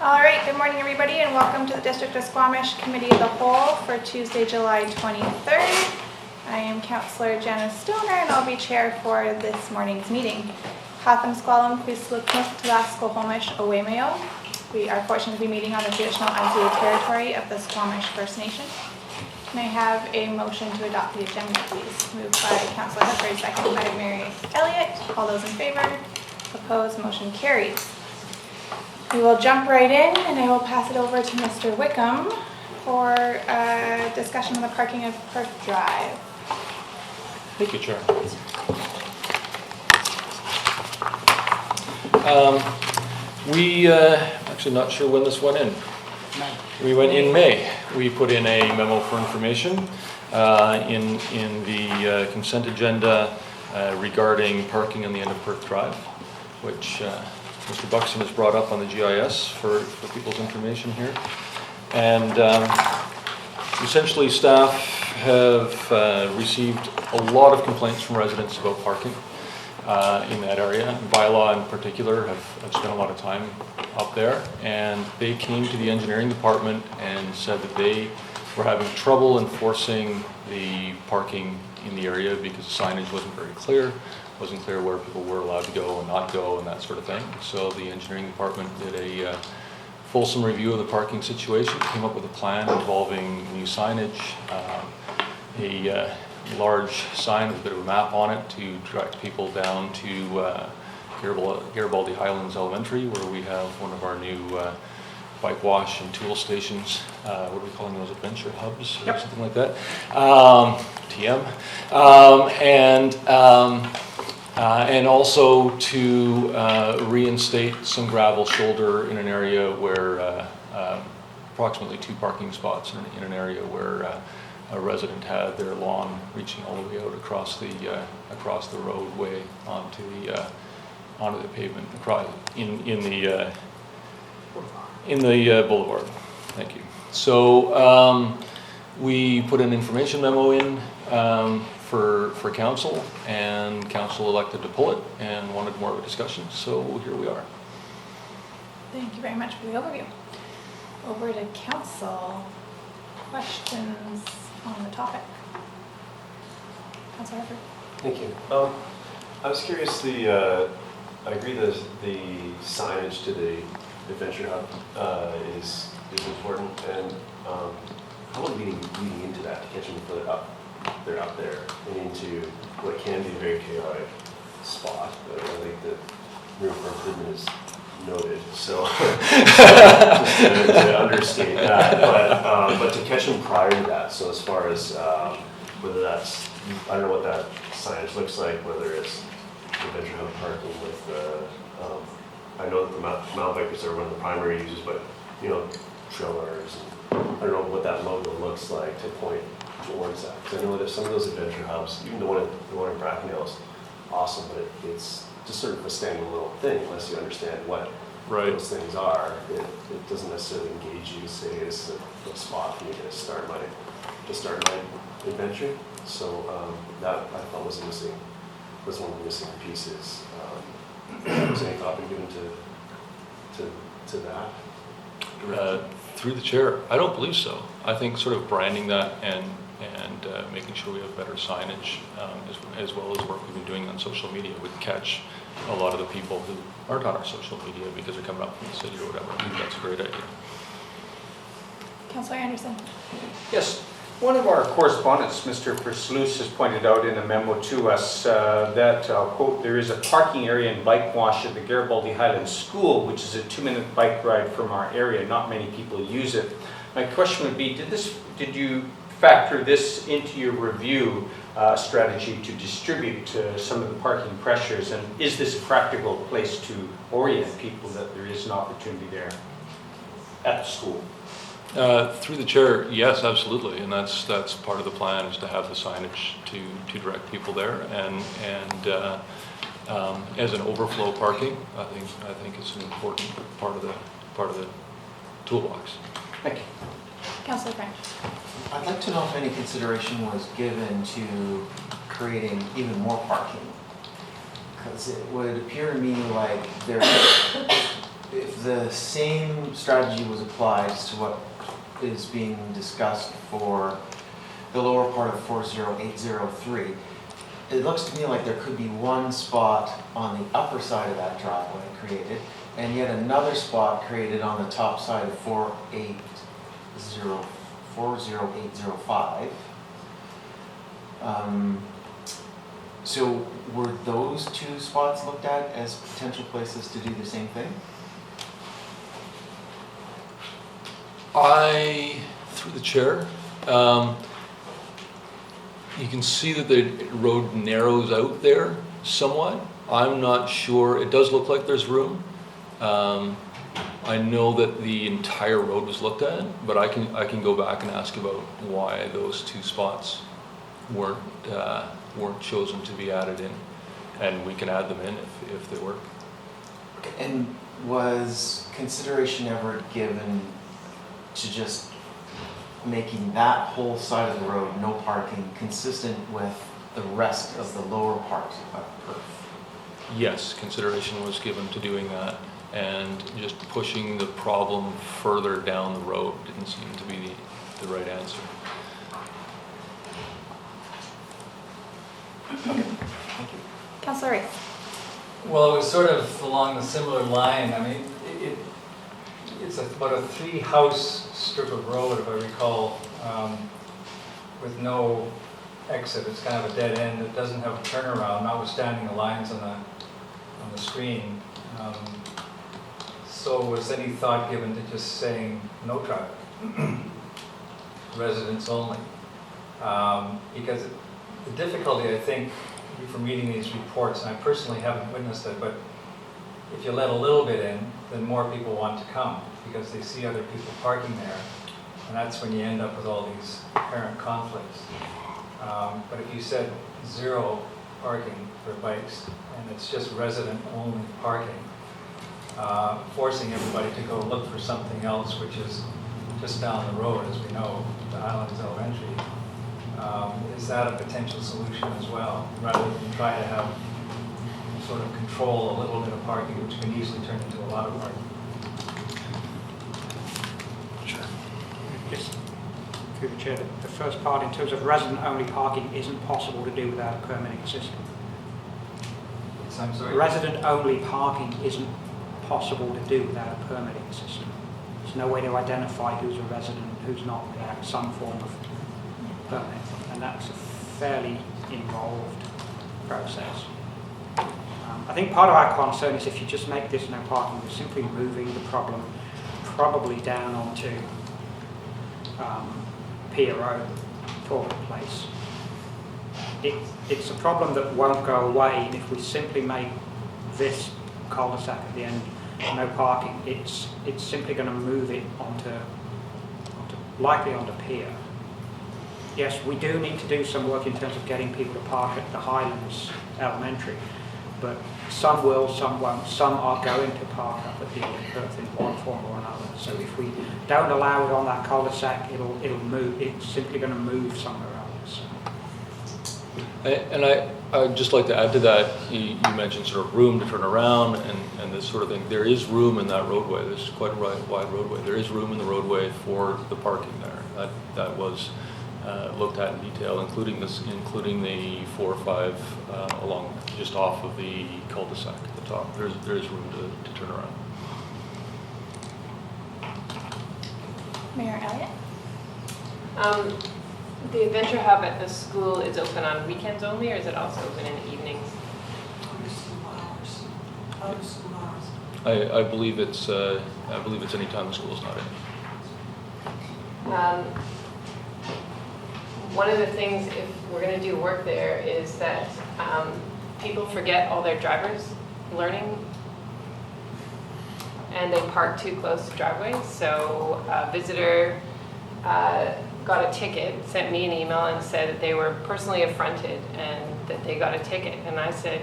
All right, good morning everybody and welcome to the District of Squamish Committee of the Whole for Tuesday, July 23rd. I am Councillor Janice Stoner and I'll be chair for this morning's meeting. Hatham Squalum, Kwislukmus, Tlasko Homish, Owemayo. We are fortunate to be meeting on the traditional unceded territory of the Squamish First Nation. Can I have a motion to adopt the agenda, please? Moved by Councillor Hefford, seconded by Mary Elliott. All those in favor? Opposed? Motion carries. We will jump right in and I will pass it over to Mr. Wickham for a discussion on the parking of Perth Drive. Thank you, Chair. Actually not sure when this went in. We went in May. We put in a memo for information in the consent agenda regarding parking on the end of Perth Drive, which Mr. Buxton has brought up on the GIS for people's information here. And essentially staff have received a lot of complaints from residents about parking in that area. Bylaw in particular have spent a lot of time up there, and they came to the engineering department and said that they were having trouble enforcing the parking in the area because the signage wasn't very clear. Wasn't clear where people were allowed to go and not go and that sort of thing. So the engineering department did a fulsome review of the parking situation, came up with a plan involving new signage, a large sign with a bit of a map on it to direct people down to Garibaldi Highlands Elementary, where we have one of our new bike wash and tool stations. What are we calling those? Adventure hubs or something like that? TM. And also to reinstate some gravel shoulder in an area where approximately 2 parking spots in an area where a resident had their lawn reaching all the way out across the roadway onto the pavement in the boulevard. Thank you. So we put an information memo in for council, and council elected to pull it and wanted more of a discussion, so here we are. Thank you very much for the overview. Over to council. Questions on the topic? Councillor Hefford. Thank you. I was curious, I agree that the signage to the Adventure Hub is important, and how about leading into that to catch them further up? They're up there and into what can be a very chaotic spot. But I think the room for improvement is noted. So just to understate that, but to catch them prior to that. So as far as whether that's, I don't know what that signage looks like, whether it's Adventure Hub parking with I know that the mountain bikers are one of the primary users, but trailers, and I don't know what that logo looks like to point towards that. Because I know that some of those Adventure Hubs, even the one in Bracknell is awesome, but it's just sort of a standalone thing unless you understand what those things are. It doesn't necessarily engage you to say it's a spot for me to start my adventure. So that I thought was one of the missing pieces. Was any thought been given to that? Through the chair, I don't believe so. I think sort of branding that and making sure we have better signage, as well as work we've been doing on social media, would catch a lot of the people who aren't on our social media because they're coming up from the city or whatever. I think that's a great idea. Councillor Anderson. Yes. One of our correspondents, Mr. Versluis, has pointed out in a memo to us that, quote, there is a parking area and bike wash at the Garibaldi Highlands School, which is a 2-minute bike ride from our area. Not many people use it. My question would be, did you factor this into your review strategy to distribute some of the parking pressures? And is this a practical place to orient people that there is an opportunity there at the school? Through the chair, yes, absolutely, and that's part of the plan, is to have the signage to direct people there, and as an overflow parking, I think it's an important part of the toolbox. Thank you. Councillor French. I'd like to know if any consideration was given to creating even more parking, because it would appear to me like there if the same strategy was applied to what is being discussed for the lower part of 40803, it looks to me like there could be one spot on the upper side of that driveway created, and yet another spot created on the top side of 40805. So were those two spots looked at as potential places to do the same thing? Through the chair, you can see that the road narrows out there somewhat. I'm not sure, it does look like there's room. I know that the entire road was looked at, but I can go back and ask about why those two spots weren't chosen to be added in, and we can add them in if they work. And was consideration ever given to just making that whole side of the road no parking consistent with the rest of the lower part of Perth? Yes, consideration was given to doing that, and just pushing the problem further down the road didn't seem to be the right answer. Okay, thank you. Councillor Rice. Well, it was sort of along a similar line. I mean, it's about a 3-house strip of road, if I recall, with no exit. It's kind of a dead end. It doesn't have a turnaround, notwithstanding the lines on the screen. So was any thought given to just saying no traffic, residents only? Because the difficulty, I think, from reading these reports, and I personally haven't witnessed it, but if you let a little bit in, then more people want to come because they see other people parking there, and that's when you end up with all these apparent conflicts. But if you said 0 parking for bikes, and it's just resident-only parking, forcing everybody to go look for something else, which is just down the road, as we know, the Highlands Elementary, is that a potential solution as well, rather than try to have sort of control a little bit of parking, which can easily turn into a lot of parking? Sure. Just through the chair, the first part in terms of resident-only parking isn't possible to do without a permitting system. I'm sorry? Resident-only parking isn't possible to do without a permitting system. There's no way to identify who's a resident and who's not without some form of permit, and that's a fairly involved process. I think part of our concern is if you just make this no parking, you're simply moving the problem probably down onto Pier Road, Pawluk Place. It's a problem that won't go away if we simply make this cul-de-sac at the end no parking. It's simply going to move it likely onto Pier. Yes, we do need to do some work in terms of getting people to park at the Highlands Elementary, but some will, some won't. Some are going to park up at the Old Perth in one form or another. So if we don't allow it on that cul-de-sac, it'll move. It's simply going to move somewhere else. And I'd just like to add to that, you mentioned sort of room to turn around and this sort of thing. There is room in that roadway. There's quite a wide roadway. There is room in the roadway for the parking there. That was looked at in detail, including the 4 or 5 along just off of the cul-de-sac at the top. There is room to turn around. Mayor Elliott. The Adventure Hub at the school is open on weekends only, or is it also open in the evenings? I believe it's any time the school's not in. One of the things, if we're going to do work there, is that people forget all their drivers learning, and they park too close to driveways. So a visitor got a ticket, sent me an email and said that they were personally affronted and that they got a ticket. And I said,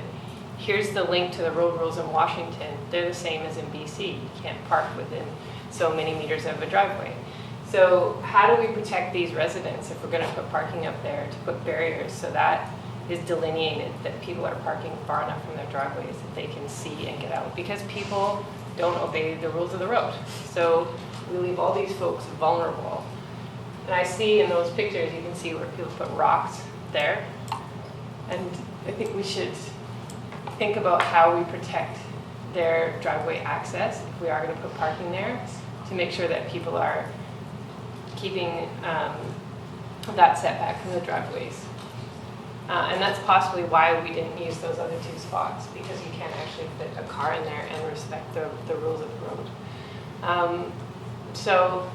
here's the link to the road rules in Washington. They're the same as in BC. You can't park within so many meters of a driveway. So how do we protect these residents if we're going to put parking up there, to put barriers so that is delineated, that people are parking far enough from their driveways that they can see and get out? Because people don't obey the rules of the road. So we leave all these folks vulnerable. And I see in those pictures, you can see where people put rocks there. And I think we should think about how we protect their driveway access, if we are going to put parking there, to make sure that people are keeping that setback from the driveways. And that's possibly why we didn't use those other two spots, because you can't actually fit a car in there and respect the rules of the road. So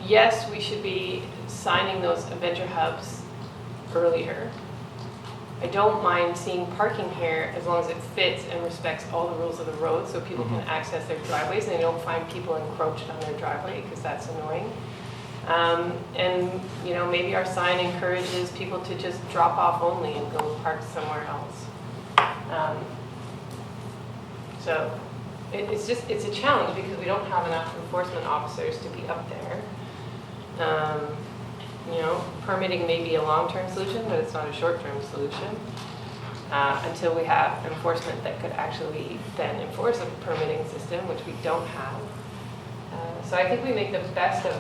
yes, we should be signing those adventure hubs earlier. I don't mind seeing parking here as long as it fits and respects all the rules of the road, so people can access their driveways and they don't find people encroached on their driveway, because that's annoying. And you know, maybe our sign encourages people to just drop off only and go park somewhere else. So it's a challenge because we don't have enough enforcement officers to be up there. You know, permitting may be a long-term solution, but it's not a short-term solution until we have enforcement that could actually then enforce a permitting system, which we don't have. So I think we make the best of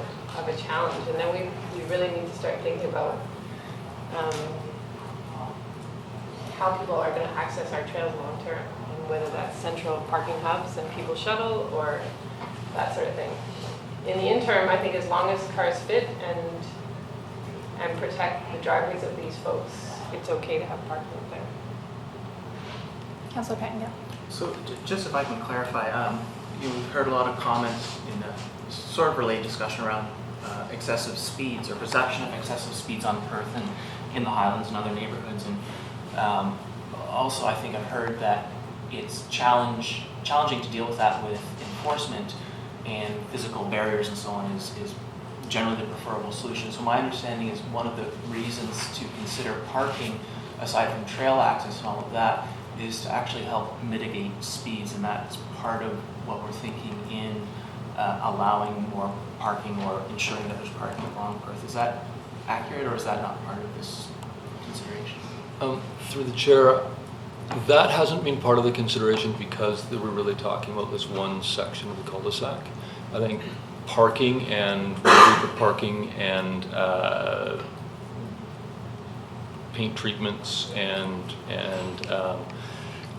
a challenge, and then we really need to start thinking about how people are going to access our trails long-term, and whether that's central parking hubs and people shuttle or that sort of thing. In the interim, I think as long as cars fit and protect the driveways of these folks, it's okay to have parking up there. Councillor Pettingill. So just if I can clarify, you've heard a lot of comments in a sort of related discussion around excessive speeds or perception of excessive speeds on Perth and in the Highlands and other neighborhoods. And also I think I've heard that it's challenging to deal with that with enforcement, and physical barriers and so on is generally the preferable solution. So my understanding is one of the reasons to consider parking, aside from trail access and all of that, is to actually help mitigate speeds, and that's part of what we're thinking in allowing more parking or ensuring that there's parking along Perth. Is that accurate, or is that not part of this consideration? Through the chair, that hasn't been part of the consideration because we're really talking about this one section of the cul-de-sac. I think parking and parking and paint treatments and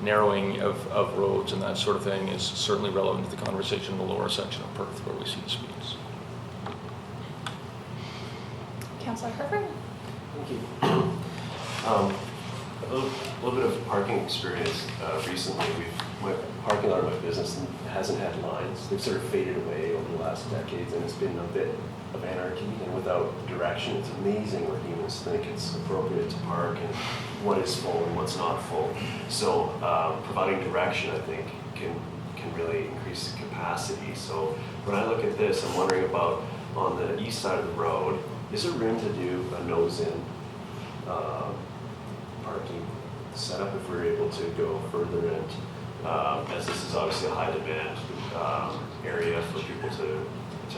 narrowing of roads and that sort of thing is certainly relevant to the conversation in the lower section of Perth where we see the speeds. Councillor Herford. Thank you. A little bit of parking experience recently. My parking lot of my business hasn't had lines. They've sort of faded away over the last decades, and it's been a bit of anarchy and without direction. It's amazing where humans think it's appropriate to park and what is full and what's not full. So providing direction, I think, can really increase the capacity. So when I look at this, I'm wondering about on the east side of the road, is there room to do a nose-in parking setup if we're able to go further in? As this is obviously a high demand area for people to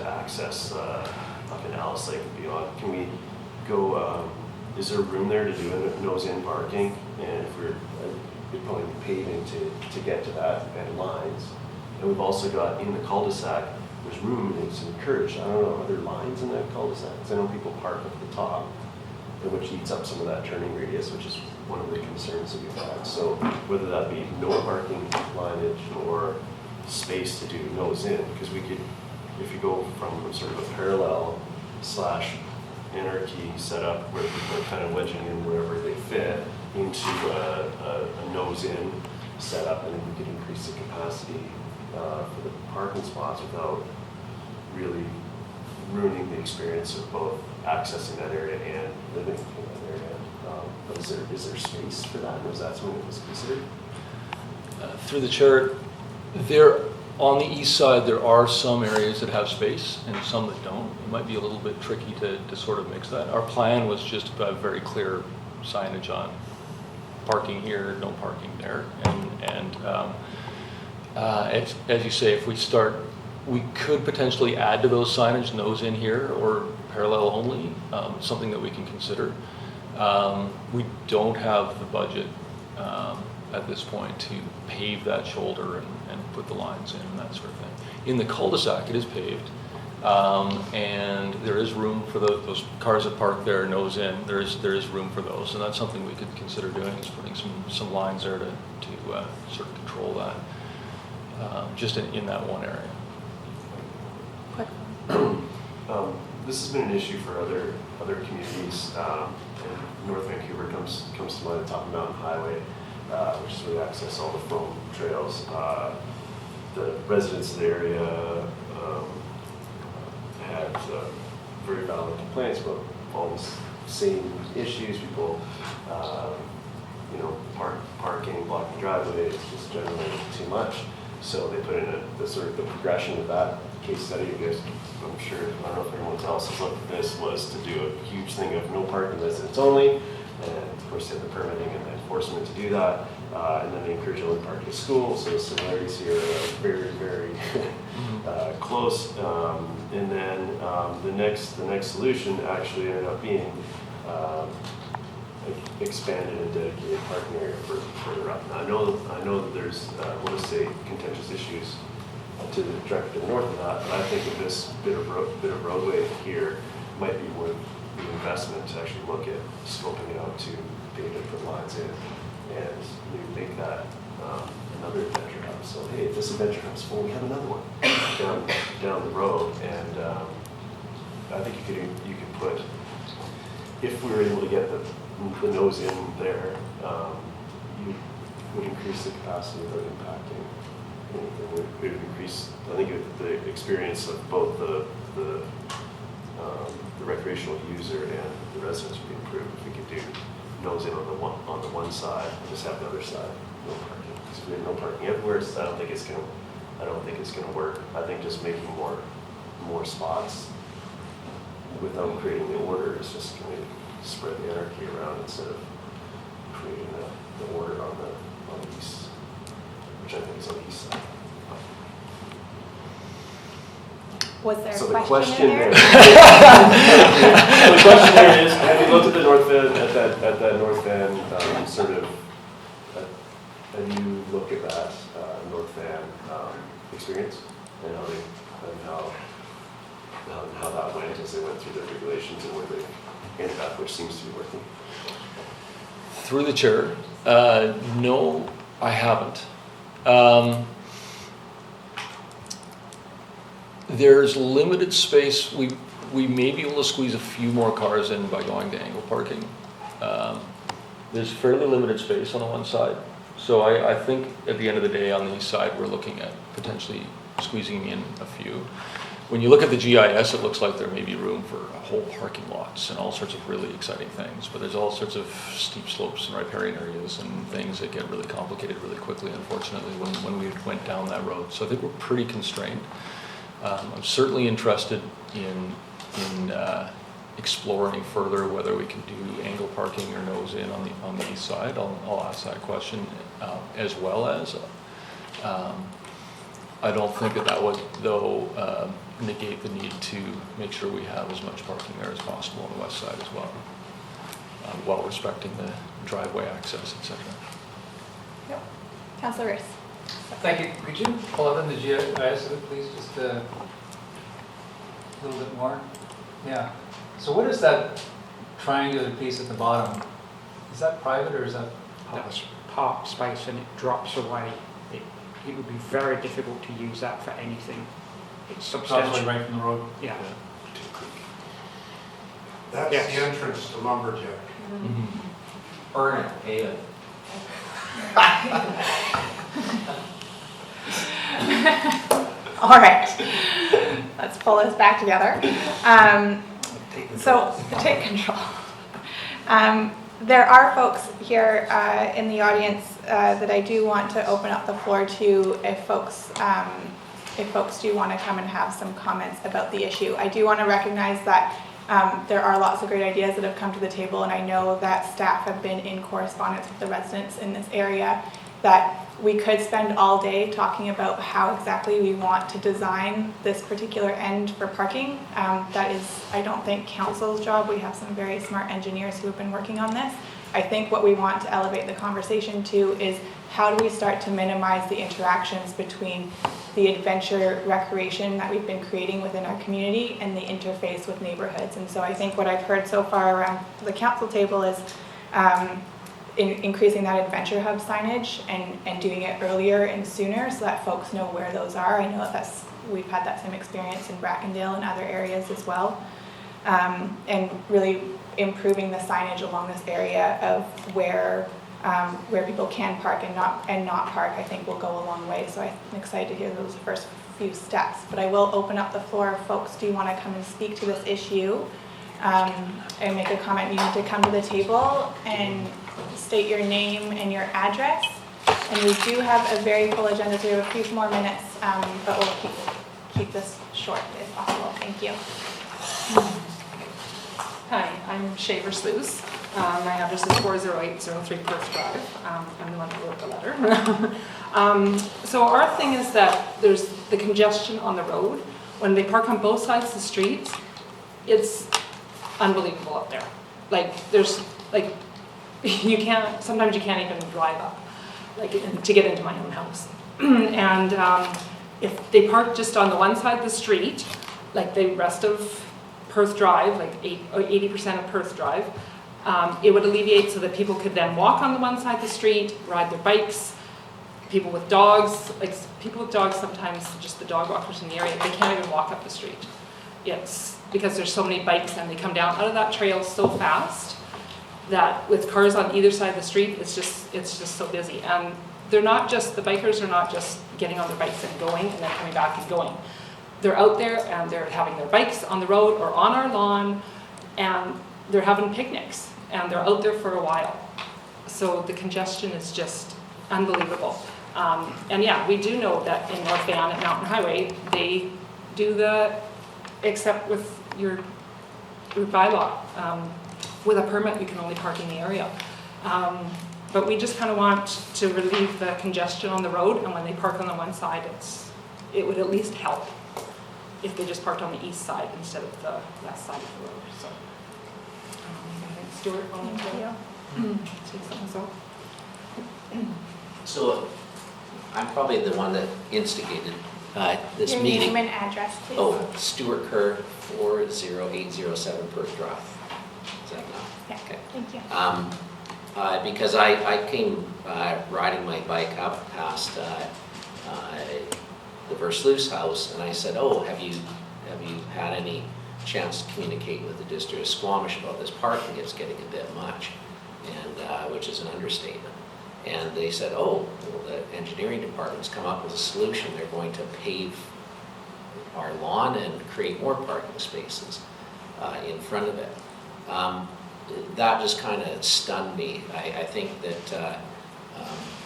access up in Alice Lake and beyond. Can we go, is there room there to do a nose-in parking? And if we're probably paving to get to that and lines. And we've also got in the cul-de-sac, there's room and it's encouraged. I don't know, are there lines in that cul-de-sac? Because I know people park at the top, which eats up some of that turning radius, which is one of the concerns that we've had. So whether that be no parking lineage or space to do nose in, because we could, if you go from sort of a parallel / anarchy setup where people are kind of wedging in wherever they fit into a nose in setup, I think we could increase the capacity for the parking spots without really ruining the experience of both accessing that area and living in that area. But is there space for that, or is that something that was considered? Through the chair, on the east side, there are some areas that have space and some that don't. It might be a little bit tricky to sort of mix that. Our plan was just to have very clear signage on parking here, no parking there. And as you say, if we start, we could potentially add to those signage, nose in here or parallel only, something that we can consider. We don't have the budget at this point to pave that shoulder and put the lines in and that sort of thing. In the cul-de-sac, it is paved, and there is room for those cars that park there nose in. There is room for those, and that's something we could consider doing, is putting some lines there to sort of control that, just in that one area. This has been an issue for other communities. And North Vancouver comes to mind, top of Mountain Highway, which is where they access all the foam trails. The residents of the area had very valid complaints about all these same issues. People, parking, blocking driveways, just generally too much. So they put in the sort of the progression of that case study. You guys, I'm sure, I don't know if anyone else has looked at this, was to do a huge thing of no parking, residents only. And of course, they have the permitting and the enforcement to do that. And then they encourage only parking at school. So the similarities here are very, very close. And then the next solution actually ended up being expanded and dedicated parking area further up. Now, I know that there's, I want to say, contentious issues to the directly to the north of that, but I think that this bit of roadway here might be worth the investment to actually look at scoping it out to be able to put lines in and maybe make that another adventure hub. So hey, if this adventure hub's full, we have another one down the road, and I think you could put, if we were able to get the nose in there, you would increase the capacity without impacting anything. It would increase, I think, the experience of both the recreational user and the residents would be improved if we could do nose in on the one side and just have the other side no parking. Because if we have no parking everywhere, I don't think it's gonna work. I think just making more spots without creating the order is just going to spread the anarchy around instead of creating the order on the east, which I think is on the east side. Was there So a the question in there? So the question there is, have you looked at the north van, at that north van have you looked at that north van experience and how that went as they went through the regulations and where they ended up, which seems to be working? Through the chair, no, I haven't. There's limited space. We may be able to squeeze a few more cars in by going to angle parking. There's fairly limited space on the one side. So I think at the end of the day on the east side, we're looking at potentially squeezing in a few. When you look at the GIS, it looks like there may be room for whole parking lots and all sorts of really exciting things, but there's all sorts of steep slopes and riparian areas and things that get really complicated really quickly, unfortunately, when we went down that road. So I think we're pretty constrained. I'm certainly interested in exploring further whether we can do angle parking or nose in on the east side. I'll ask that question, as well as I don't think that would, though, negate the need to make sure we have as much parking there as possible on the west side as well, while respecting the driveway access, etc. Yep. Councillor Riss. Thank you. Could you pull up in the GIS, please, just a little bit more? Yeah. So what is that triangular piece at the bottom? Is that private or is that public? That's park space and it drops away. It would be very difficult to use that for anything. It's substantial. Probably right from the road. Yeah. That's Yes. the entrance to Lumberjack. Burn it, pay it. All right, let's pull this back together. So, take control. There are folks here in the audience that I do want to open up the floor to if folks do want to come and have some comments about the issue. I do want to recognize that there are lots of great ideas that have come to the table, and I know that staff have been in correspondence with the residents in this area, that we could spend all day talking about how exactly we want to design this particular end for parking. That is, I don't think, council's job. We have some very smart engineers who have been working on this. I think what we want to elevate the conversation to is how do we start to minimize the interactions between the adventure recreation that we've been creating within our community and the interface with neighborhoods. And so I think what I've heard so far around the council table is increasing that adventure hub signage and doing it earlier and sooner so that folks know where those are. I know we've had that same experience in Brackendale and other areas as well. And really improving the signage along this area of where people can park and not park, I think will go a long way. So I'm excited to hear those first few steps. But I will open up the floor. Folks, do you want to come and speak to this issue and make a comment? You need to come to the table and state your name and your address. And we do have a very full agenda, so we have a few more minutes, but we'll keep this short if possible. Thank you. Hi, I'm Shaver Sluice. My address is 40803 Perth Drive. I'm the one who wrote the letter. So our thing is that there's the congestion on the road. When they park on both sides of the street, it's unbelievable up there. Sometimes you can't even drive up, to get into my own house. And if they park just on the one side of the street, like the rest of Perth Drive, 80% of Perth Drive, it would alleviate so that people could then walk on the one side of the street, ride their bikes. People with dogs, sometimes just the dog walkers in the area, they can't even walk up the street. It's because there's so many bikes and they come down out of that trail so fast that with cars on either side of the street, it's just so busy. And the bikers are not just getting on their bikes and going and then coming back and going. They're out there and they're having their bikes on the road or on our lawn, and they're having picnics and they're out there for a while. So the congestion is just unbelievable. And yeah, we do know that in North Van at Mountain Highway, they do except with your bylaw. With a permit, you can only park in the area. But we just kind of want to relieve the congestion on the road, and when they park on the one side, it would at least help if they just parked on the east side instead of the west side of the road. So, I think Stuart wanted to say something. So I'm probably the one that instigated this your meeting. Your name and address, please. Oh, Stuart Kerr, 40807 Perth Drive. Is that enough? Yeah, okay. Thank you. Because I came riding my bike up past the Versluis house, and I said, "Oh, have you had any chance to communicate with the District of Squamish about this parking? It's getting a bit much," and which is an understatement. And they said, "Oh, well, the engineering department's come up with a solution. They're going to pave our lawn and create more parking spaces in front of it." That just kind of stunned me. I think that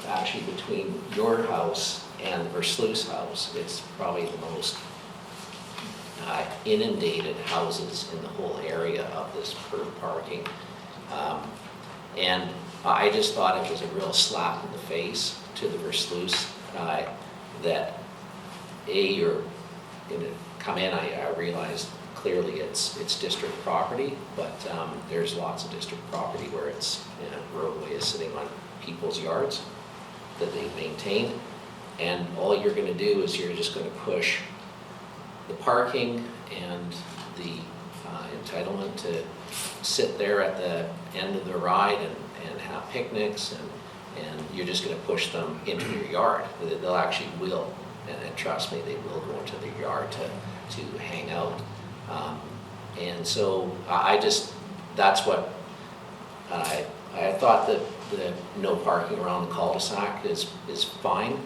actually between your house and the Versluis house, it's probably the most inundated houses in the whole area of this parking. And I just thought it was a real slap in the face to the Versluis that you're going to come in. I realized clearly it's district property, but there's lots of district property where roadway is sitting on people's yards that they've maintained, and all you're going to do is you're just going to push the parking and the entitlement to sit there at the end of the ride and have picnics, and you're just going to push them into your yard. They'll actually will, and trust me, they will go into their yard to hang out. And so that's what I thought that the no parking around the cul-de-sac is fine,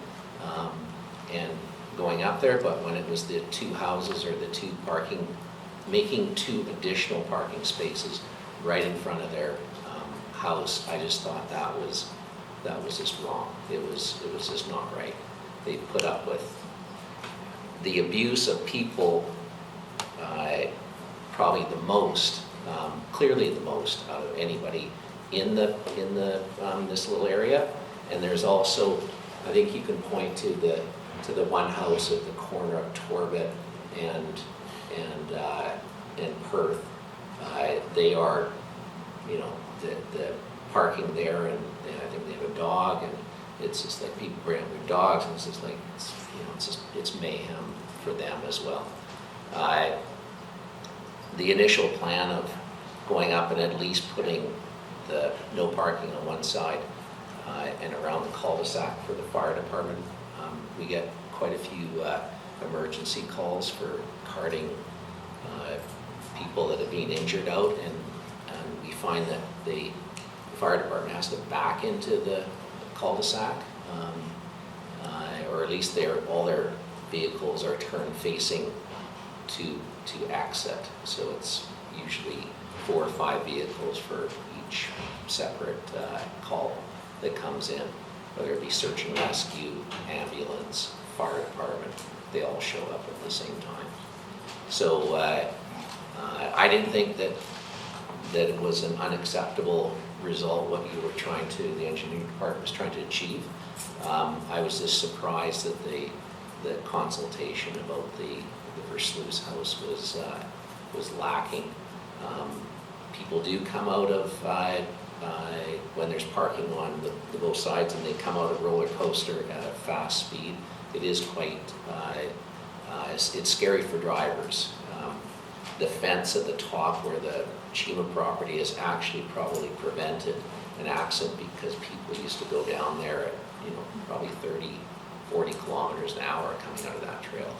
and going up there, but when it was the two houses or the two parking, making two additional parking spaces right in front of their house, I just thought that was just wrong. It was just not right. They put up with the abuse of people probably the most, clearly the most out of anybody in this little area. And there's also, I think you can point to the one house at the corner of Torbet and Perth. They are, the parking there, and I think they have a dog, and it's just like people bring their dogs, and it's just like, it's mayhem for them as well. The initial plan of going up and at least putting the no parking on one side and around the cul-de-sac for the fire department, we get quite a few emergency calls for carting people that have been injured out, and we find that the fire department has to back into the cul-de-sac, or at least all their vehicles are turned facing to exit. So it's usually 4 or 5 vehicles for each separate call that comes in, whether it be search and rescue, ambulance, fire department, they all show up at the same time. So I didn't think that it was an unacceptable result, what you were trying to, the engineering department was trying to achieve. I was just surprised that the consultation about the Versluis house was lacking. People do come out of, when there's parking on the both sides, and they come out of roller coaster at a fast speed. It is quite, it's scary for drivers. The fence at the top where the Chima property is actually probably prevented an accident, because people used to go down there at, probably 30, 40 kilometers an hour coming out of that trail.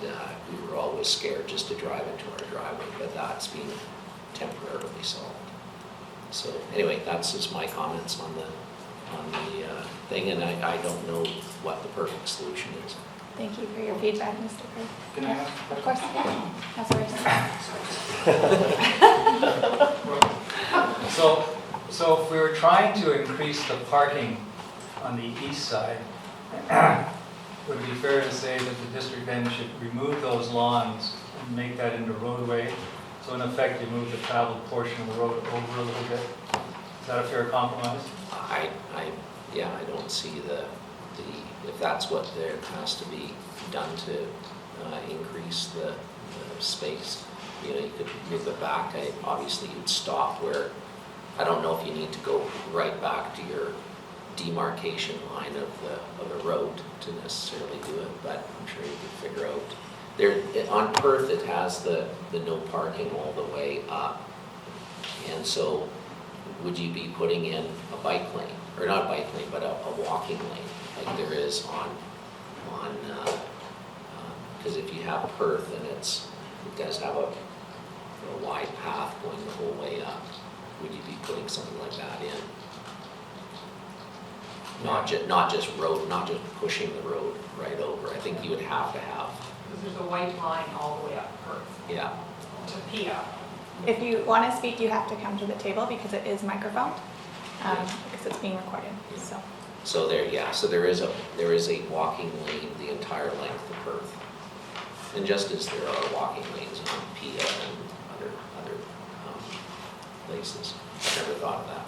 And we were always scared just to drive into our driveway, but that's been temporarily solved. So anyway, that's just my comments on the thing, and I don't know what the perfect solution is. Thank you for your feedback, Mr. Kerr. Can I ask a Of course, yeah. So if we were trying to increase the parking on the east side, would it be fair to say that the district then should remove those lawns and make that into roadway? So in effect, you move the traveled portion of the road over a little bit. Is that a fair compromise? I don't see if that's what there has to be done to increase the space. You could move it back. Obviously, you'd stop where, I don't know if you need to go right back to your demarcation line of the road to necessarily do it, but I'm sure you could figure out. There, on Perth, it has the no parking all the way up, and so would you be putting in a bike lane, or not a bike lane, but a walking lane, like there is on because if you have Perth and it does have a wide path going the whole way up, would you be putting something like that in? Not just pushing the road right over. I think you would have to have. Because there's a white line all the way up Perth Yeah. to Pia. If you want to speak, you have to come to the table because it is microphoned, because it's being recorded. So there is a walking lane the entire length of Perth, and just as there are walking lanes on Pia and other places. I never thought of that.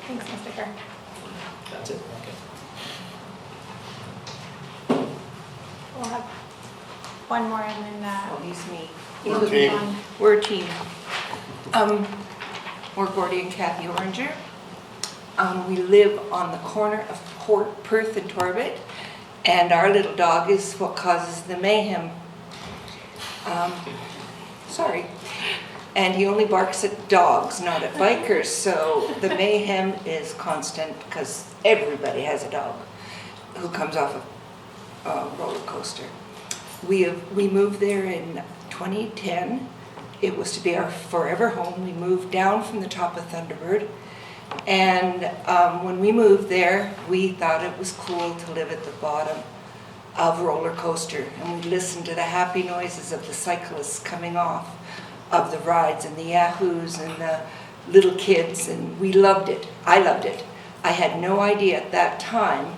Thanks, Mr. Kerr. That's it. Okay. We'll have one more and then Well, he's me. we'll move on. We're a team. We're Gordy and Kathy Oranger. We live on the corner of Perth and Torbet, and our little dog is what causes the mayhem. Sorry. And he only barks at dogs, not at bikers, so the mayhem is constant because everybody has a dog who comes off a roller coaster. We moved there in 2010. It was to be our forever home. We moved down from the top of Thunderbird, and when we moved there, we thought it was cool to live at the bottom of roller coaster, and we listened to the happy noises of the cyclists coming off of the rides and the yahoos and the little kids, and we loved it. I loved it. I had no idea at that time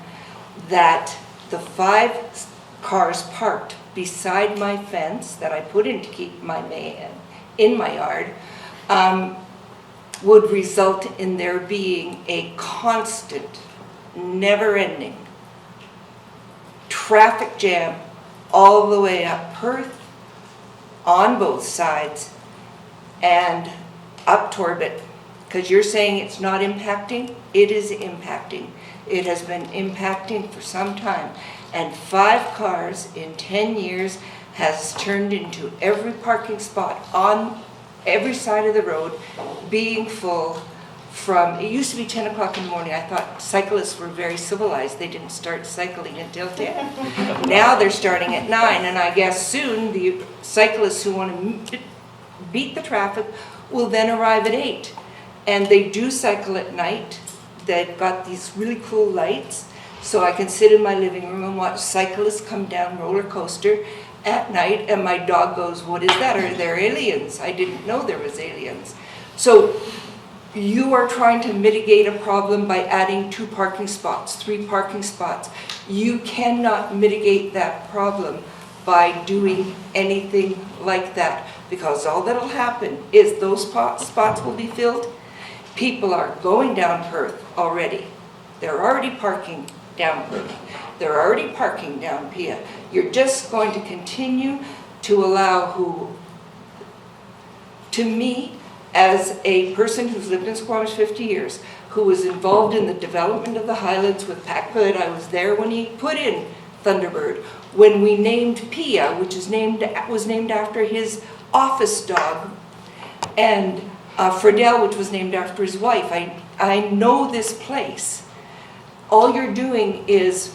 that the 5 cars parked beside my fence that I put in to keep my mayhem in my yard would result in there being a constant, never-ending traffic jam all the way up Perth on both sides and up Torbet Because you're saying it's not impacting. It is impacting. It has been impacting for some time. And 5 cars in 10 years has turned into every parking spot on every side of the road being full from, it used to be 10 o'clock in the morning. I thought cyclists were very civilized. They didn't start cycling until 10. Now they're starting at 9, and I guess soon the cyclists who want to beat the traffic will then arrive at 8. And they do cycle at night. They've got these really cool lights, so I can sit in my living room and watch cyclists come down roller coaster at night, and my dog goes, "What is that? Are there aliens? I didn't know there was aliens." So you are trying to mitigate a problem by adding 2 parking spots, 3 parking spots. You cannot mitigate that problem by doing anything like that, because all that'll happen is those spots will be filled. People are going down Perth already. They're already parking down Perth. They're already parking down Pia. You're just going to continue to allow to me, as a person who's lived in Squamish 50 years, who was involved in the development of the Highlands with Pat Good, I was there when he put in Thunderbird. When we named Pia, which was named after his office dog, and Friedel, which was named after his wife. I know this place. All you're doing is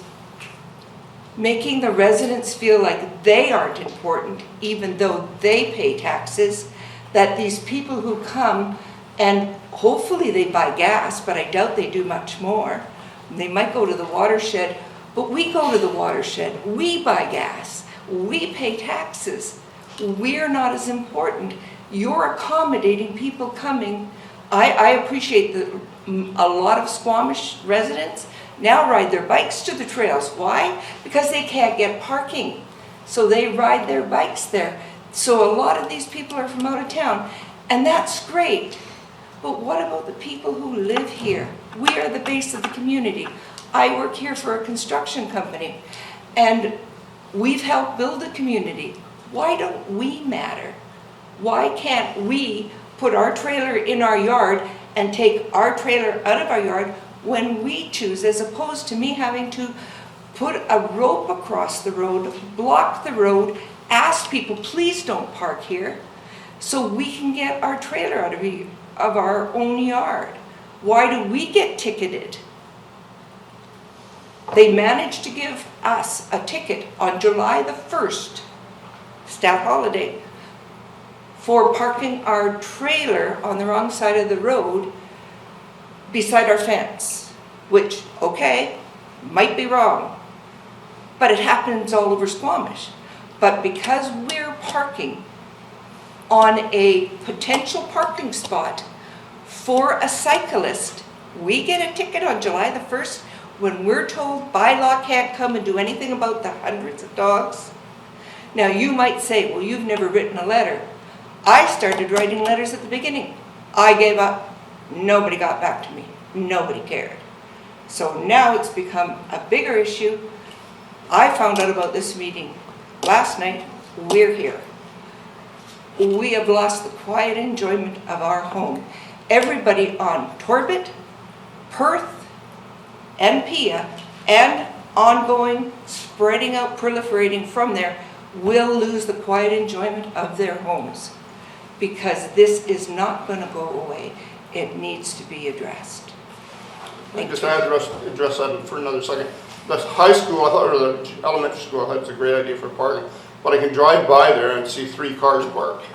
making the residents feel like they aren't important, even though they pay taxes, that these people who come, and hopefully they buy gas, but I doubt they do much more. They might go to the watershed, but we go to the watershed. We buy gas. We pay taxes. We're not as important. You're accommodating people coming. I appreciate that a lot of Squamish residents now ride their bikes to the trails. Why? Because they can't get parking. So they ride their bikes there. So a lot of these people are from out of town, and that's great. But what about the people who live here? We are the base of the community. I work here for a construction company, and we've helped build a community. Why don't we matter? Why can't we put our trailer in our yard and take our trailer out of our yard when we choose, as opposed to me having to put a rope across the road, block the road, ask people, please don't park here, so we can get our trailer out of our own yard? Why do we get ticketed? They managed to give us a ticket on July the 1st, stat holiday, for parking our trailer on the wrong side of the road beside our fence, which, okay, might be wrong, but it happens all over Squamish. But because we're parking on a potential parking spot for a cyclist, we get a ticket on July the 1st when we're told bylaw can't come and do anything about the hundreds of dogs. Now you might say, well, you've never written a letter. I started writing letters at the beginning. I gave up. Nobody got back to me. Nobody cared. So now it's become a bigger issue. I found out about this meeting last night. We're here. We have lost the quiet enjoyment of our home. Everybody on Torbet, Perth, and Pia, and ongoing, spreading out, proliferating from there, will lose the quiet enjoyment of their homes, because this is not going to go away. It needs to be addressed. Just to address that for another second. The high school, I thought, or the elementary school, I thought it's a great idea for parking, but I can drive by there and see 3 cars parked.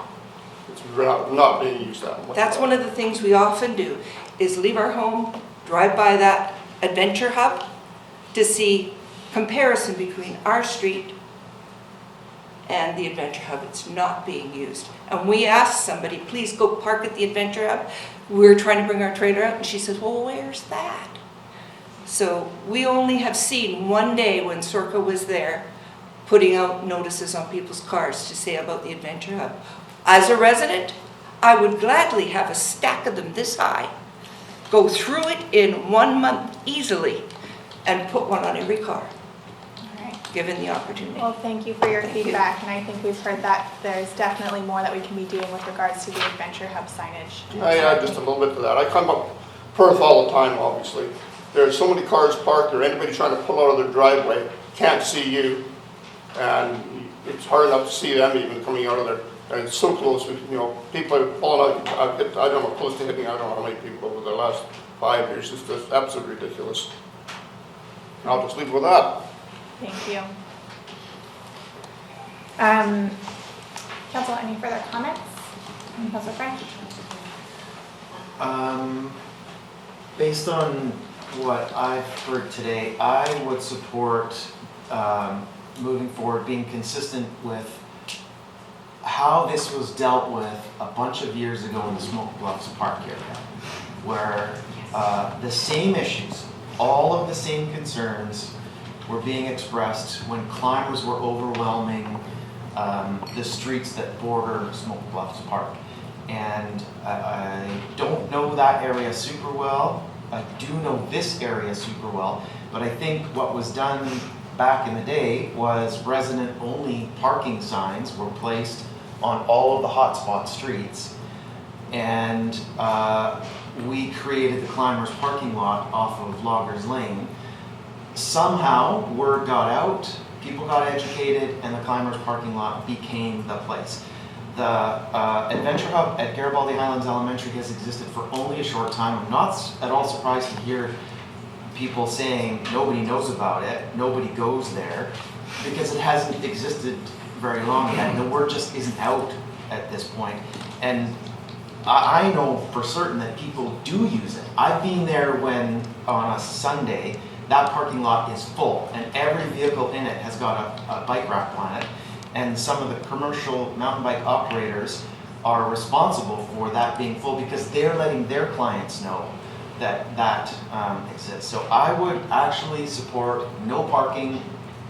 It's not being used that much. That's one of the things we often do, is leave our home, drive by that adventure hub to see comparison between our street and the adventure hub. It's not being used. And we asked somebody, please go park at the adventure hub. We're trying to bring our trailer out, and she says, well, where's that? So we only have seen one day when Sorka was there putting out notices on people's cars to say about the adventure hub. As a resident, I would gladly have a stack of them this high, go through it in 1 month easily, and put one on every car. All right. given the opportunity. Well, thank you for your Thank you. feedback, and I think we've heard that there's definitely more that we can be doing with regards to the Adventure Hub signage. I add just a little bit to that. I come up Perth all the time, obviously. There's so many cars parked there, anybody trying to pull out of their driveway can't see you. And it's hard enough to see them even coming out of there. And it's so close, people are pulling out, I don't know, close to hitting, I don't know how many people over the last 5 years. It's just absolutely ridiculous. I'll just leave it with that. Thank you. Council, any further comments? Councilor French? Based on what I've heard today, I would support moving forward, being consistent with how this was dealt with a bunch of years ago in the Smoke Bluffs Park area, where the same issues, all of the same concerns were being expressed when climbers were overwhelming the streets that border Smoke Bluffs Park. And I don't know that area super well. I do know this area super well, but I think what was done back in the day was resident-only parking signs were placed on all of the hotspot streets. And we created the climbers parking lot off of Loggers Lane. Somehow word got out, people got educated, and the climbers parking lot became the place. The Adventure Hub at Garibaldi Highlands Elementary has existed for only a short time. I'm not at all surprised to hear people saying nobody knows about it, nobody goes there, because it hasn't existed very long yet. The word just isn't out at this point. And I know for certain that people do use it. I've been there when, on a Sunday, that parking lot is full, and every vehicle in it has got a bike rack on it. And some of the commercial mountain bike operators are responsible for that being full because they're letting their clients know that that exists. So I would actually support no parking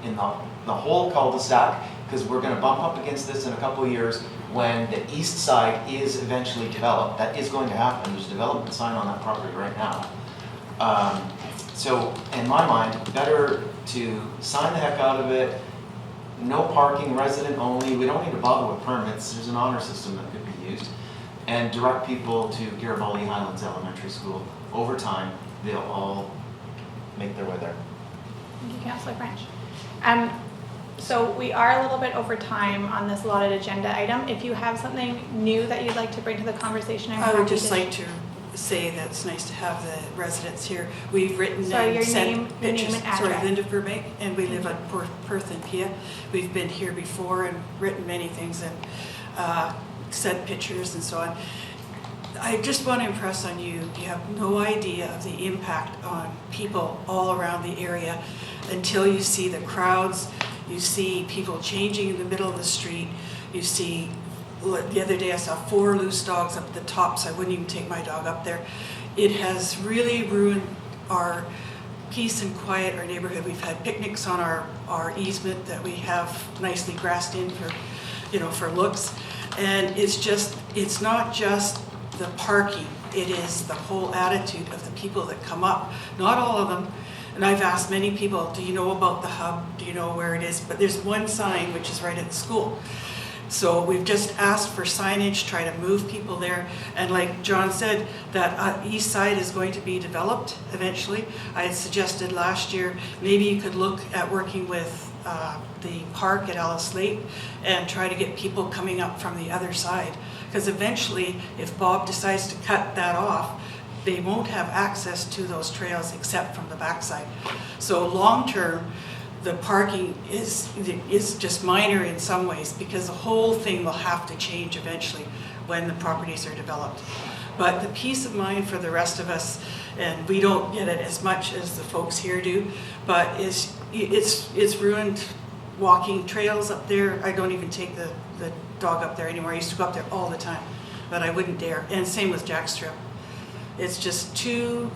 in the whole cul-de-sac, because we're going to bump up against this in a couple of years when the east side is eventually developed. That is going to happen. There's a development sign on that property right now. So in my mind, better to sign the heck out of it. No parking, resident only. We don't need to bother with permits. There's an honor system that could be used. And direct people to Garibaldi Highlands Elementary School. Over time, they'll all make their way there. Thank you, Councillor French. So we are a little bit over time on this allotted agenda item. If you have something new that you'd like to bring to the conversation, I would just like to say that it's nice to have the residents here. We've written and sent pictures. Name and Sorry, address. Linda Burbank, and we live on Perth and Pia. We've been here before and written many things and sent pictures and so on. I just want to impress on you, you have no idea of the impact on people all around the area until you see the crowds, you see people changing in the middle of the street, you see, the other day I saw 4 loose dogs up at the top, so I wouldn't even take my dog up there. It has really ruined our peace and quiet, our neighborhood. We've had picnics on our easement that we have nicely grassed in for, for looks. And it's not just the parking, it is the whole attitude of the people that come up. Not all of them, and I've asked many people, do you know about the hub? Do you know where it is? But there's one sign which is right at the school. So we've just asked for signage, try to move people there. And like John said, that east side is going to be developed eventually. I had suggested last year, maybe you could look at working with the park at Alice Lake and try to get people coming up from the other side. Because eventually, if Bob decides to cut that off, they won't have access to those trails except from the backside. So long term, the parking is just minor in some ways, because the whole thing will have to change eventually when the properties are developed. But the peace of mind for the rest of us, and we don't get it as much as the folks here do, but it's ruined walking trails up there. I don't even take the dog up there anymore. I used to go up there all the time, but I wouldn't dare. And same with Jackstrip. It's just too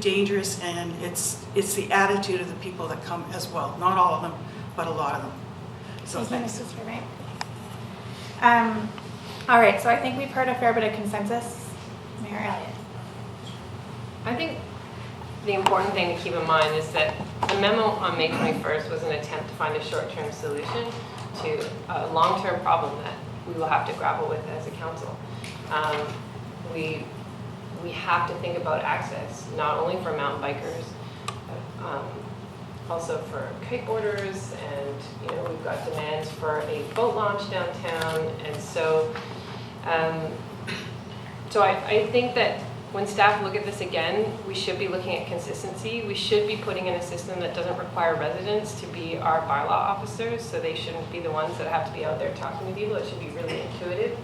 dangerous, and it's the attitude of the people that come as well. Not all of them, but a lot of them. So Thank you, Mrs. Burbank. All right, so I think we've heard a fair bit of consensus. Mayor Elliott. I think the important thing to keep in mind is that the memo on May 21st was an attempt to find a short-term solution to a long-term problem that we will have to grapple with as a council. We have to think about access, not only for mountain bikers, but also for kiteboarders, and we've got demands for a boat launch downtown, and so I think that when staff look at this again, we should be looking at consistency. We should be putting in a system that doesn't require residents to be our bylaw officers, so they shouldn't be the ones that have to be out there talking to people. It should be really intuitive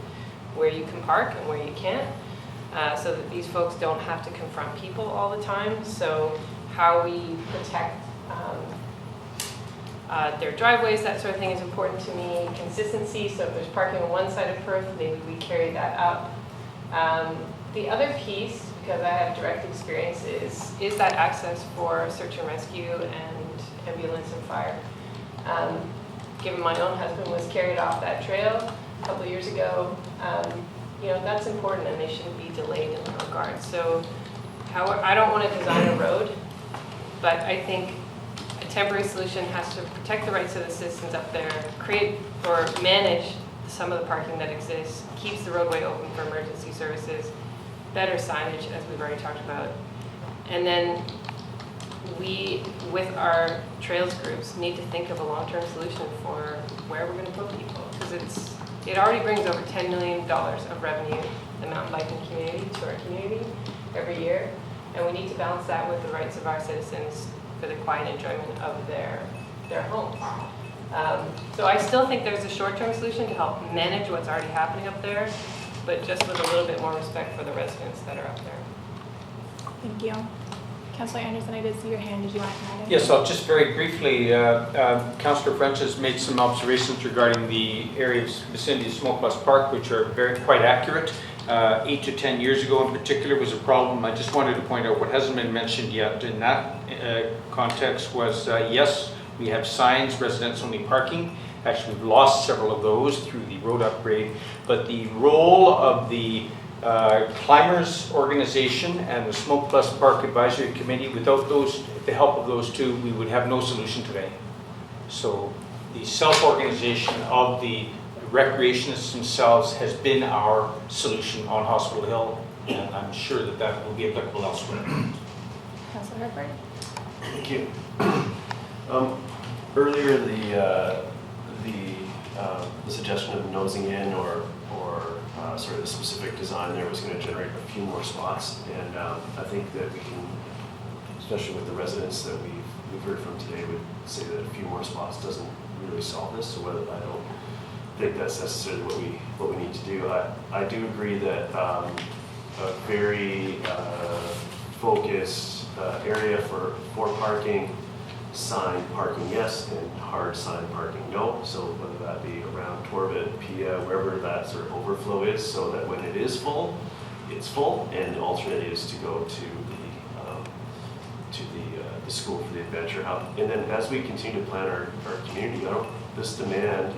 where you can park and where you can't, so that these folks don't have to confront people all the time. So how we protect their driveways, that sort of thing is important to me. Consistency, so if there's parking on one side of Perth, maybe we carry that up. The other piece, because I have direct experience, is that access for search and rescue and ambulance and fire. Given my own husband was carried off that trail a couple of years ago, that's important, and they shouldn't be delayed in that regard. So I don't want to design a road, but I think a temporary solution has to protect the rights of the citizens up there, create or manage some of the parking that exists, keeps the roadway open for emergency services, better signage, as we've already talked about. And then we, with our trails groups, need to think of a long-term solution for where we're going to put people, because it already brings over $10 million of revenue, the mountain biking community, to our community every year, and we need to balance that with the rights of our citizens for the quiet enjoyment of their homes. So I still think there's a short-term solution to help manage what's already happening up there, but just with a little bit more respect for the residents that are up there. Thank you. Councillor Anderson, I did see your hand. Did you want to add? Yes, I'll just very briefly, Councillor French has made some observations regarding the areas vicinity of Smoke Plus Park, which are quite accurate. 8 to 10 years ago in particular was a problem. I just wanted to point out what hasn't been mentioned yet in that context was, yes, we have signs, residents only parking. Actually, we've lost several of those through the road upgrade, but the role of the Climbers Organization and the Smoke Plus Park Advisory Committee, without the help of those two, we would have no solution today. So the self-organization of the recreationists themselves has been our solution on Hospital Hill, and I'm sure that that will be applicable elsewhere. Councillor Herford? Thank you. Earlier, the suggestion of nosing in or sort of the specific design there was going to generate a few more spots, and I think that we can, especially with the residents that we've heard from today, would say that a few more spots doesn't really solve this. So whether I don't think that's necessarily what we need to do. I do agree that a very focused area for parking, sign parking yes, and hard sign parking no. So whether that be around Torbet, Pia, wherever that sort of overflow is, so that when it is full, it's full, and the alternate is to go to the school for the adventure hub. And then as we continue to plan our community, this demand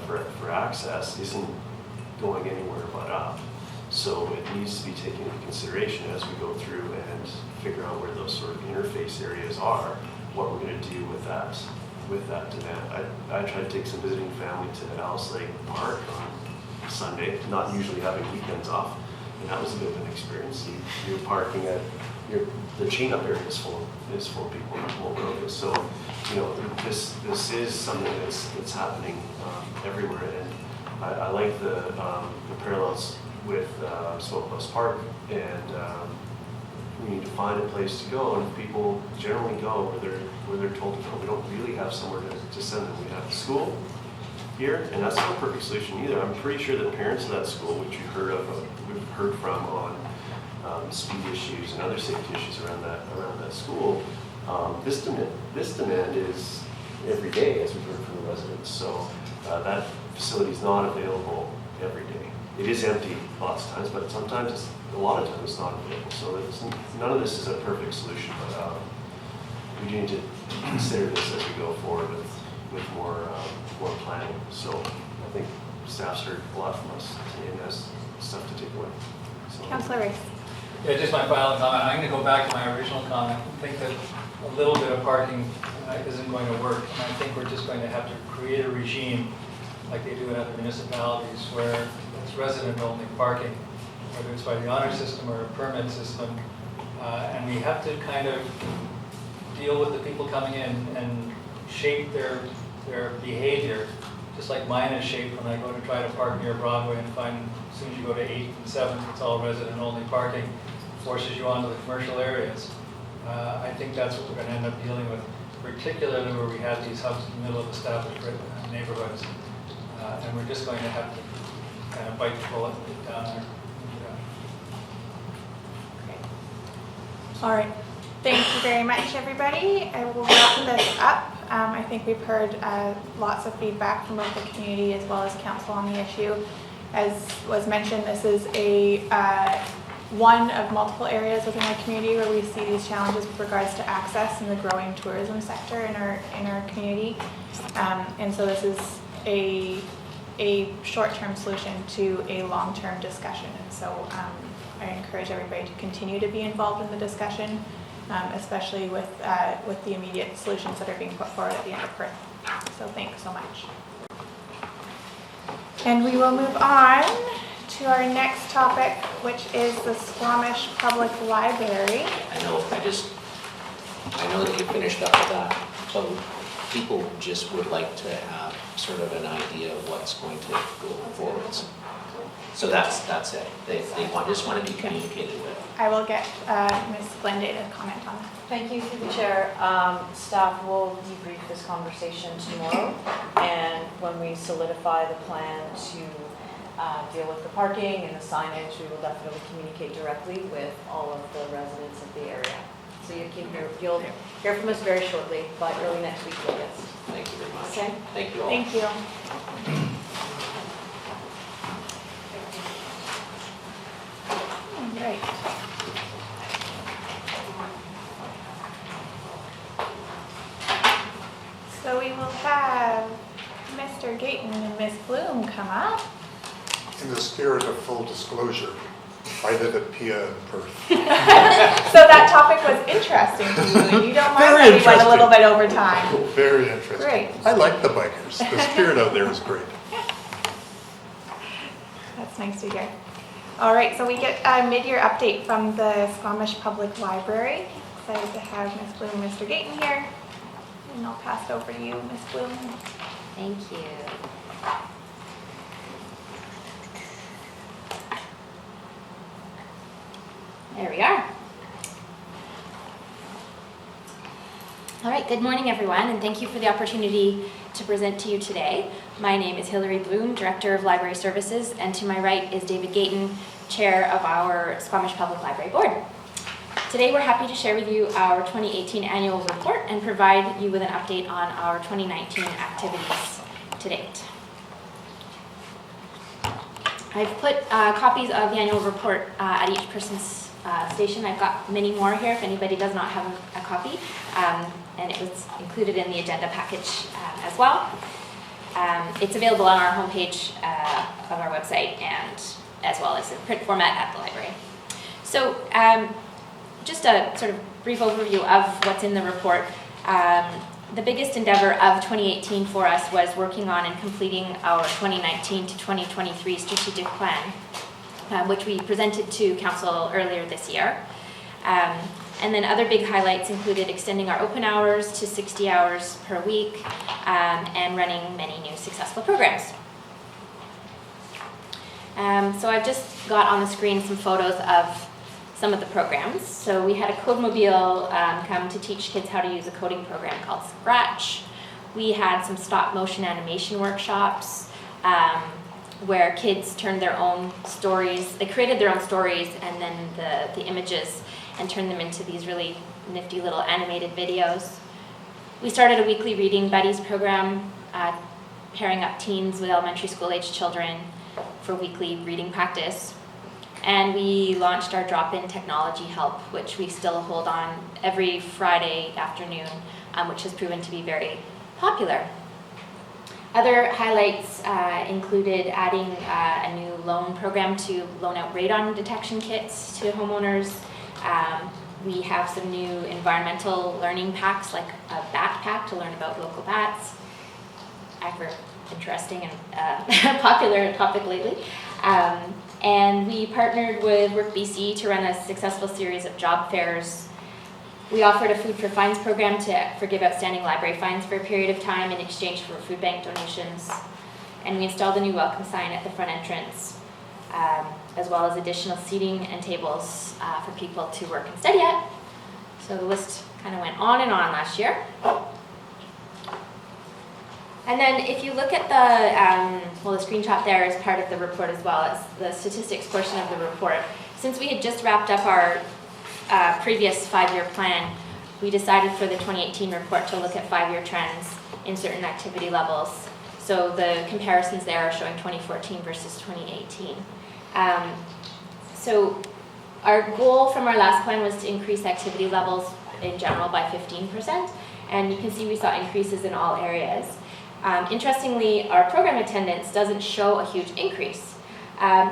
for access isn't going anywhere but up. So it needs to be taken into consideration as we go through and figure out where those sort of interface areas are, what we're going to do with that demand. I tried to take some visiting family to Alice Lake Park on Sunday, not usually having weekends off, and that was a bit of an experience. You're parking at the chain-up area is full of people on the whole road. So, this is something that's happening everywhere, and I like the parallels with Smoke Plus Park, and we need to find a place to go, and people generally go where they're told to go. We don't really have somewhere to send them. We have the school here, and that's not a perfect solution either. I'm pretty sure that parents of that school, which we've heard from on speed issues and other safety issues around that school, this demand is every day, as we've heard from the residents. So that facility is not available every day. It is empty lots of times, but sometimes a lot of times it's not available. So none of this is a perfect solution, but we do need to consider this as we go forward with more planning. So I think staff's heard a lot from us today, and has stuff to take away. So. Councillor Rice. Yeah, just my final comment. I'm going to go back to my original comment. I think that a little bit of parking isn't going to work. And I think we're just going to have to create a regime like they do in other municipalities where it's resident-only parking, whether it's by the honor system or a permit system. And we have to kind of deal with the people coming in and shape their behavior, just like mine is shaped when I go to try to park near Broadway and find as soon as you go to 8th and 7th, it's all resident-only parking, forces you onto the commercial areas. I think that's what we're going to end up dealing with, particularly where we have these hubs in the middle of established neighborhoods. And we're just going to have to kind of bite the bullet and get down there. All right. Thank you very much, everybody. I will wrap this up. I think we've heard lots of feedback from both the community as well as council on the issue. As was mentioned, this is one of multiple areas within our community where we see these challenges with regards to access and the growing tourism sector in our community. And so this is a short-term solution to a long-term discussion. And so I encourage everybody to continue to be involved in the discussion, especially with the immediate solutions that are being put forward at the end of Perth. So thanks so much. And we will move on to our next topic, which is the Squamish Public Library. I know that you finished up with that, so people just would like to have sort of an idea of what's going to go forwards. So that's it. They just want to be communicated with. I will get Ms. Glenda to comment on that. Thank you through the chair. Staff will debrief this conversation tomorrow, and when we solidify the plan to deal with the parking and the signage, we will definitely communicate directly with all of the residents of the area. So you'll hear from us very shortly, by early next week, I guess. Thank you very much. Okay. Thank you all. Thank you. All right. So we will have Mr. Gayton and Ms. Bloom come up. In the spirit of full disclosure, I live at Pia in Perth. So that topic was interesting to you, and you don't mind Very that we went a little bit over time. Very interesting. Great. I like the bikers. The spirit out there is great. That's nice to hear. All right, so we get a mid-year update from the Squamish Public Library. Excited to have Ms. Bloom and Mr. Gayton here. And I'll pass it over to you, Ms. Bloom. Thank you. There we are. All right, good morning everyone, and thank you for the opportunity to present to you today. My name is Hilary Bloom, Director of Library Services, and to my right is David Gayton, Chair of our Squamish Public Library Board. Today we're happy to share with you our 2018 annual report and provide you with an update on our 2019 activities to date. I've put copies of the annual report at each person's station. I've got many more here if anybody does not have a copy, and it was included in the agenda package as well. It's available on our homepage of our website and as well as in print format at the library. So just a sort of brief overview of what's in the report. The biggest endeavor of 2018 for us was working on and completing our 2019 to 2023 strategic plan, which we presented to Council earlier this year. And then other big highlights included extending our open hours to 60 hours per week and running many new successful programs. So I've just got on the screen some photos of some of the programs. So we had a Codemobile come to teach kids how to use a coding program called Scratch. We had some stop motion animation workshops where kids turned their own stories, they created their own stories and then the images and turned them into these really nifty little animated videos. We started a weekly Reading Buddies program, pairing up teens with elementary school age children for weekly reading practice. And we launched our drop-in technology help, which we still hold on every Friday afternoon, which has proven to be very popular. Other highlights included adding a new loan program to loan out radon detection kits to homeowners. We have some new environmental learning packs, like a bat pack to learn about local bats. Ever interesting and popular topic lately. And we partnered with Work BC to run a successful series of job fairs. We offered a food for fines program to forgive outstanding library fines for a period of time in exchange for food bank donations. And we installed a new welcome sign at the front entrance, as well as additional seating and tables for people to work and study at. So the list kind of went on and on last year. And then if you look at the screenshot there is part of the report as well. It's the statistics portion of the report. Since we had just wrapped up our previous 5-year plan, we decided for the 2018 report to look at 5-year trends in certain activity levels. So the comparisons there are showing 2014 versus 2018. So our goal from our last plan was to increase activity levels in general by 15%, and you can see we saw increases in all areas. Interestingly, our program attendance doesn't show a huge increase.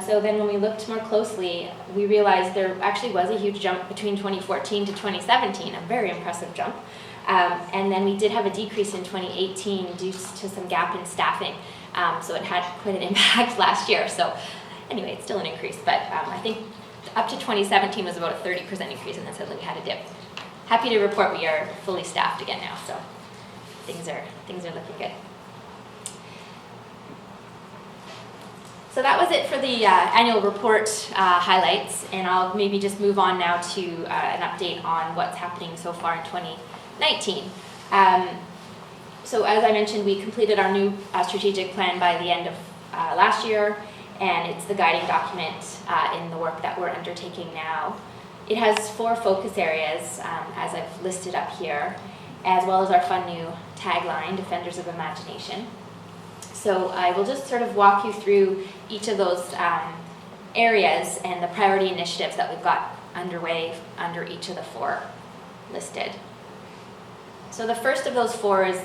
So then when we looked more closely, we realized there actually was a huge jump between 2014 to 2017, a very impressive jump. And then we did have a decrease in 2018 due to some gap in staffing. So it had quite an impact last year. So anyway, it's still an increase, but I think up to 2017 was about a 30% increase, and then suddenly we had a dip. Happy to report we are fully staffed again now, so things are looking good. So that was it for the annual report highlights, and I'll maybe just move on now to an update on what's happening so far in 2019. So as I mentioned, we completed our new strategic plan by the end of last year, and it's the guiding document in the work that we're undertaking now. It has 4 focus areas, as I've listed up here, as well as our fun new tagline, Defenders of Imagination. So I will just sort of walk you through each of those areas and the priority initiatives that we've got underway under each of the 4 listed. So the first of those 4 is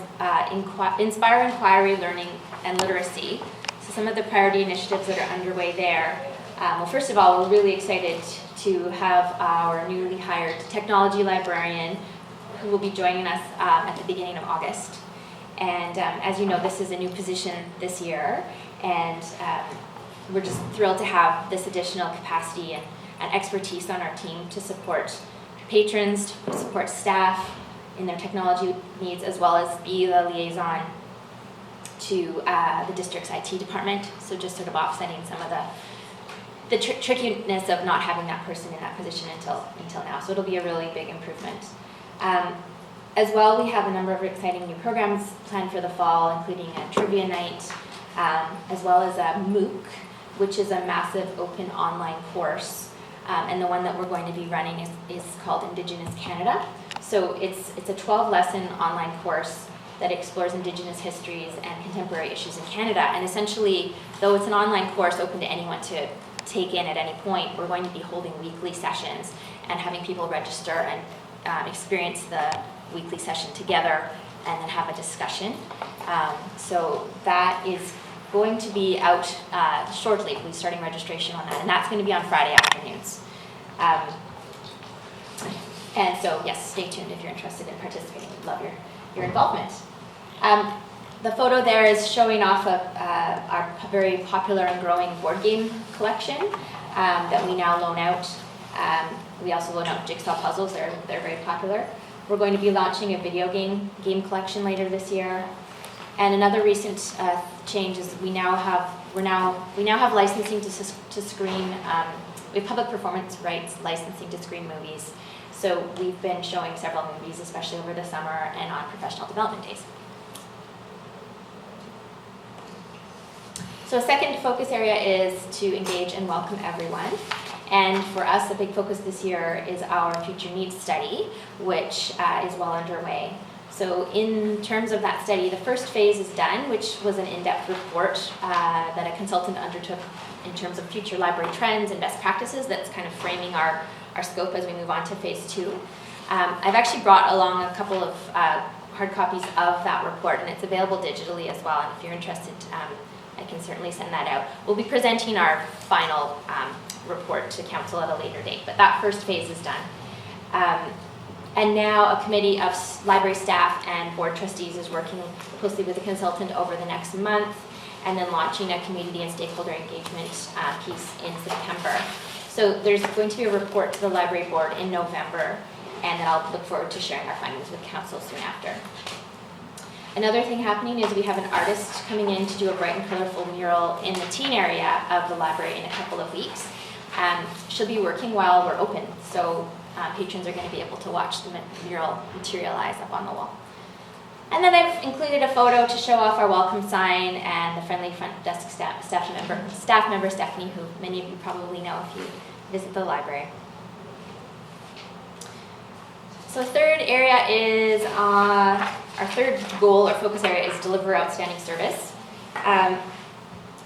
Inspire Inquiry, Learning, and Literacy. So some of the priority initiatives that are underway there. Well, first of all, we're really excited to have our newly hired technology librarian who will be joining us at the beginning of August. And as you know, this is a new position this year, and we're just thrilled to have this additional capacity and expertise on our team to support patrons, to support staff in their technology needs, as well as be the liaison to the district's IT department. So just sort of offsetting some of the trickiness of not having that person in that position until now. So it'll be a really big improvement. As well, we have a number of exciting new programs planned for the fall, including a trivia night, as well as a MOOC, which is a massive open online course. And the one that we're going to be running is called Indigenous Canada. So it's a 12-lesson online course that explores Indigenous histories and contemporary issues in Canada. And essentially, though it's an online course open to anyone to take in at any point, we're going to be holding weekly sessions and having people register and experience the weekly session together and then have a discussion. So that is going to be out shortly. We'll be starting registration on that, and that's going to be on Friday afternoons. And so, yes, stay tuned if you're interested in participating. We'd love your involvement. The photo there is showing off our very popular and growing board game collection that we now loan out. We also loan out jigsaw puzzles. They're very popular. We're going to be launching a video game collection later this year. And another recent change is we now have licensing to screen. We have public performance rights licensing to screen movies. So we've been showing several movies, especially over the summer and on professional development days. So a second focus area is to engage and welcome everyone. And for us, a big focus this year is our future needs study, which is well underway. So in terms of that study, the first phase is done, which was an in-depth report that a consultant undertook in terms of future library trends and best practices that's kind of framing our scope as we move on to phase 2. I've actually brought along a couple of hard copies of that report, and it's available digitally as well. And if you're interested, I can certainly send that out. We'll be presenting our final report to council at a later date, but that first phase is done. And now a committee of library staff and board trustees is working closely with the consultant over the next month, and then launching a community and stakeholder engagement piece in September. So there's going to be a report to the library board in November, and then I'll look forward to sharing our findings with council soon after. Another thing happening is we have an artist coming in to do a bright and colorful mural in the teen area of the library in a couple of weeks. She'll be working while we're open, so patrons are going to be able to watch the mural materialize up on the wall. And then I've included a photo to show off our welcome sign and the friendly front desk staff member Stephanie, who many of you probably know if you visit the library. So the third area is, our third goal or focus area is deliver outstanding service. I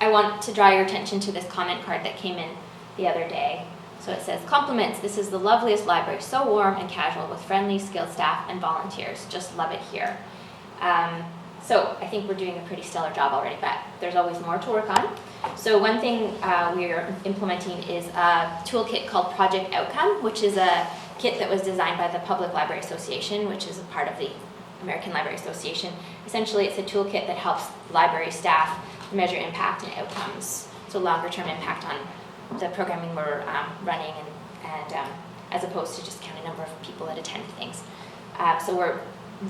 want to draw your attention to this comment card that came in the other day. So it says, compliments, this is the loveliest library, so warm and casual with friendly, skilled staff and volunteers. Just love it here. So I think we're doing a pretty stellar job already, but there's always more to work on. So one thing we're implementing is a toolkit called Project Outcome, which is a kit that was designed by the Public Library Association, which is a part of the American Library Association. Essentially, it's a toolkit that helps library staff measure impact and outcomes, so longer-term impact on the programming we're running, and as opposed to just counting a number of people that attend things. So we're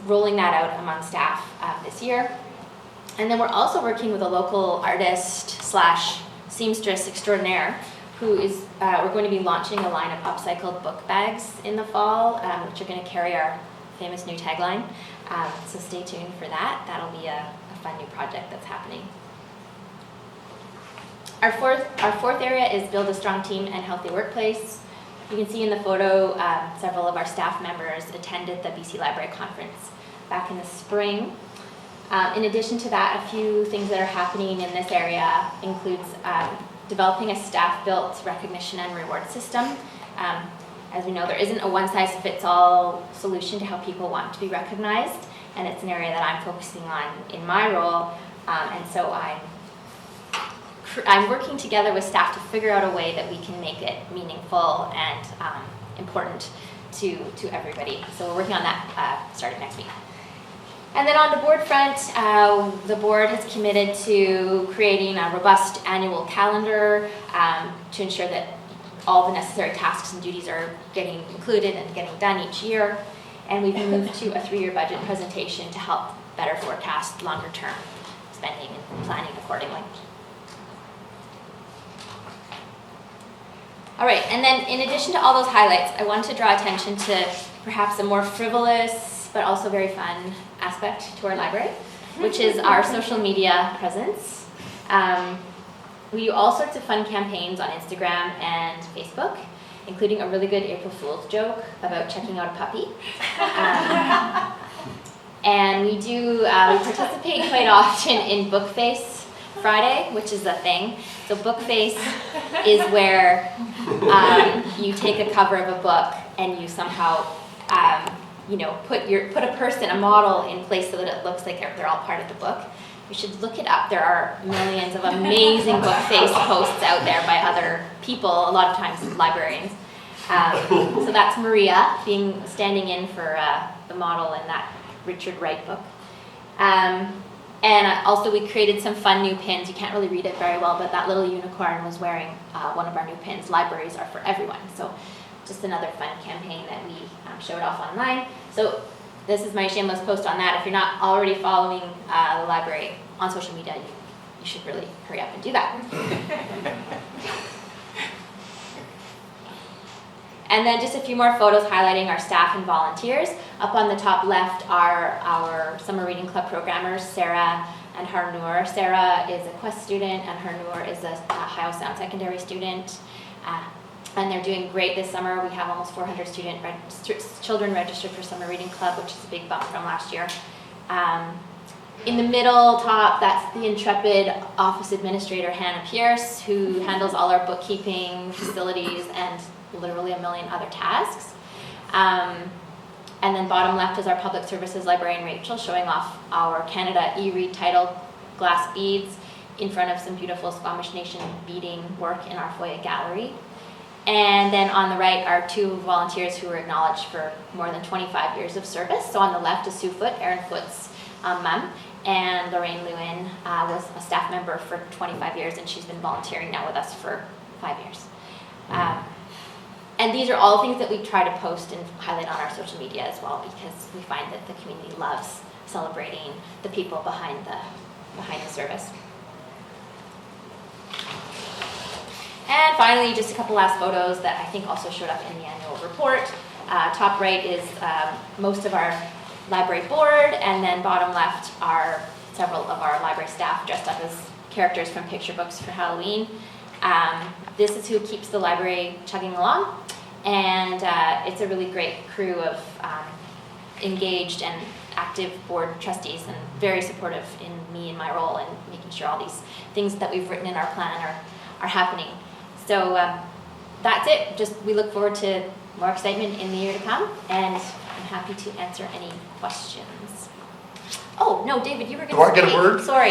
rolling that out among staff this year. And then we're also working with a local artist / seamstress extraordinaire who is, we're going to be launching a line of upcycled book bags in the fall, which are going to carry our famous new tagline. So stay tuned for that. That'll be a fun new project that's happening. Our fourth area is build a strong team and healthy workplace. You can see in the photo, several of our staff members attended the BC Library Conference back in the spring. In addition to that, a few things that are happening in this area includes developing a staff-built recognition and reward system. As we know, there isn't a one-size-fits-all solution to how people want to be recognized, and it's an area that I'm focusing on in my role, and so I'm working together with staff to figure out a way that we can make it meaningful and important to everybody. So we're working on that starting next week. And then on the board front, the board has committed to creating a robust annual calendar to ensure that all the necessary tasks and duties are getting included and getting done each year. And we've moved to a 3-year budget presentation to help better forecast longer-term spending and planning accordingly. All right, and then in addition to all those highlights, I want to draw attention to perhaps a more frivolous but also very fun aspect to our library, which is our social media presence. We do all sorts of fun campaigns on Instagram and Facebook, including a really good April Fool's joke about checking out a puppy. And we participate quite often in Bookface Friday, which is a thing. So Bookface is where you take a cover of a book and you somehow put a person, a model in place so that it looks like they're all part of the book. You should look it up. There are millions of amazing Bookface posts out there by other people, a lot of times librarians. So that's Maria standing in for the model in that Richard Wright book. And also we created some fun new pins. You can't really read it very well, but that little unicorn was wearing one of our new pins, Libraries Are For Everyone. So just another fun campaign that we showed off online. So this is my shameless post on that. If you're not already following the library on social media, you should really hurry up and do that. And then just a few more photos highlighting our staff and volunteers. Up on the top left are our Summer Reading Club programmers, Sarah and Harnoor. Sarah is a Quest student and Harnoor is a Ohio Sound Secondary student. And they're doing great this summer. We have almost 400 children registered for Summer Reading Club, which is a big bump from last year. In the middle top, that's the intrepid office administrator, Hannah Pierce, who handles all our bookkeeping, facilities, and literally a million other tasks. And then bottom left is our public services librarian Rachel showing off our Canada e-read title glass beads in front of some beautiful Squamish Nation beading work in our foyer gallery. And then on the right are two volunteers who were acknowledged for more than 25 years of service. So on the left is Sue Foote, Aaron Foote's mum, and Lorraine Lewin was a staff member for 25 years, and she's been volunteering now with us for 5 years. And these are all things that we try to post and highlight on our social media as well, because we find that the community loves celebrating the people behind the service. And finally, just a couple last photos that I think also showed up in the annual report. Top right is most of our library board, and then bottom left are several of our library staff dressed up as characters from picture books for Halloween. This is who keeps the library chugging along, and it's a really great crew of engaged and active board trustees, and very supportive in me and my role, and making sure all these things that we've written in our plan are happening. So that's it. Just we look forward to more excitement in the year to come, and I'm happy to answer any questions. Oh, no, David, you were going to Do I get a word? Sorry.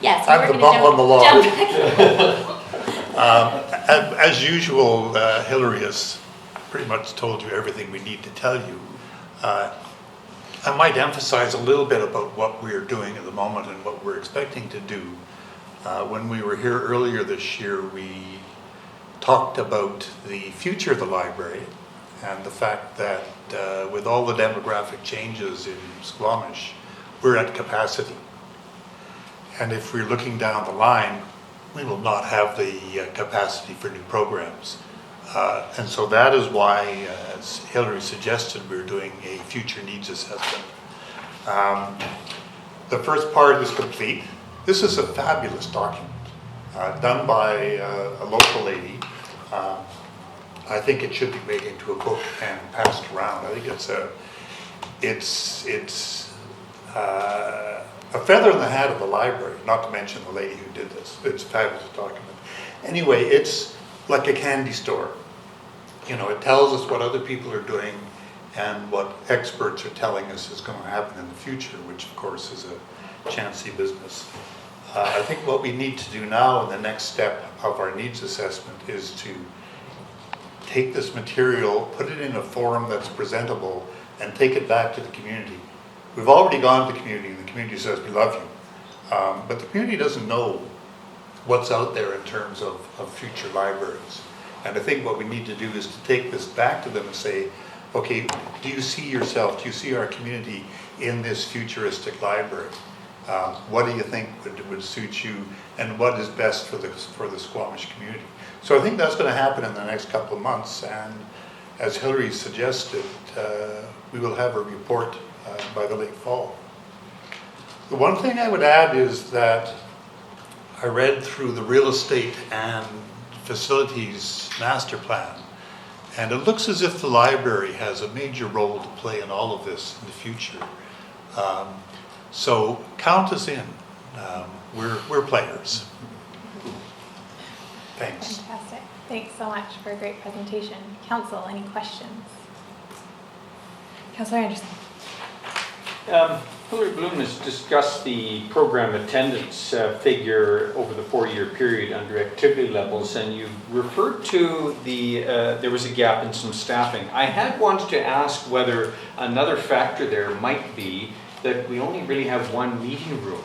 Yes, you I'm were the going to bump on the log. jump. As usual, Hillary has pretty much told you everything we need to tell you. I might emphasize a little bit about what we're doing at the moment and what we're expecting to do. When we were here earlier this year, we talked about the future of the library and the fact that with all the demographic changes in Squamish, we're at capacity. And if we're looking down the line, we will not have the capacity for new programs. And so that is why, as Hillary suggested, we're doing a future needs assessment. The first part is complete. This is a fabulous document done by a local lady. I think it should be made into a book and passed around. I think it's a feather in the hat of the library, not to mention the lady who did this. It's a fabulous document. Anyway, it's like a candy store. You know, it tells us what other people are doing and what experts are telling us is going to happen in the future, which of course is a chancy business. I think what we need to do now in the next step of our needs assessment is to take this material, put it in a form that's presentable, and take it back to the community. We've already gone to the community, and the community says, we love you. But the community doesn't know what's out there in terms of future libraries. And I think what we need to do is to take this back to them and say, okay, do you see yourself, do you see our community in this futuristic library? What do you think would suit you, and what is best for the Squamish community? So I think that's going to happen in the next couple of months, and as Hillary suggested, we will have a report by the late fall. The one thing I would add is that I read through the real estate and facilities master plan, and it looks as if the library has a major role to play in all of this in the future. So count us in. We're players. Thanks. Fantastic. Thanks so much for a great presentation. Council, any questions? Councillor Anderson. Hillary Bloom has discussed the program attendance figure over the 4-year period under activity levels, and you referred to there was a gap in some staffing. I had wanted to ask whether another factor there might be that we only really have one meeting room,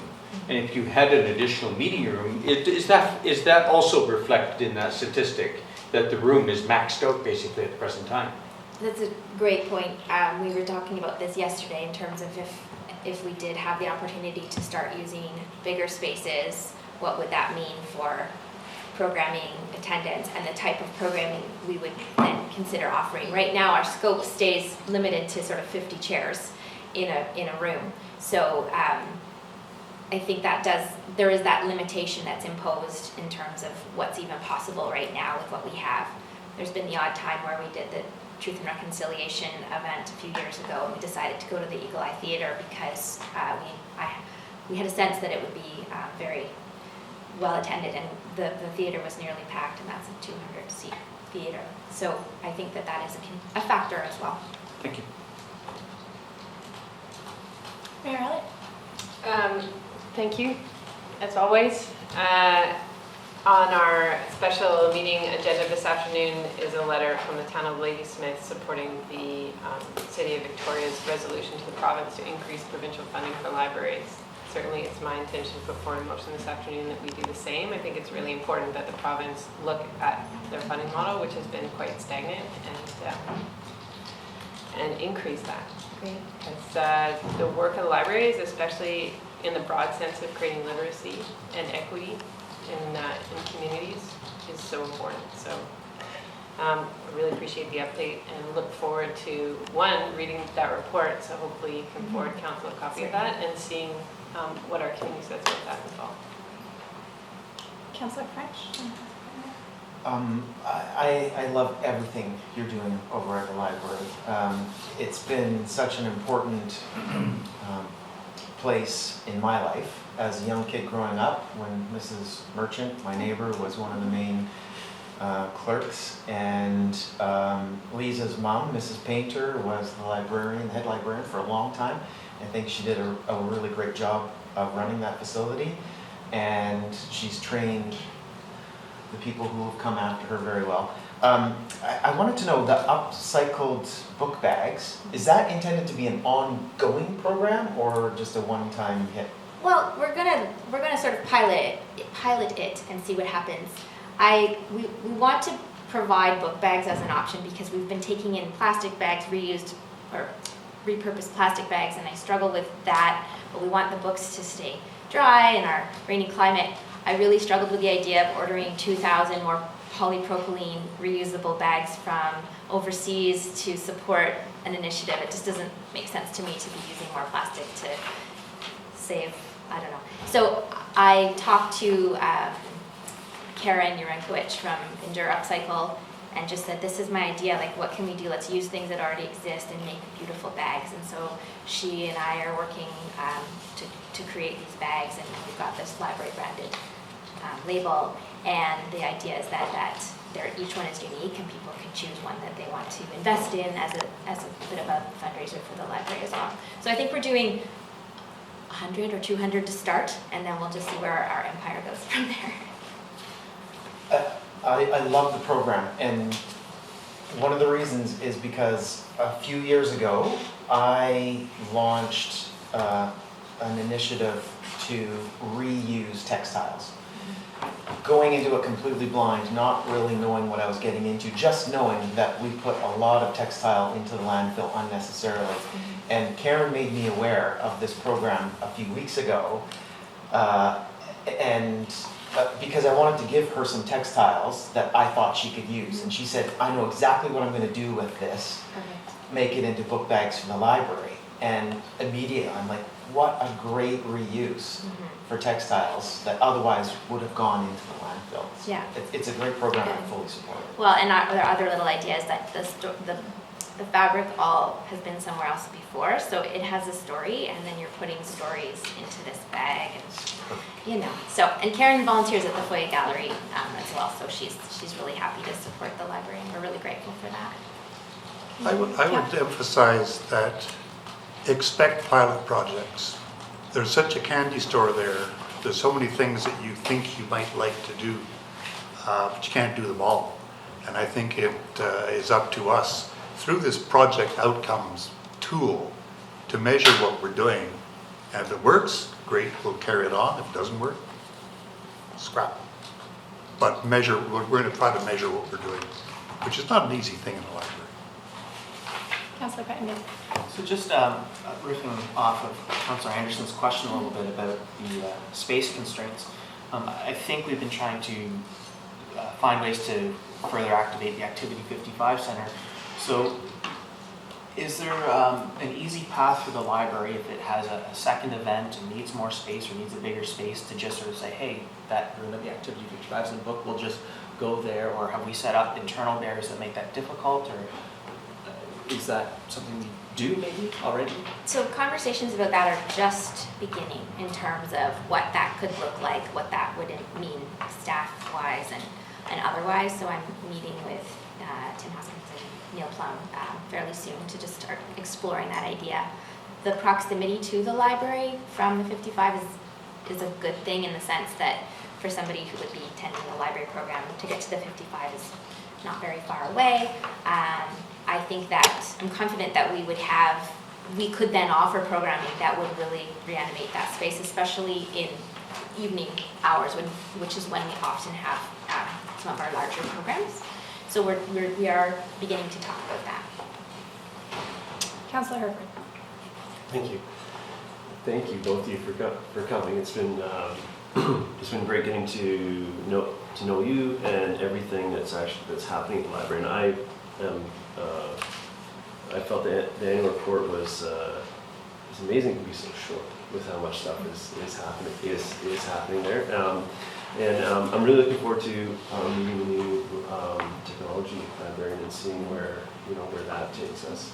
and if you had an additional meeting room, is that also reflected in that statistic, that the room is maxed out basically at the present time? That's a great point. We were talking about this yesterday in terms of if we did have the opportunity to start using bigger spaces, what would that mean for programming, attendance, and the type of programming we would then consider offering. Right now, our scope stays limited to sort of 50 chairs in a room. So I think there is that limitation that's imposed in terms of what's even possible right now with what we have. There's been the odd time where we did the Truth and Reconciliation event a few years ago, and we decided to go to the Eagle Eye Theatre because we had a sense that it would be very well attended, and the theatre was nearly packed, and that's a 200-seat theater. So I think that that is a factor as well. Thank you. Mayor Elliott? Thank you, as always. On our special meeting agenda this afternoon is a letter from the town of Ladysmith supporting the City of Victoria's resolution to the province to increase provincial funding for libraries. Certainly it's my intention to put forward a motion this afternoon that we do the same. I think it's really important that the province look at their funding model, which has been quite stagnant, and increase that. Because the work of the libraries, especially in the broad sense of creating literacy and equity in communities, is so important. So I really appreciate the update and look forward to, one, reading that report, so hopefully you can forward council a copy of that, and seeing what our community says about that as well. Councillor French? I love everything you're doing over at the library. It's been such an important place in my life. As a young kid growing up, when Mrs. Merchant, my neighbor, was one of the main clerks, and Lisa's mom, Mrs. Painter, was the librarian, the head librarian for a long time. I think she did a really great job of running that facility, and she's trained the people who have come after her very well. I wanted to know, the upcycled book bags, is that intended to be an ongoing program or just a one-time hit? Well, we're gonna sort of pilot it and see what happens. We want to provide book bags as an option because we've been taking in plastic bags, reused or repurposed plastic bags, and I struggle with that. But we want the books to stay dry in our rainy climate. I really struggled with the idea of ordering 2,000 more polypropylene reusable bags from overseas to support an initiative. It just doesn't make sense to me to be using more plastic to save, I don't know. So I talked to Karen Urenkowicz from Endure Upcycle and just said, this is my idea, like what can we do? Let's use things that already exist and make beautiful bags. And so she and I are working to create these bags, and we've got this library branded label. And the idea is that each one is unique and people can choose one that they want to invest in as a bit of a fundraiser for the library as well. So I think we're doing 100 or 200 to start, and then we'll just see where our empire goes from there. I love the program, and one of the reasons is because a few years ago I launched an initiative to reuse textiles. Going into it completely blind, not really knowing what I was getting into, just knowing that we put a lot of textile into the landfill unnecessarily. And Karen made me aware of this program a few weeks ago, because I wanted to give her some textiles that I thought she could use. And she said, I know exactly what I'm going to do with this, make it into book bags for the library. And immediately I'm like, what a great reuse for textiles that otherwise would have gone into the landfill. Yeah. It's a great program, I fully support it. Well, and there are other little ideas that the fabric all has been somewhere else before, so it has a story, and then you're putting stories into this bag, and and Karen volunteers at the Foyer Gallery as well, so she's really happy to support the library, and we're really grateful for that. I would emphasize that expect pilot projects. There's such a candy store there. There's so many things that you think you might like to do, but you can't do them all. And I think it is up to us through this project outcomes tool to measure what we're doing. And if it works, great, we'll carry it on. If it doesn't work, scrap. But we're going to try to measure what we're doing, which is not an easy thing in a library. Councillor Crittenden. So just riffing off of Councillor Anderson's question a little bit about the space constraints, I think we've been trying to find ways to further activate the Activity 55 Center. So is there an easy path for the library if it has a second event and needs more space or needs a bigger space to just sort of say, hey, that room at the Activity 55 Center book, we'll just go there, or have we set up internal barriers that make that difficult, or is that something we do maybe already? So conversations about that are just beginning in terms of what that could look like, what that would mean staff-wise and otherwise. So I'm meeting with Tim Hoskins and Neil Plum fairly soon to just start exploring that idea. The proximity to the library from the 55 is a good thing in the sense that for somebody who would be attending the library program, to get to the 55 is not very far away. I think that I'm confident that we could then offer programming that would really reanimate that space, especially in evening hours, which is when we often have some of our larger programs. So we are beginning to talk about that. Councillor Herford. Thank you. Thank you, both of you, for coming. It's been great getting to know you and everything that's happening at the library. And I felt that the annual report was it's amazing to be so short with how much stuff is happening there. And I'm really looking forward to meeting the new technology librarian and seeing where that takes us.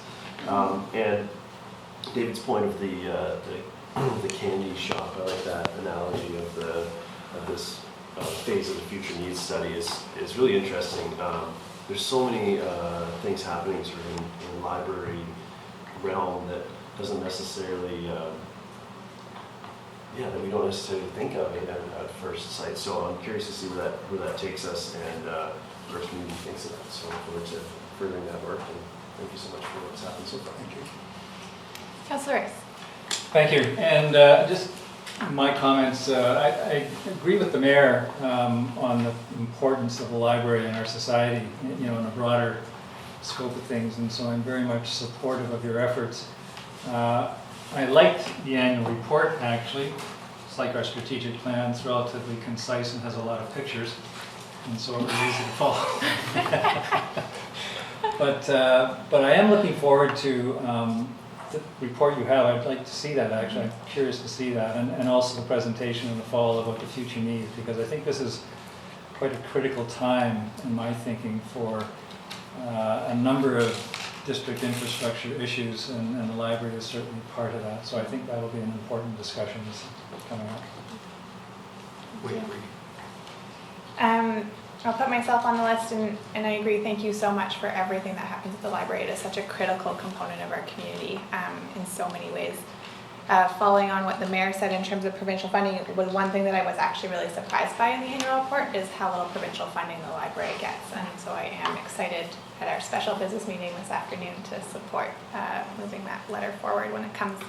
And David's point of the candy shop, I like that analogy of this phase of the future needs study is really interesting. There's so many things happening sort of in the library realm that doesn't necessarily, that we don't necessarily think of at first sight. So I'm curious to see where that takes us and where our community thinks of that. So I look forward to furthering that work, and thank you so much for what's happened so far. Thank you. Councillor Rice. Thank you. And just my comments, I agree with the mayor on the importance of the library in our society, in a broader scope of things, and so I'm very much supportive of your efforts. I liked the annual report, actually. It's like our strategic plan. It's relatively concise and has a lot of pictures, and so it was easy to follow. But I am looking forward to the report you have. I'd like to see that, actually. I'm curious to see that, and also the presentation in the fall about the future needs, because I think this is quite a critical time in my thinking for a number of district infrastructure issues, and the library is certainly part of that. So I think that will be an important discussion coming up. We agree. I'll put myself on the list, and I agree. Thank you so much for everything that happens at the library. It is such a critical component of our community in so many ways. Following on what the mayor said in terms of provincial funding, was one thing that I was actually really surprised by in the annual report is how little provincial funding the library gets. And so I am excited at our special business meeting this afternoon to support moving that letter forward when it comes.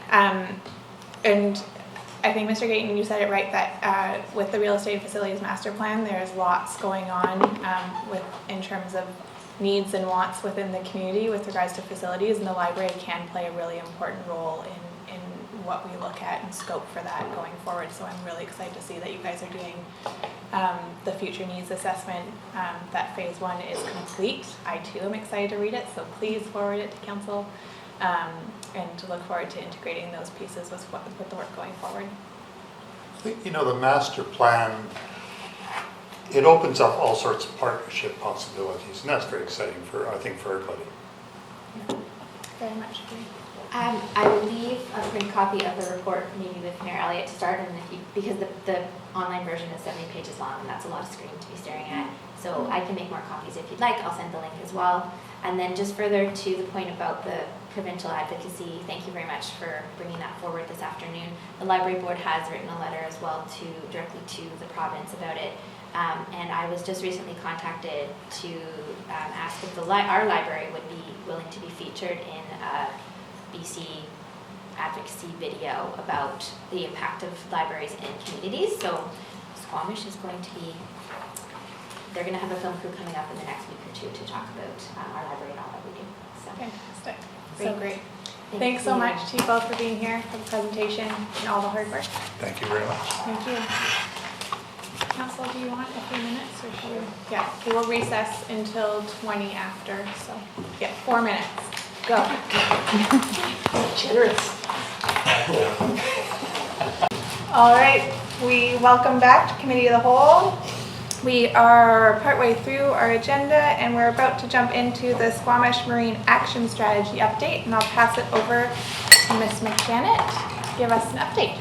And I think, Mr. Gayton, you said it right, that with the real estate and facilities master plan, there's lots going on in terms of needs and wants within the community with regards to facilities, and the library can play a really important role in what we look at and scope for that going forward. So I'm really excited to see that you guys are doing the future needs assessment. That phase 1 is complete. I too am excited to read it, so please forward it to council. And to look forward to integrating those pieces with the work going forward. I think, the master plan, it opens up all sorts of partnership possibilities, and that's very exciting for everybody. Very much agree. I will leave a print copy of the report, maybe with Mayor Elliott to start, and because the online version is 70 pages long, and that's a lot of screen to be staring at. So I can make more copies if you'd like. I'll send the link as well. And then just further to the point about the provincial advocacy, thank you very much for bringing that forward this afternoon. The library board has written a letter as well directly to the province about it. And I was just recently contacted to ask if our library would be willing to be featured in a BC advocacy video about the impact of libraries in communities. So Squamish is going to be, they're going to have a film crew coming up in the next week or two to talk about our library and all that we do. So. Fantastic. So great. Thanks so much to you both for being here, for the presentation, and all the hard work. Thank you very much. Thank you. Council, do you want a few minutes, or should we? Yeah, we will recess until 20 after, so yeah, 4 minutes. Go. Generous. All right, we welcome back to Committee of the Whole. We are partway through our agenda, and we're about to jump into the Squamish Marine Action Strategy update, and I'll pass it over to Ms. McJannet to give us an update.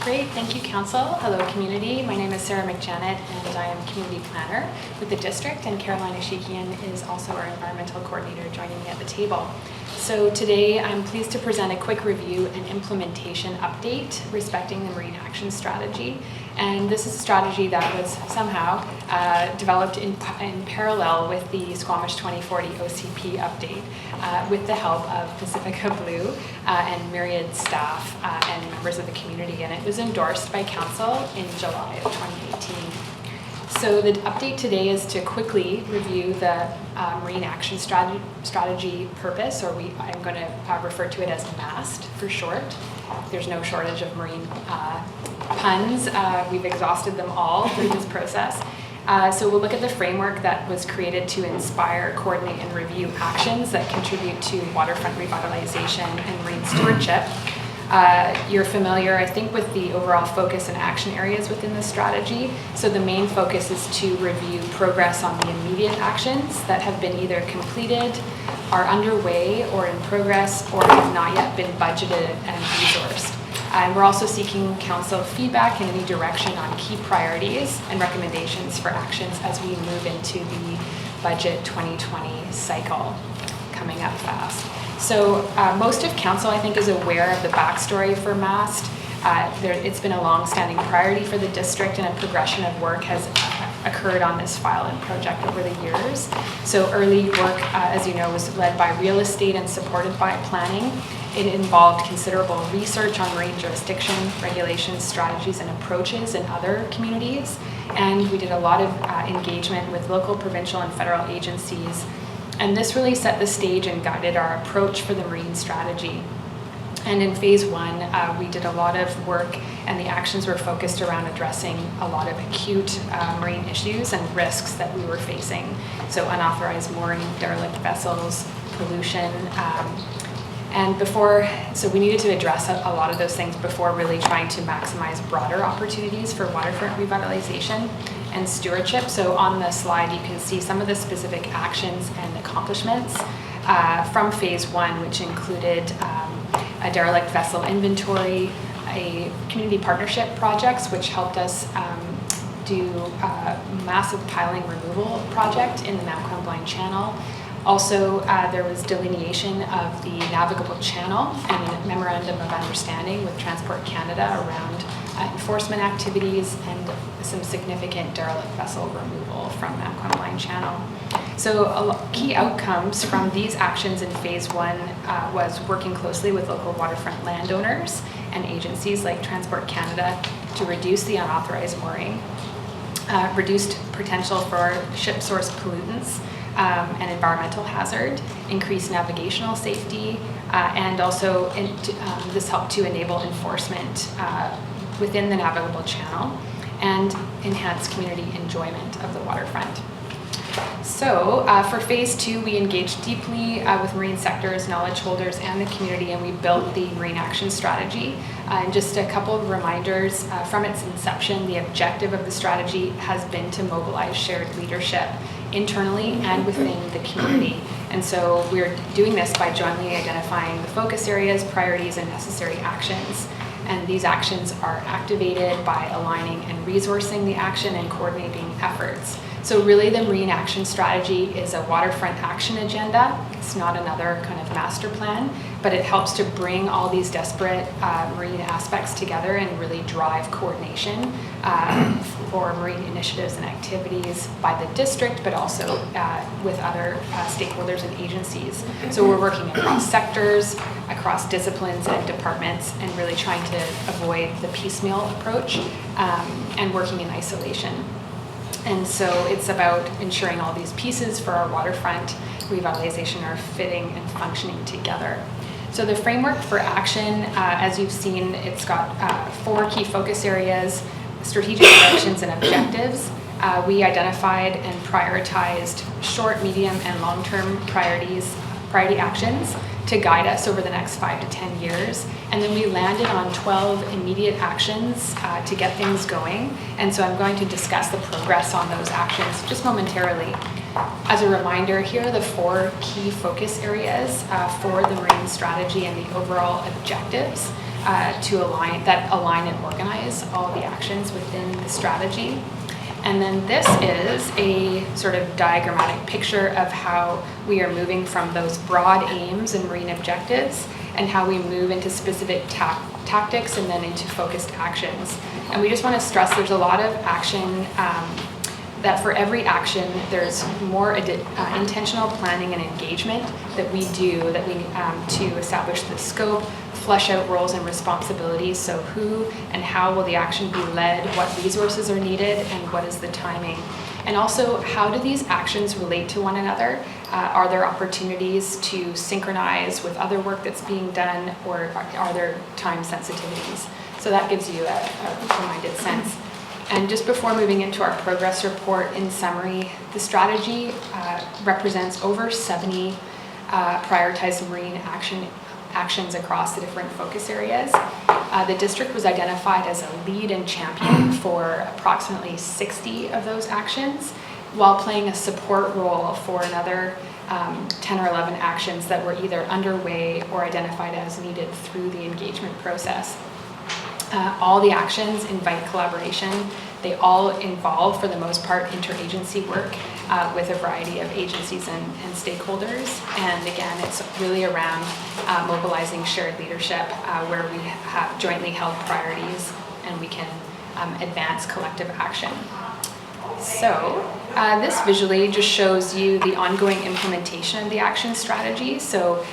Great, thank you, Council. Hello, community. My name is Sarah McJannet, and I am Community Planner with the District, and Caroline Ashikian is also our Environmental Coordinator joining me at the table. So today, I'm pleased to present a quick review and implementation update respecting the Marine Action Strategy. And this is a strategy that was somehow developed in parallel with the Squamish 2040 OCP update with the help of Pacifica Blue and Myriad staff and members of the community. And it was endorsed by Council in July of 2018. So the update today is to quickly review the Marine Action Strategy purpose, or I'm going to refer to it as MAST for short. There's no shortage of marine puns. We've exhausted them all through this process. So we'll look at the framework that was created to inspire, coordinate, and review actions that contribute to waterfront revitalization and marine stewardship. You're familiar, I think, with the overall focus and action areas within the strategy. So the main focus is to review progress on the immediate actions that have been either completed, are underway, or in progress, or have not yet been budgeted and resourced. And we're also seeking Council feedback in any direction on key priorities and recommendations for actions as we move into the Budget 2020 cycle coming up fast. So most of Council, I think, is aware of the backstory for MAST. It's been a long-standing priority for the District, and a progression of work has occurred on this file and project over the years. So early work, as you know, was led by real estate and supported by planning. It involved considerable research on marine jurisdiction, regulations, strategies, and approaches in other communities. And we did a lot of engagement with local, provincial, and federal agencies. And this really set the stage and guided our approach for the marine strategy. And in phase one, we did a lot of work, and the actions were focused around addressing a lot of acute marine issues and risks that we were facing. So unauthorized mooring, derelict vessels, pollution, so we needed to address a lot of those things before really trying to maximize broader opportunities for waterfront revitalization and stewardship. So on the slide, you can see some of the specific actions and accomplishments from phase one, which included a derelict vessel inventory, a community partnership projects, which helped us do a massive piling removal project in the Mount Blind Channel. Also, there was delineation of the navigable channel and a memorandum of understanding with Transport Canada around enforcement activities and some significant derelict vessel removal from Mount Blind Channel. So key outcomes from these actions in phase one was working closely with local waterfront landowners and agencies like Transport Canada to reduce the unauthorized mooring, reduced potential for ship source pollutants, and environmental hazard, increased navigational safety, and also this helped to enable enforcement within the navigable channel and enhance community enjoyment of the waterfront. So for phase two, we engaged deeply with marine sectors, knowledge holders, and the community, and we built the Marine Action Strategy. And just a couple of reminders, from its inception, the objective of the strategy has been to mobilize shared leadership internally and within the community. And so we're doing this by jointly identifying the focus areas, priorities, and necessary actions. And these actions are activated by aligning and resourcing the action and coordinating efforts. So really the Marine Action Strategy is a waterfront action agenda. It's not another kind of master plan, but it helps to bring all these disparate marine aspects together and really drive coordination for marine initiatives and activities by the district, but also with other stakeholders and agencies. So we're working across sectors, across disciplines and departments, and really trying to avoid the piecemeal approach and working in isolation. And so it's about ensuring all these pieces for our waterfront revitalization are fitting and functioning together. So the framework for action, as you've seen, it's got 4 key focus areas, strategic directions and objectives. We identified and prioritized short, medium, and long-term priority actions to guide us over the next 5 to 10 years. And then we landed on 12 immediate actions to get things going. And so I'm going to discuss the progress on those actions just momentarily. As a reminder, here are the 4 key focus areas for the marine strategy and the overall objectives. to align and organize all the actions within the strategy. And then this is a sort of diagrammatic picture of how we are moving from those broad aims and marine objectives and how we move into specific tactics and then into focused actions. And we just want to stress there's a lot of action, that for every action there's more intentional planning and engagement that we do to establish the scope, flesh out roles and responsibilities. So who and how will the action be led, what resources are needed, and what is the timing. And also, how do these actions relate to one another? Are there opportunities to synchronize with other work that's being done, or are there time sensitivities? So that gives you a reminded sense. And just before moving into our progress report, in summary, the strategy represents over 70 prioritized marine actions across the different focus areas. The district was identified as a lead and champion for approximately 60 of those actions, while playing a support role for another 10 or 11 actions that were either underway or identified as needed through the engagement process. All the actions invite collaboration. They all involve, for the most part, interagency work with a variety of agencies and stakeholders. And again, it's really around mobilizing shared leadership where we have jointly held priorities and we can advance collective action. So this visually just shows you the ongoing implementation of the action strategy. So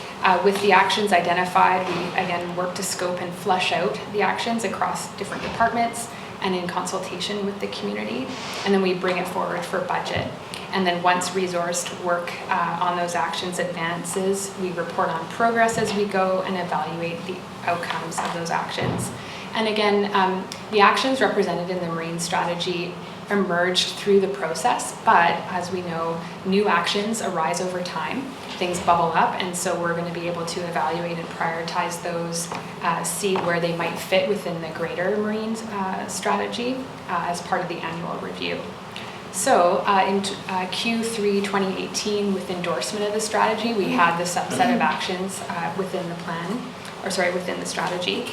with the actions identified, we again work to scope and flesh out the actions across different departments and in consultation with the community. And then we bring it forward for budget. And then once resourced work on those actions advances, we report on progress as we go and evaluate the outcomes of those actions. And again, the actions represented in the marine strategy emerged through the process, but as we know, new actions arise over time. Things bubble up, and so we're going to be able to evaluate and prioritize those, see where they might fit within the greater marine strategy as part of the annual review. So in Q3 2018, with endorsement of the strategy, we had the subset of actions within the strategy.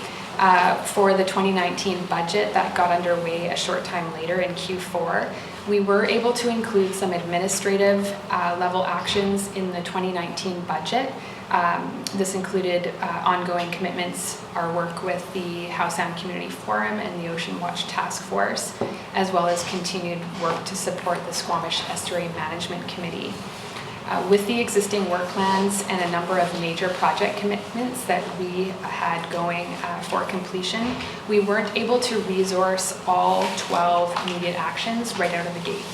For the 2019 budget that got underway a short time later in Q4, we were able to include some administrative level actions in the 2019 budget. This included ongoing commitments, our work with the Howe Sound Community Forum and the Ocean Watch Task Force, as well as continued work to support the Squamish Estuary Management Committee. With the existing work plans and a number of major project commitments that we had going for completion, we weren't able to resource all 12 immediate actions right out of the gate.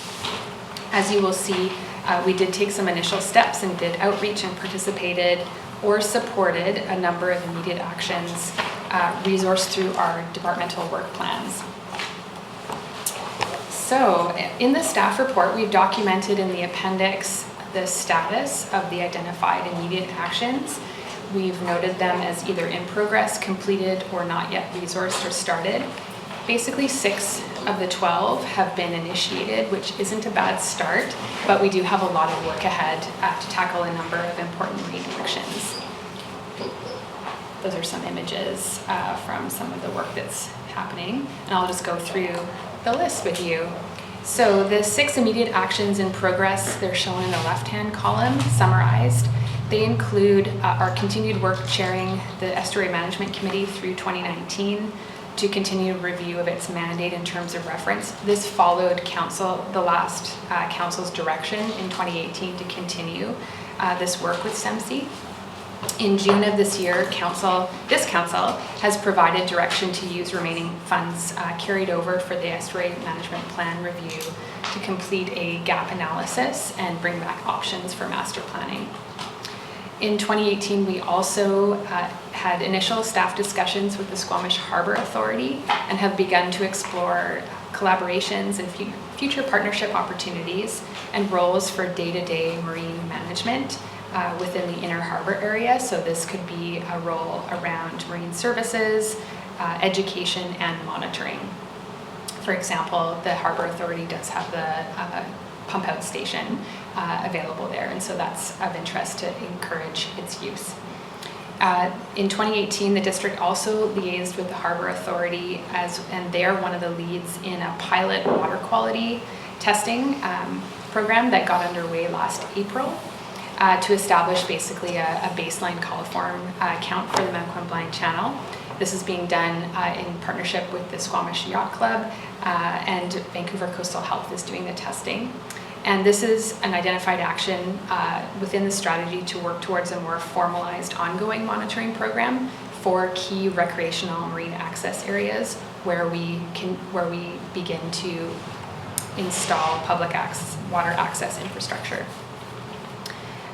As you will see, we did take some initial steps and did outreach and participated or supported a number of immediate actions resourced through our departmental work plans. So in the staff report, we've documented in the appendix the status of the identified immediate actions. We've noted them as either in progress, completed, or not yet resourced or started. Basically 6 of the 12 have been initiated, which isn't a bad start, but we do have a lot of work ahead to tackle a number of important marine actions. Those are some images from some of the work that's happening, and I'll just go through the list with you. So the 6 immediate actions in progress, they're shown in the left-hand column, summarized. They include our continued work chairing the Estuary Management Committee through 2019 to continue review of its mandate in terms of reference. This followed the last council's direction in 2018 to continue this work with SEMC. In June of this year, this council has provided direction to use remaining funds carried over for the Estuary Management Plan review to complete a gap analysis and bring back options for master planning. In 2018, we also had initial staff discussions with the Squamish Harbour Authority and have begun to explore collaborations and future partnership opportunities and roles for day-to-day marine management within the inner harbour area. So this could be a role around marine services, education, and monitoring. For example, the Harbour Authority does have the pump out station available there, and so that's of interest to encourage its use. In 2018, the district also liaised with the Harbor Authority and they're one of the leads in a pilot water quality testing program that got underway last April to establish basically a baseline coliform count for the Maquin Channel. This is being done in partnership with the Squamish Yacht Club and Vancouver Coastal Health is doing the testing. And this is an identified action within the strategy to work towards a more formalized ongoing monitoring program for key recreational marine access areas where we begin to install public water access infrastructure.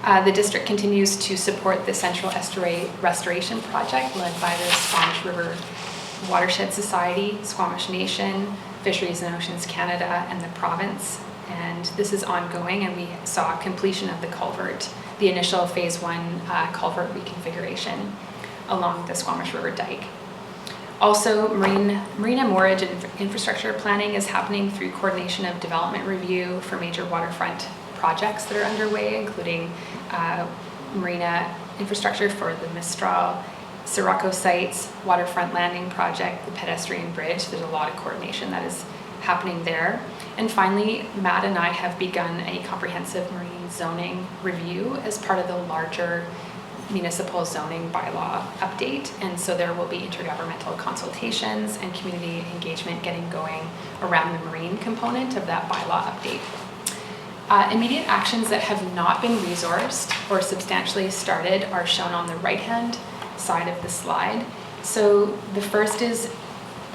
The district continues to support the Central Estuary Restoration Project led by the Squamish River Watershed Society, Squamish Nation, Fisheries and Oceans Canada, and the province. And this is ongoing, and we saw completion of the culvert, the initial phase 1 culvert reconfiguration along the Squamish River Dike. Also, marina moorage and infrastructure planning is happening through coordination of development review for major waterfront projects that are underway, including marina infrastructure for the Mistral, Sirocco sites, waterfront landing project, the pedestrian bridge. There's a lot of coordination that is happening there. And finally, Matt and I have begun a comprehensive marine zoning review as part of the larger municipal zoning bylaw update. And so there will be intergovernmental consultations and community engagement getting going around the marine component of that bylaw update. Immediate actions that have not been resourced or substantially started are shown on the right-hand side of the slide. So the first is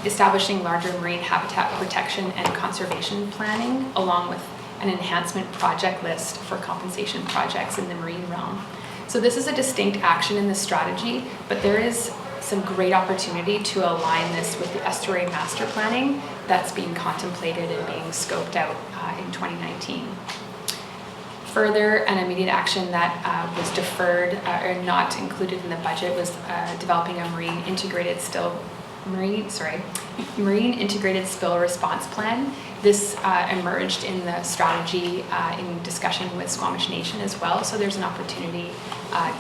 establishing larger marine habitat protection and conservation planning, along with an enhancement project list for compensation projects in the marine realm. So this is a distinct action in the strategy, but there is some great opportunity to align this with the estuary master planning that's being contemplated and being scoped out in 2019. Further, an immediate action that was deferred or not included in the budget was developing a marine integrated spill response plan. This emerged in the strategy in discussion with Squamish Nation as well, so there's an opportunity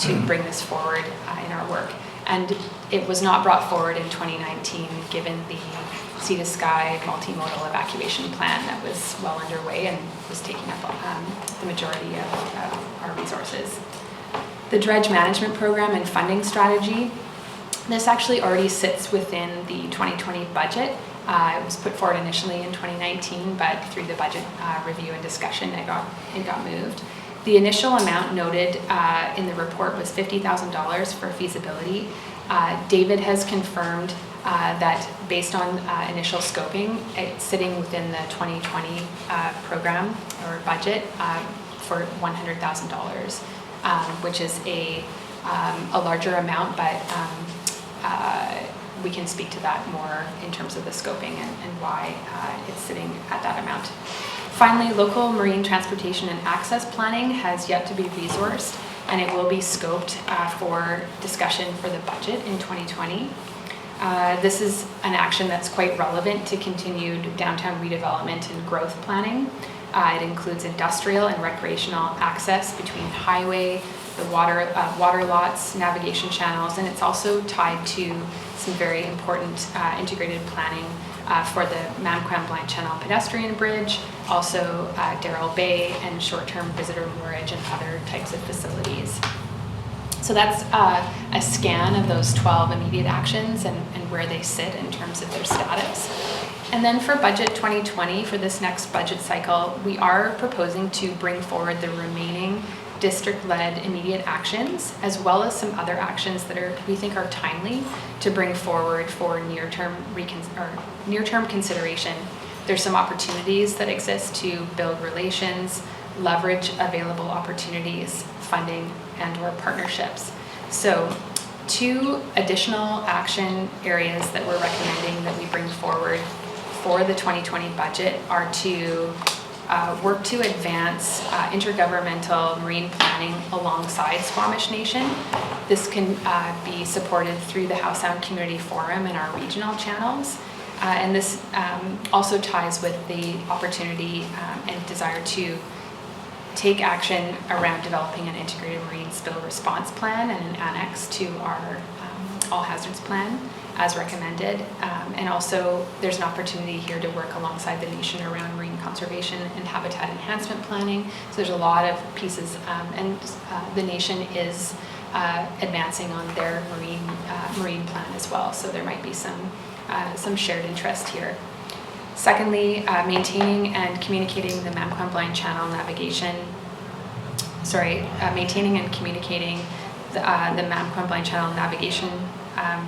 to bring this forward in our work. And it was not brought forward in 2019 given the Sea to Sky multimodal evacuation plan that was well underway and was taking up the majority of our resources. The dredge management program and funding strategy. This actually already sits within the 2020 budget. It was put forward initially in 2019, but through the budget review and discussion, it got moved. The initial amount noted in the report was $50,000 for feasibility. David has confirmed that based on initial scoping, it's sitting within the 2020 program or budget for $100,000, which is a larger amount, but we can speak to that more in terms of the scoping and why it's sitting at that amount. Finally, local marine transportation and access planning has yet to be resourced, and it will be scoped for discussion for the budget in 2020. This is an action that's quite relevant to continued downtown redevelopment and growth planning. It includes industrial and recreational access between highway, the water lots, navigation channels, and it's also tied to some very important integrated planning for the Maquin Channel pedestrian bridge, also Darrell Bay and short-term visitor moorage and other types of facilities. So that's a scan of those 12 immediate actions and where they sit in terms of their status. And then for budget 2020, for this next budget cycle, we are proposing to bring forward the remaining district-led immediate actions, as well as some other actions that we think are timely to bring forward for near-term consideration. There's some opportunities that exist to build relations, leverage available opportunities, funding, and/or partnerships. So 2 additional action areas that we're recommending that we bring forward for the 2020 budget are to work to advance intergovernmental marine planning alongside Squamish Nation. This can be supported through the Howe Sound Community Forum and our regional channels. And this also ties with the opportunity and desire to take action around developing an integrated marine spill response plan and an annex to our all hazards plan as recommended. And also there's an opportunity here to work alongside the nation around marine conservation and habitat enhancement planning. So there's a lot of pieces and the nation is advancing on their marine plan as well. So there might be some shared interest here. Secondly, maintaining and communicating the Mamquam Channel navigation. Maintaining and communicating the Mamquam Channel navigation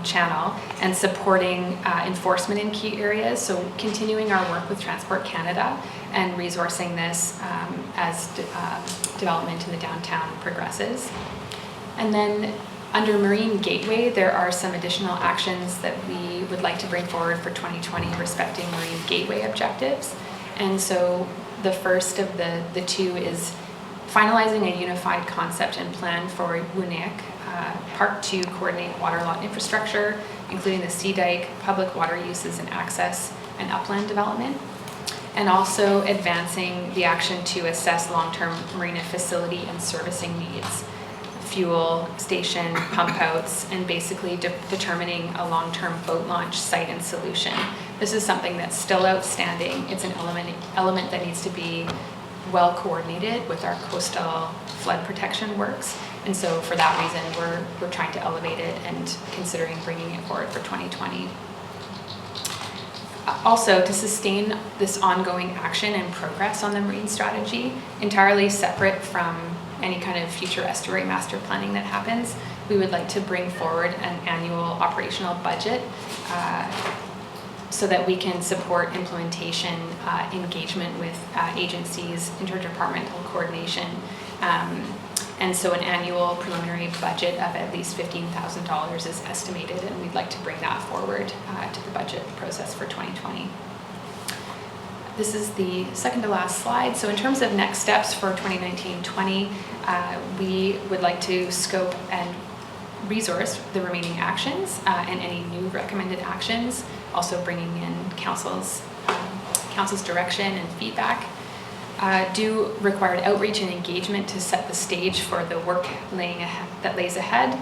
channel and supporting enforcement in key areas. So continuing our work with Transport Canada and resourcing this as development in the downtown progresses. And then under Marine Gateway, there are some additional actions that we would like to bring forward for 2020 respecting Marine Gateway objectives. And so the first of the two is finalizing a unified concept and plan for Wunik Park to coordinate water lot infrastructure, including the sea dike, public water uses and access, and upland development. And also advancing the action to assess long-term marina facility and servicing needs, fuel station, pump outs, and basically determining a long-term boat launch site and solution. This is something that's still outstanding. It's an element that needs to be well coordinated with our coastal flood protection works. And so for that reason, we're trying to elevate it and considering bringing it forward for 2020. Also, to sustain this ongoing action and progress on the marine strategy, entirely separate from any kind of future estuary master planning that happens, we would like to bring forward an annual operational budget so that we can support implementation, engagement with agencies, interdepartmental coordination, and so an annual preliminary budget of at least $15,000 is estimated, and we'd like to bring that forward to the budget process for 2020. This is the second to last slide. So in terms of next steps for 2019-20, we would like to scope and resource the remaining actions and any new recommended actions, also bringing in council's direction and feedback. Do required outreach and engagement to set the stage for the work that lays ahead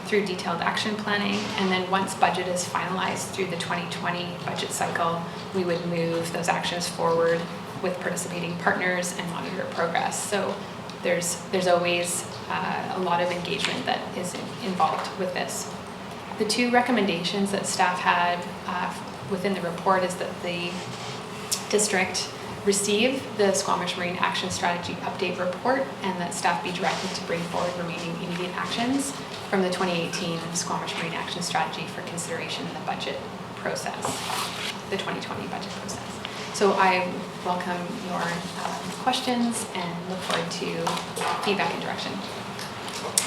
through detailed action planning. And then once budget is finalized through the 2020 budget cycle, we would move those actions forward with participating partners and monitor progress. So there's always a lot of engagement that is involved with this. The two recommendations that staff had within the report is that the district receive the Squamish Marine Action Strategy Update Report and that staff be directed to bring forward remaining immediate actions from the 2018 Squamish Marine Action Strategy for consideration in the budget process, the 2020 budget process. So I welcome your questions and look forward to feedback and direction.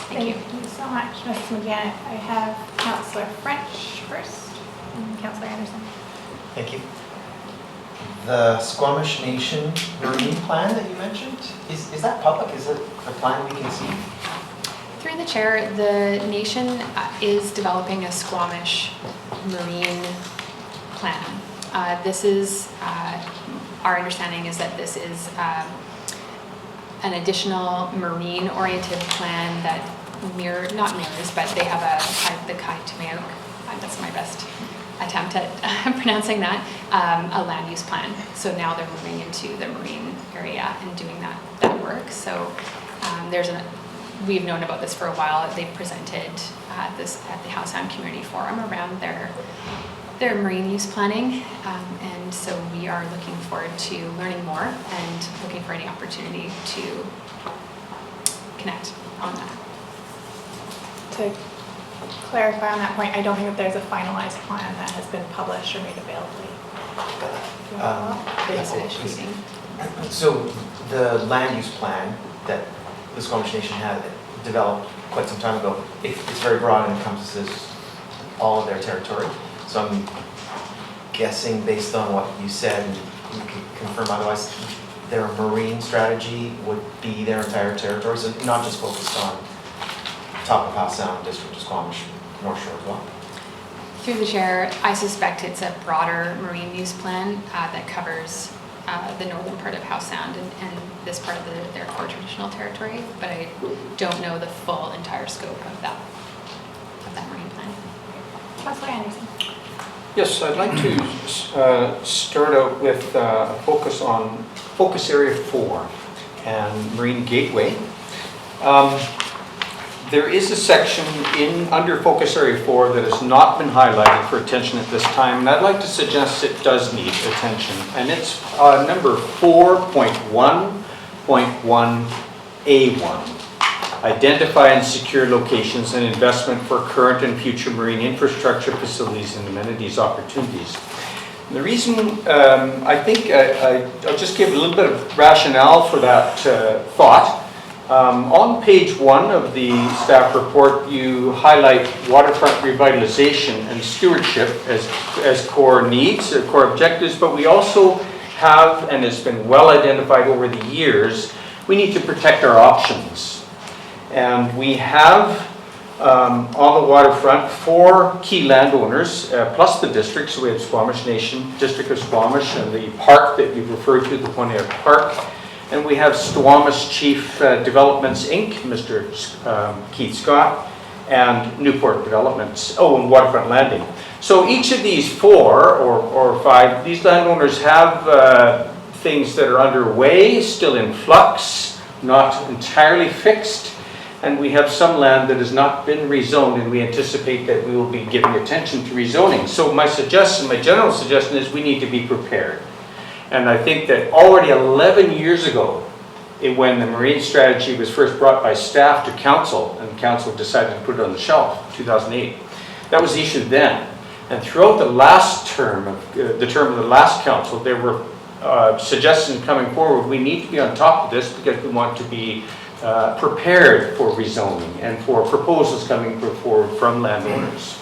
Thank you. Thank you so much, Mrs. McJannet. I have Councillor French first and Councillor Anderson. Thank you. The Squamish Nation Marine Plan that you mentioned, is that public? Is it a plan we can see? Through the chair, the nation is developing a Squamish Marine Plan. This is, our understanding is that this is an additional marine-oriented plan that not mirrors, but they have the Kai Tumeok, that's my best attempt at pronouncing that, a land use plan. So now they're moving into the marine area and doing that work. So we've known about this for a while. They've presented at the Howe Sound Community Forum around their marine use planning. And so we are looking forward to learning more and looking for any opportunity to connect on that. To clarify on that point, I don't think that there's a finalized plan that has been published or made available. So the land use plan that the Squamish Nation had developed quite some time ago, it's very broad and encompasses all of their territory. So I'm guessing based on what you said, and you can confirm otherwise, their marine strategy would be their entire territory, so not just focused on top of Howe Sound, District of Squamish, North Shore as well? Through the chair, I suspect it's a broader marine use plan that covers the northern part of Howe Sound and this part of their core traditional territory, but I don't know the full entire scope of that marine plan. Councillor Anderson. Yes, I'd like to start out with a focus area 4 and Marine Gateway. There is a section under focus area 4 that has not been highlighted for attention at this time, and I'd like to suggest it does need attention. And it's number 4.1.1A1. Identify and secure locations and investment for current and future marine infrastructure facilities and amenities opportunities. And the reason, I think I'll just give a little bit of rationale for that thought. On page 1 of the staff report, you highlight waterfront revitalization and stewardship as core needs, core objectives, but we also have, and it's been well identified over the years, we need to protect our options. And we have on the waterfront 4 key landowners, plus the district, so we have Squamish Nation, District of Squamish, and the park that you've referred to, the Pointe Park. And we have Squamish Chief Developments Inc., Mr. Keith Scott, and Newport Developments, and Waterfront Landing. So each of these 4 or 5, these landowners have things that are underway, still in flux, not entirely fixed. And we have some land that has not been rezoned, and we anticipate that we will be giving attention to rezoning. So my general suggestion is we need to be prepared. And I think that already 11 years ago, when the marine strategy was first brought by staff to council, and council decided to put it on the shelf, 2008, that was issued then. And throughout the last term of the last council, there were suggestions coming forward. We need to be on top of this because we want to be prepared for rezoning and for proposals coming forward from landowners.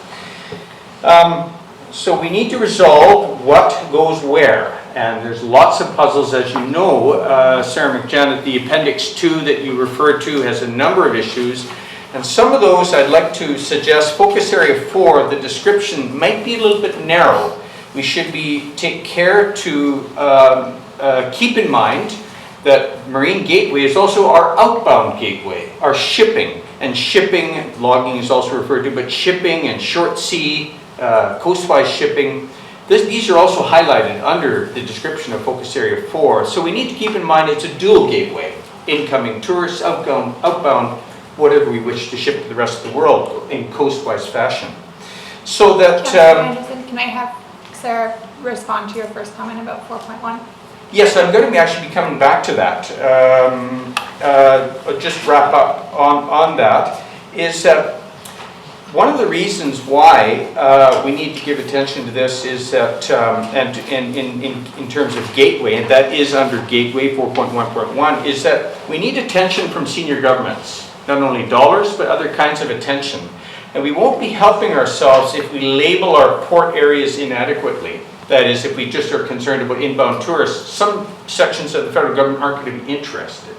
So we need to resolve what goes where, and there's lots of puzzles, as you know. Sarah McJannet, the Appendix 2 that you referred to has a number of issues, and some of those I'd like to suggest Focus Area 4, the description might be a little bit narrow. We should take care to keep in mind that Marine Gateway is also our outbound gateway, our shipping. And shipping, logging is also referred to, but shipping and short sea, coastwise shipping, these are also highlighted under the description of Focus Area 4. So we need to keep in mind it's a dual gateway. Incoming tourists, outbound, whatever we wish to ship to the rest of the world in coastwise fashion. So that... Anderson, can I have Sarah respond to your first comment about 4.1? Yes, I'm going to actually be coming back to that. I'll just wrap up on that, is that one of the reasons why we need to give attention to this is that, and in terms of gateway, and that is under gateway 4.1.1, is that we need attention from senior governments, not only dollars, but other kinds of attention. And we won't be helping ourselves if we label our port areas inadequately. That is, if we just are concerned about inbound tourists, some sections of the federal government aren't going to be interested.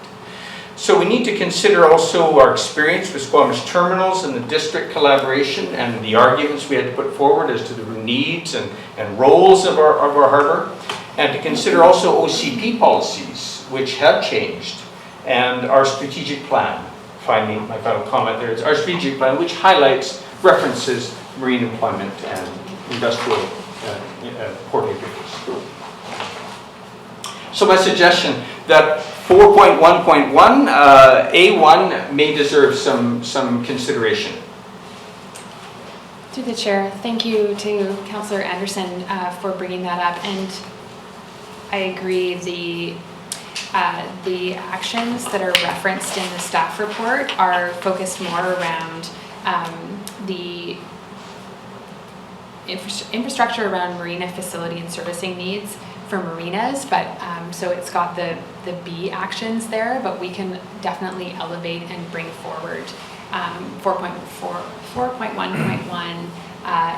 So we need to consider also our experience with Squamish terminals and the district collaboration and the arguments we had to put forward as to the needs and roles of our harbor, and to consider also OCP policies, which have changed, and our strategic plan. Finally, my final comment there is our strategic plan, which highlights, references marine employment and industrial port activities. So my suggestion that 4.1.1 A1 may deserve some consideration. Through the chair, thank you to Councillor Anderson for bringing that up, and I agree the actions that are referenced in the staff report are focused more around the infrastructure around marina facility and servicing needs for marinas, but so it's got the B actions there, but we can definitely elevate and bring forward 4.1.1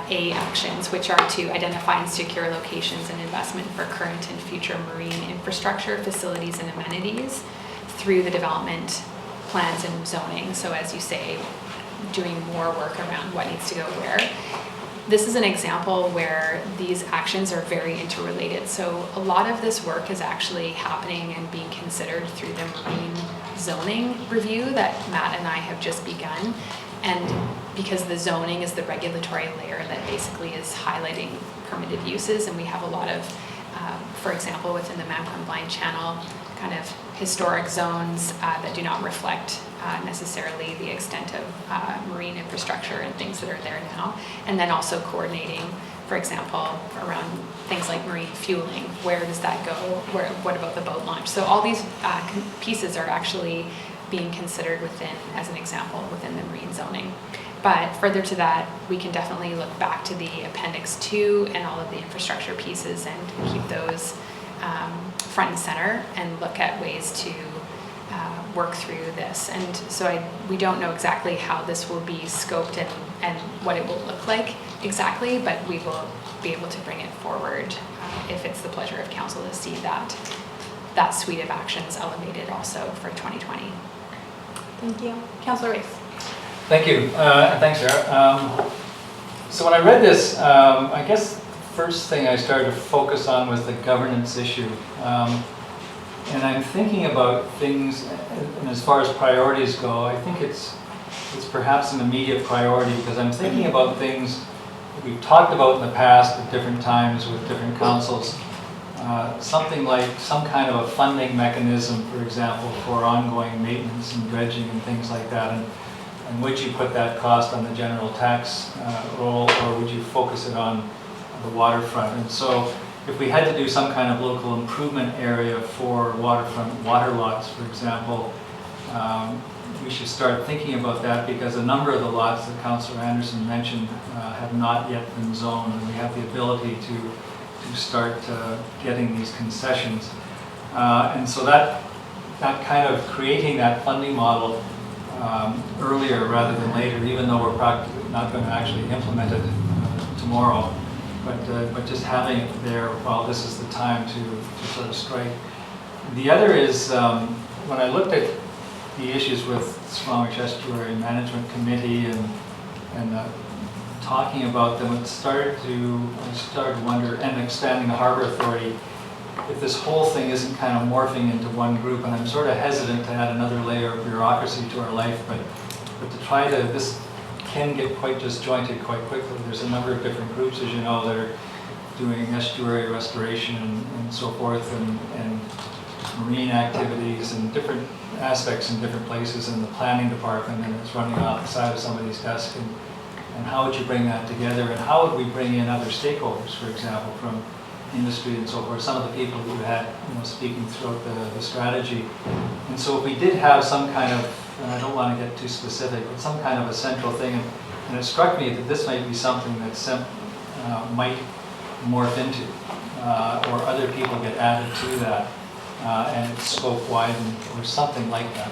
A actions, which are to identify and secure locations and investment for current and future marine infrastructure, facilities, and amenities through the development plans and zoning. So as you say, doing more work around what needs to go where. this is an example where these actions are very interrelated. So a lot of this work is actually happening and being considered through the marine zoning review that Matt and I have just begun. And because the zoning is the regulatory layer that basically is highlighting permitted uses, and we have a lot of, for example, within the Mampum Blind Channel, kind of historic zones that do not reflect necessarily the extent of marine infrastructure and things that are there now. And then also coordinating, for example, around things like marine fueling. Where does that go? What about the boat launch? So all these pieces are actually being considered within, as an example, within the marine zoning. But further to that, we can definitely look back to the Appendix 2 and all of the infrastructure pieces and keep those front and center and look at ways to work through this. And so we don't know exactly how this will be scoped and what it will look like exactly, but we will be able to bring it forward if it's the pleasure of council to see that suite of actions elevated also for 2020. Thank you. Councillor Race. Thank you, and thanks, Sarah. So when I read this, I guess the first thing I started to focus on was the governance issue. And I'm thinking about things, and as far as priorities go, I think it's perhaps an immediate priority, because I'm thinking about things that we've talked about in the past at different times with different councils. Something like some kind of a funding mechanism, for example, for ongoing maintenance and dredging and things like that. And would you put that cost on the general tax roll, or would you focus it on the waterfront? And so if we had to do some kind of local improvement area for waterfront water lots, for example, we should start thinking about that, because a number of the lots that Councillor Anderson mentioned have not yet been zoned, and we have the ability to start getting these concessions. And so that kind of creating that funding model earlier rather than later, even though we're practically not going to actually implement it tomorrow, but just having it there while this is the time to sort of strike. The other is, when I looked at the issues with Squamish Estuary Management Committee and talking about them, I started to wonder, and expanding the Harbor Authority, if this whole thing isn't kind of morphing into one group. And I'm sort of hesitant to add another layer of bureaucracy to our life, but to try to, this can get quite disjointed quite quickly. There's a number of different groups, as you know, that are doing estuary restoration and so forth, and marine activities and different aspects in different places in the planning department, and it's running off the side of somebody's desk. And how would you bring that together, and how would we bring in other stakeholders, for example, from industry and so forth, some of the people who had, speaking throughout the strategy. And so if we did have some kind of, and I don't want to get too specific, but some kind of a central thing, and it struck me that this might be something that might morph into, or other people get added to that, and its scope widen, or something like that,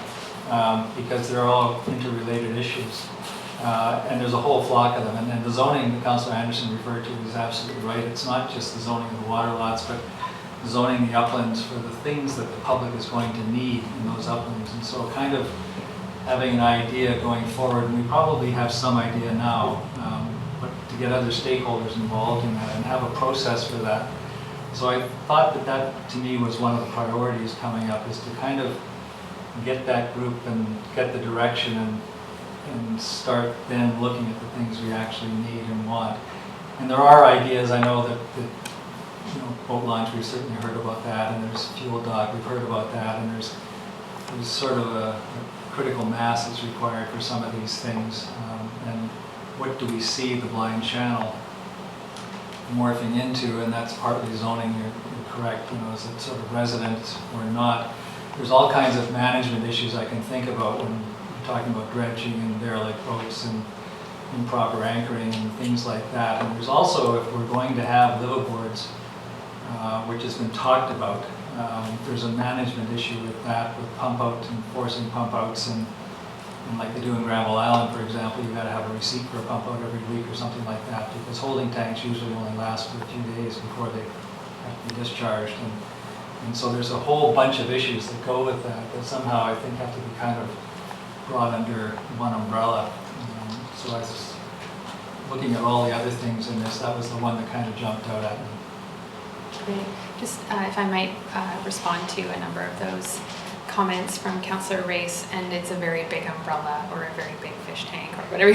because they're all interrelated issues. And there's a whole flock of them. And the zoning that Councillor Anderson referred to is absolutely right. It's not just the zoning of the water lots, but zoning the uplands for the things that the public is going to need in those uplands. And so kind of having an idea going forward, and we probably have some idea now, but to get other stakeholders involved in that and have a process for that. So I thought that to me was one of the priorities coming up, is to kind of get that group and get the direction and start then looking at the things we actually need and want. And there are ideas, I know that boat launch, we've certainly heard about that, and there's fuel dock, we've heard about that, and there's sort of a critical mass that's required for some of these things. And what do we see the blind channel morphing into? And that's partly zoning, you're correct, is it sort of resident or not? There's all kinds of management issues I can think about when talking about dredging and derelict boats and improper anchoring and things like that. And there's also, if we're going to have liveaboards, which has been talked about, there's a management issue with that, with pump out and forcing pump outs, and like they do in Granville Island, for example, you've got to have a receipt for a pump out every week or something like that, because holding tanks usually only last for a few days before they have to be discharged. And so there's a whole bunch of issues that go with that somehow I think have to be kind of brought under one umbrella. So looking at all the other things in this, that was the one that kind of jumped out at me. Great. Just if I might respond to a number of those comments from Councillor Race, and it's a very big umbrella or a very big fish tank or whatever.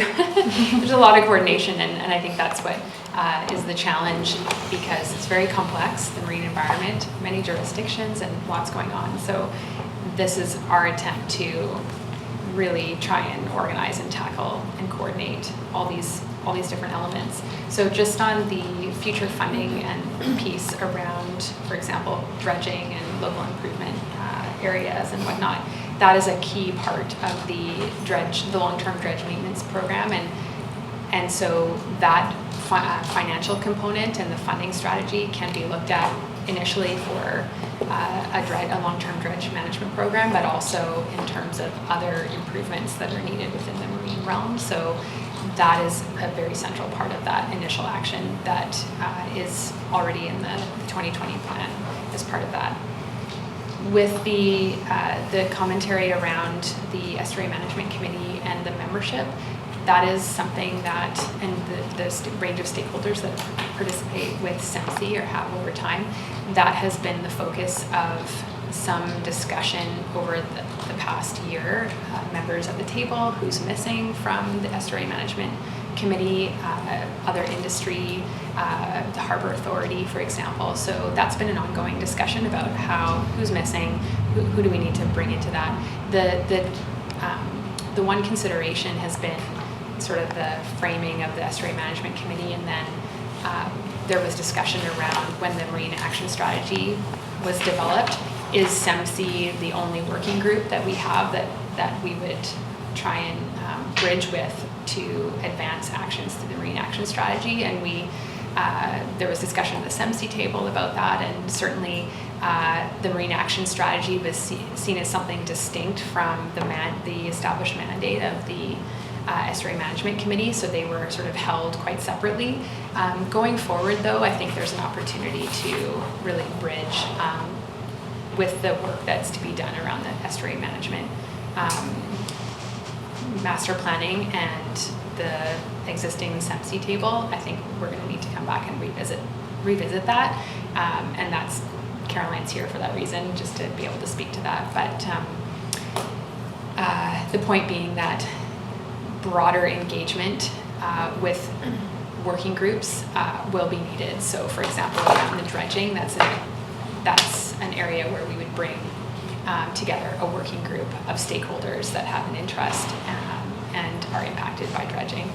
There's a lot of coordination, and I think that's what is the challenge, because it's very complex, the marine environment, many jurisdictions and lots going on. So this is our attempt to really try and organize and tackle and coordinate all these different elements. So just on the future funding and piece around, for example, dredging and local improvement areas and whatnot, that is a key part of the long-term dredge maintenance program, and so that financial component and the funding strategy can be looked at initially for a long-term dredge management program, but also in terms of other improvements that are needed within the marine realm. So that is a very central part of that initial action that is already in the 2020 plan as part of that. With the commentary around the Estuary Management Committee and the membership, that is something that, and the range of stakeholders that participate with SEMC or have over time, that has been the focus of some discussion over the past year. Members at the table, who's missing from the Estuary Management Committee, other industry, the Harbour Authority, for example. So that's been an ongoing discussion about who's missing, who do we need to bring into that. The one consideration has been sort of the framing of the Estuary Management Committee, and then there was discussion around when the Marine Action Strategy was developed, is SEMC the only working group that we have that we would try and bridge with to advance actions through the Marine Action Strategy? And there was discussion at the SEMC table about that, and certainly the Marine Action Strategy was seen as something distinct from the established mandate of the Estuary Management Committee, so they were sort of held quite separately. Going forward, though, I think there's an opportunity to really bridge with the work that's to be done around the estuary management master planning and the existing SEMC table. I think we're going to need to come back and revisit that, and that's Caroline's here for that reason, just to be able to speak to that. But the point being that broader engagement with working groups will be needed. So, for example, around the dredging, that's an area where we would bring together a working group of stakeholders that have an interest and are impacted by dredging.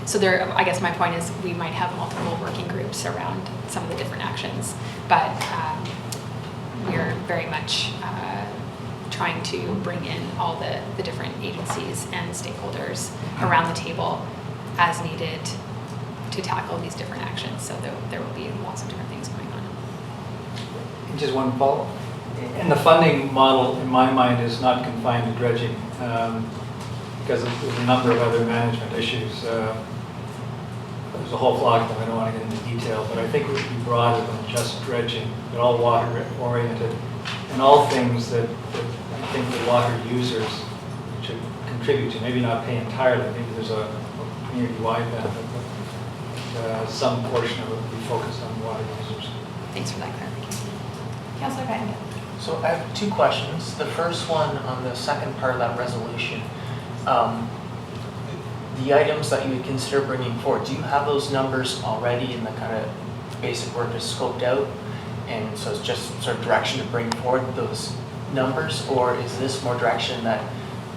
So I guess my point is we might have multiple working groups around some of the different actions, but we're very much trying to bring in all the different agencies and stakeholders around the table as needed to tackle these different actions. So there will be lots of different things going on. Just one follow-up. And the funding model, in my mind, is not confined to dredging, because there's a number of other management issues. There's a whole flock of them, I don't want to get into detail, but I think it would be broader than just dredging, but all water-oriented, and all things that I think the water users should contribute to, maybe not pay entirely, maybe there's a community-wide benefit, but some portion of it will be focused on water users. Thanks for that clarification. Councillor Patton. So I have two questions. The first one on the second part of that resolution, the items that you would consider bringing forward, do you have those numbers already in the kind of basic work is scoped out? And so it's just sort of direction to bring forward those numbers, or is this more direction that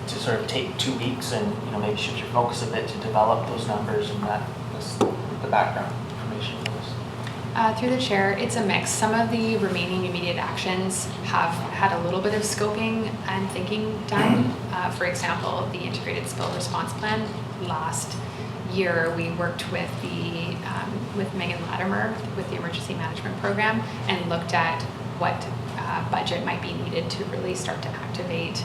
to sort of take 2 weeks and maybe shift your focus a bit to develop those numbers, and that is the background information for this? Through the chair, it's a mix. Some of the remaining immediate actions have had a little bit of scoping and thinking done. For example, the integrated spill response plan. Last year, we worked with with Megan Latimer with the emergency management program and looked at what budget might be needed to really start to activate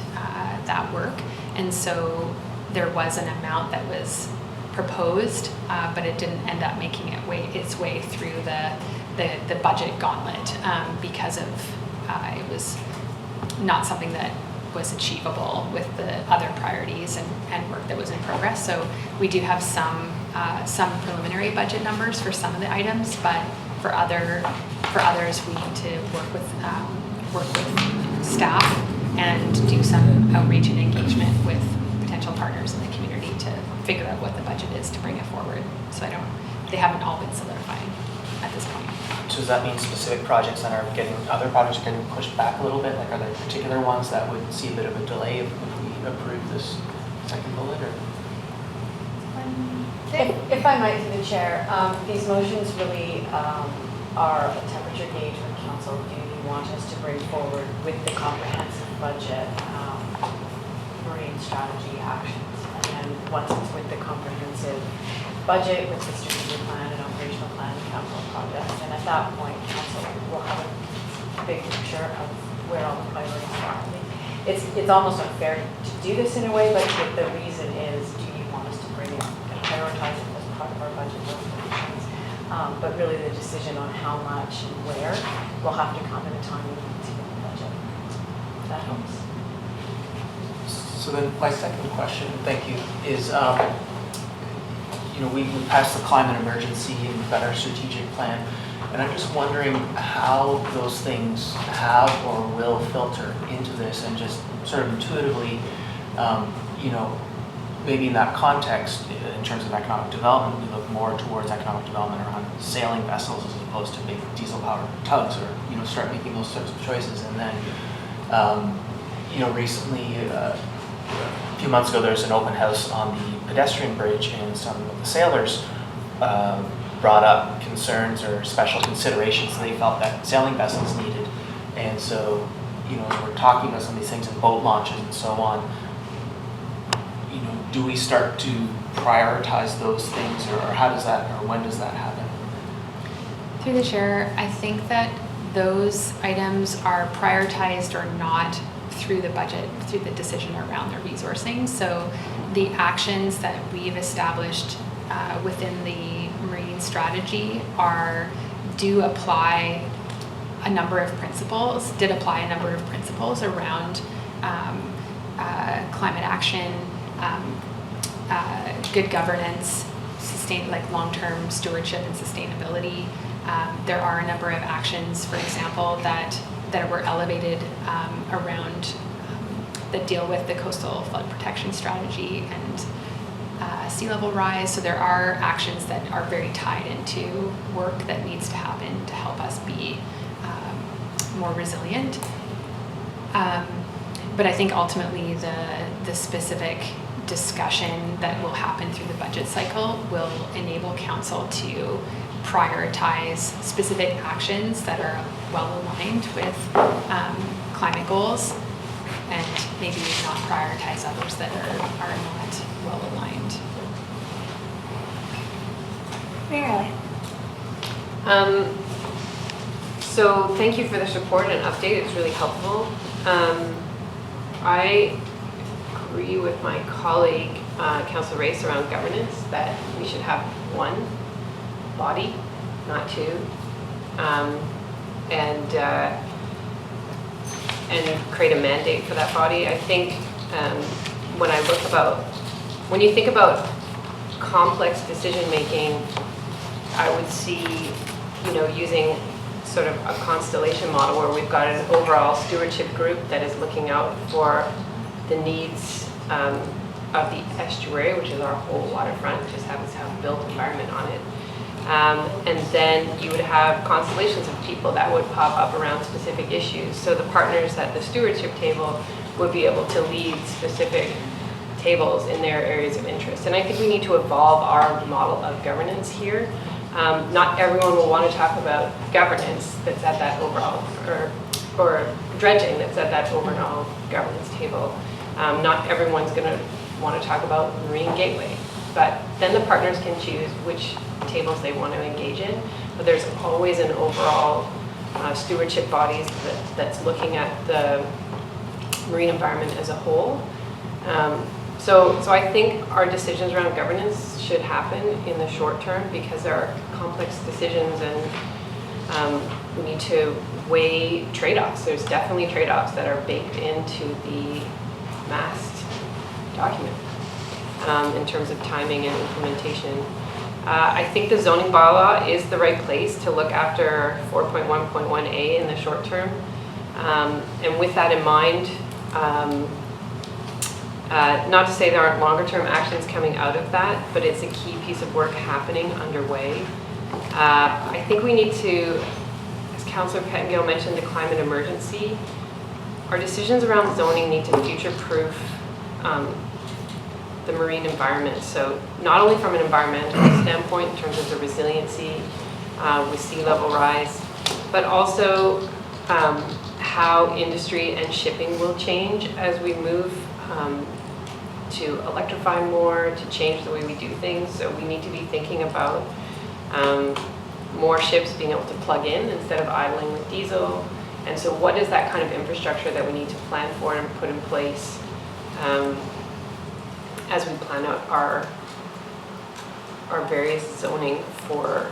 that work. And so there was an amount that was proposed, but it didn't end up making its way through the budget gauntlet because of it was not something that was achievable with the other priorities and work that was in progress. So we do have some some preliminary budget numbers for some of the items, but for others, we need to work with staff and do some outreach and engagement with potential partners in the community to figure out what the budget is to bring it forward. So they haven't all been solidifying at this point. So does that mean specific projects that are other projects getting pushed back a little bit? Like, are there particular ones that would see a bit of a delay if we approve this second bullet, or? If I might, through the chair, these motions really are a temperature gauge for council. Do you want us to bring forward with the comprehensive budget marine strategy actions? And then once it's with the comprehensive budget, with the strategic plan and operational plan and capital projects, and at that point, council will have a big picture of where all the priorities are. It's almost unfair to do this in a way, but the reason is, do you want us to bring it and prioritize it as part of our budget deliberations? But really the decision on how much and where will have to come at a time when we see the budget. That helps. So then my second question, thank you, is we passed the climate emergency and we've got our strategic plan, and I'm just wondering how those things have or will filter into this, and just sort of intuitively, maybe in that context, in terms of economic development, we look more towards economic development around sailing vessels as opposed to big diesel-powered tugs, or start making those sorts of choices. And then, recently, a few months ago, there was an open house on the pedestrian bridge, and some of the sailors brought up concerns or special considerations they felt that sailing vessels needed. And so, as we're talking about some of these things in boat launches and so on, do we start to prioritize those things, or how does that, or when does that happen? Through the chair, I think that those items are prioritized or not through the budget, through the decision around the resourcing. So the actions that we've established within the marine strategy did apply a number of principles around climate action, good governance, long-term stewardship and sustainability. There are a number of actions, for example, that were elevated around that deal with the coastal flood protection strategy and sea level rise. So there are actions that are very tied into work that needs to happen to help us be more resilient. But I think ultimately the specific discussion that will happen through the budget cycle will enable council to prioritize specific actions that are well aligned with climate goals, and maybe not prioritize others that are not well aligned. Mary. So thank you for this report and update. It's really helpful. I agree with my colleague, Councillor Race, around governance, that we should have one body, not two, and create a mandate for that body. I think when you think about complex decision making, I would see, using sort of a constellation model where we've got an overall stewardship group that is looking out for the needs of the estuary, which is our whole waterfront, just happens to have a built environment on it. And then you would have constellations of people that would pop up around specific issues. So the partners at the stewardship table would be able to lead specific tables in their areas of interest. And I think we need to evolve our model of governance here. Not everyone will want to talk about governance that's at that overall, or dredging that's at that overall governance table. Not everyone's going to want to talk about marine gateway, but then the partners can choose which tables they want to engage in. But there's always an overall stewardship bodies that's looking at the marine environment as a whole. So I think our decisions around governance should happen in the short term because there are complex decisions and we need to weigh trade-offs. There's definitely trade-offs that are baked into the MAST document in terms of timing and implementation. I think the zoning bylaw is the right place to look after 4.1.1A in the short term. And with that in mind, not to say there aren't longer term actions coming out of that, but it's a key piece of work happening underway. I think we need to, as Councillor Pettengill mentioned, the climate emergency. Our decisions around zoning need to future-proof the marine environment. So not only from an environmental standpoint in terms of the resiliency with sea level rise, but also how industry and shipping will change as we move to electrify more, to change the way we do things. So we need to be thinking about more ships being able to plug in instead of idling with diesel. And so what is that kind of infrastructure that we need to plan for and put in place as we plan out our various zoning for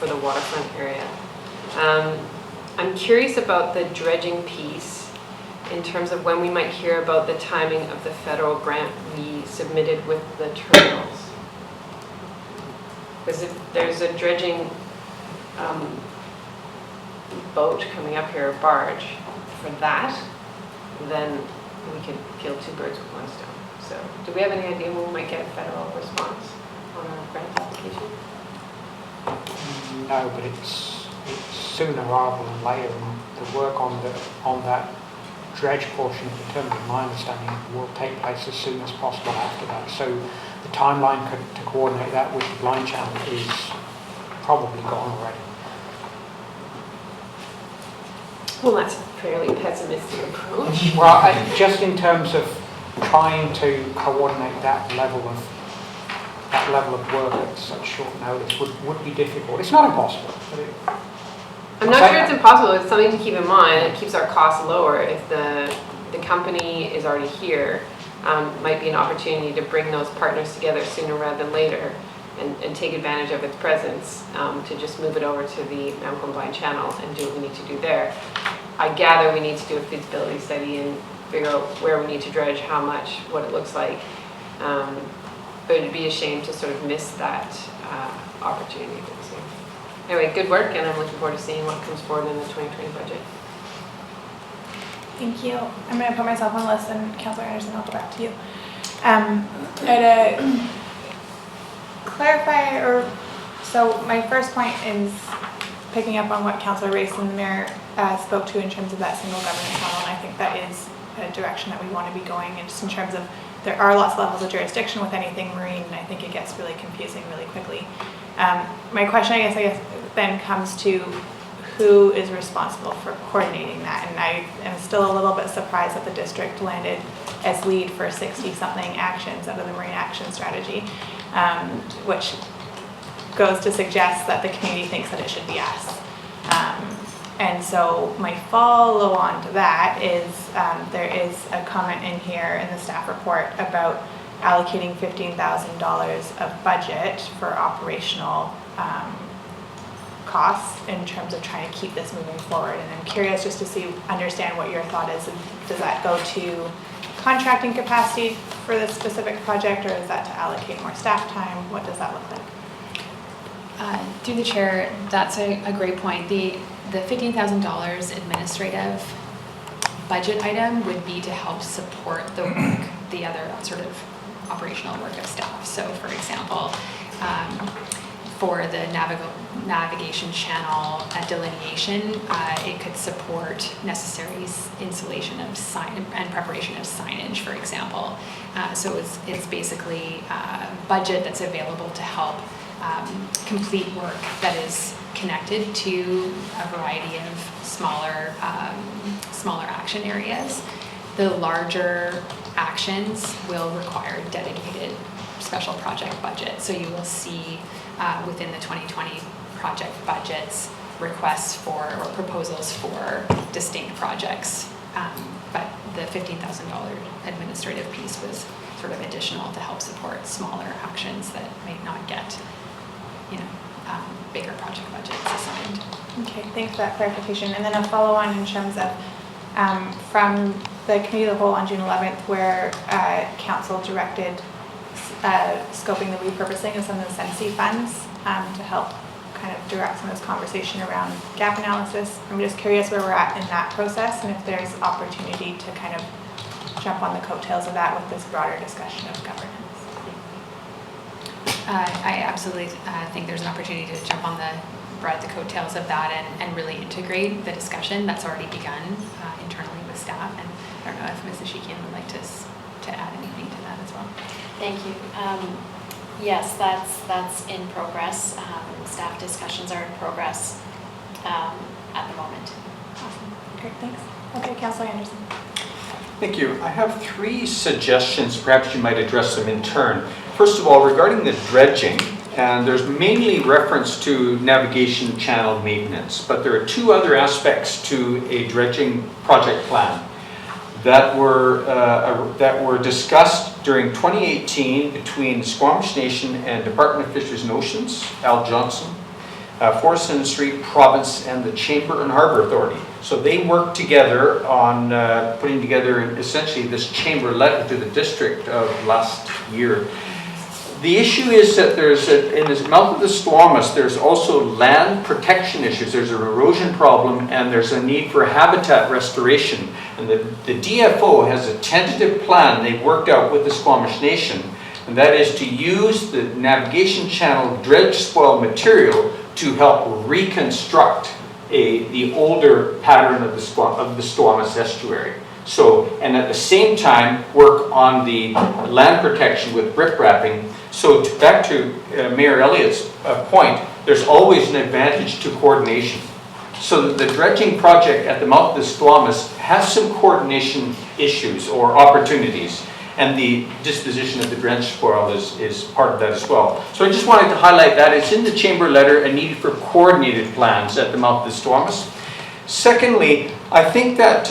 the waterfront area. I'm curious about the dredging piece in terms of when we might hear about the timing of the federal grant we submitted with the terminals. Because if there's a dredging boat coming up here, a barge, for that, then we could kill two birds with one stone. So, do we have any idea when we might get a federal response on our grant application? No, but it's sooner rather than later, and the work on that dredge portion of the terminal, in my understanding, will take place as soon as possible after that. So the timeline to coordinate that with the blind channel is probably gone already. Well, that's a fairly pessimistic approach. Well, just in terms of trying to coordinate that level of work at such short notice would be difficult. It's not impossible. But I'm not sure it's impossible. It's something to keep in mind. It keeps our costs lower if the company is already here. Might be an opportunity to bring those partners together sooner rather than later and take advantage of its presence to just move it over to the Mountain Blind Channel and do what we need to do there. I gather we need to do a feasibility study and figure out where we need to dredge, how much, what it looks like. But it'd be a shame to sort of miss that opportunity. So, anyway, good work, and I'm looking forward to seeing what comes forward in the 2020 budget. Thank you. I'm going to put myself on the list, and Councillor Anderson, I'll go back to you. Clarify, so my first point is picking up on what Councillor Race and the Mayor spoke to in terms of that single governance model, and I think that is a direction that we want to be going in, just in terms of there are lots of levels of jurisdiction with anything marine, and I think it gets really confusing really quickly. My question, I guess then comes to who is responsible for coordinating that, and I am still a little bit surprised that the district landed as lead for 60-something actions out of the Marine Action Strategy, which goes to suggest that the community thinks that it should be us. And so my follow on to that is there is a comment in here in the staff report about allocating $15,000 of budget for operational costs in terms of trying to keep this moving forward. And I'm curious just to understand what your thought is. Does that go to contracting capacity for this specific project, or is that to allocate more staff time? What does that look like? Through the chair, that's a great point. The $15,000 administrative budget item would be to help support the work, the other sort of operational work of staff. So for example, for the navigation channel delineation, it could support necessary installation of sign and preparation of signage, for example. So it's basically a budget that's available to help complete work that is connected to a variety of smaller action areas. The larger actions will require dedicated special project budget. So you will see within the 2020 project budgets requests for or proposals for distinct projects. But the $15,000 administrative piece was sort of additional to help support smaller actions that may not get, bigger project budgets assigned. Okay, thanks for that clarification. And then a follow-on in terms of from the committee of the whole on June 11th, where council directed scoping the repurposing of some of the Sensi funds. to help kind of direct some of this conversation around gap analysis. I'm just curious where we're at in that process and if there's opportunity to kind of jump on the coattails of that with this broader discussion of governance. I absolutely think there's an opportunity to jump on the coattails of that and really integrate the discussion that's already begun internally with staff. And I don't know if Mrs. Sheehan would like to add anything to that as well. Thank you. Yes, that's in progress. Staff discussions are in progress at the moment. Awesome. Great, thanks. Okay, Councillor Anderson. Thank you. I have 3 suggestions. Perhaps you might address them in turn. First of all, regarding the dredging, and there's mainly reference to navigation channel maintenance, but there are 2 other aspects to a dredging project plan that were discussed during 2018 between the Squamish Nation and Department of Fisheries and Oceans, Al Johnson, Forest Industry, Province, and the Chamber and Harbour Authority. So they worked together on putting together essentially this chamber letter to the district of last year. The issue is that in the mouth of the Squamish, there's also land protection issues. There's an erosion problem and there's a need for habitat restoration. And the DFO has a tentative plan they've worked out with the Squamish Nation, and that is to use the navigation channel dredge spoil material to help reconstruct the older pattern of the Squamish estuary. So, and at the same time, work on the land protection with riprap. So back to Mayor Elliott's point, there's always an advantage to coordination. So the dredging project at the mouth of the Squamish has some coordination issues or opportunities, and the disposition of the dredge spoil is part of that as well. So I just wanted to highlight that. It's in the chamber letter, a need for coordinated plans at the mouth of the Squamish. Secondly, I think that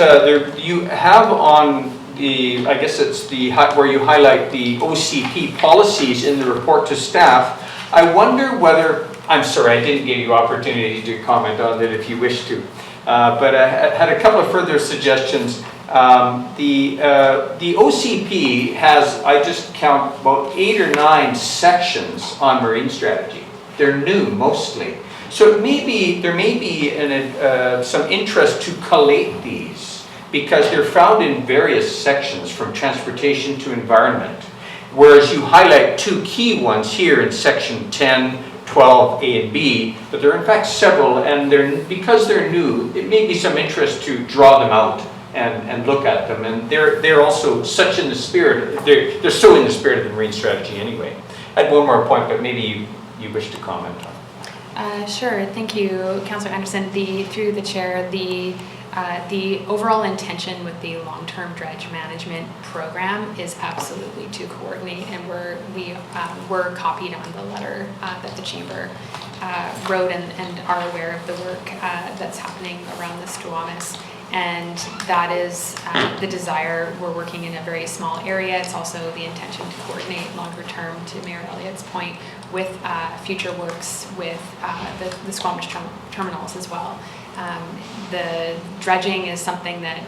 you have on the, I guess it's where you highlight the OCP policies in the report to staff. I wonder whether, I'm sorry, I didn't give you opportunity to comment on it if you wish to, but I had a couple of further suggestions. The OCP has, I just count, about 8 or 9 sections on marine strategy. They're new mostly. So there may be some interest to collate these because they're found in various sections from transportation to environment. Whereas you highlight 2 key ones here in section 10, 12, A and B, but there are in fact several, and because they're new, it may be some interest to draw them out and look at them. And they're also such in the spirit, they're so in the spirit of the marine strategy anyway. I had one more point, but maybe you wish to comment on. Sure, thank you, Councillor Anderson. Through the chair, the overall intention with the long-term dredge management program is absolutely to coordinate, and we're copied on the letter that the chamber wrote and are aware of the work that's happening around the Squamish. And that is the desire. We're working in a very small area. It's also the intention to coordinate longer term, to Mayor Elliott's point, with future works with the Squamish terminals as well. The dredging is something that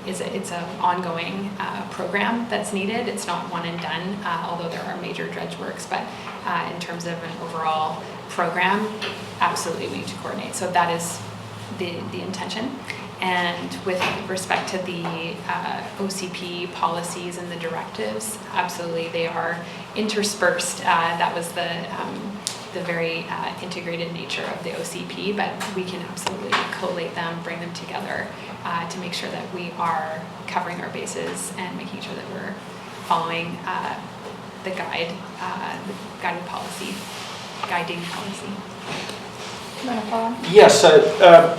it's an ongoing program that's needed. It's not one and done, although there are major dredge works, but in terms of an overall program, absolutely we need to coordinate. So that is the intention. And with respect to the OCP policies and the directives, absolutely they are interspersed. That was the very integrated nature of the OCP, but we can absolutely collate them, bring them together to make sure that we are covering our bases and making sure that we're following the guiding policy. Yes,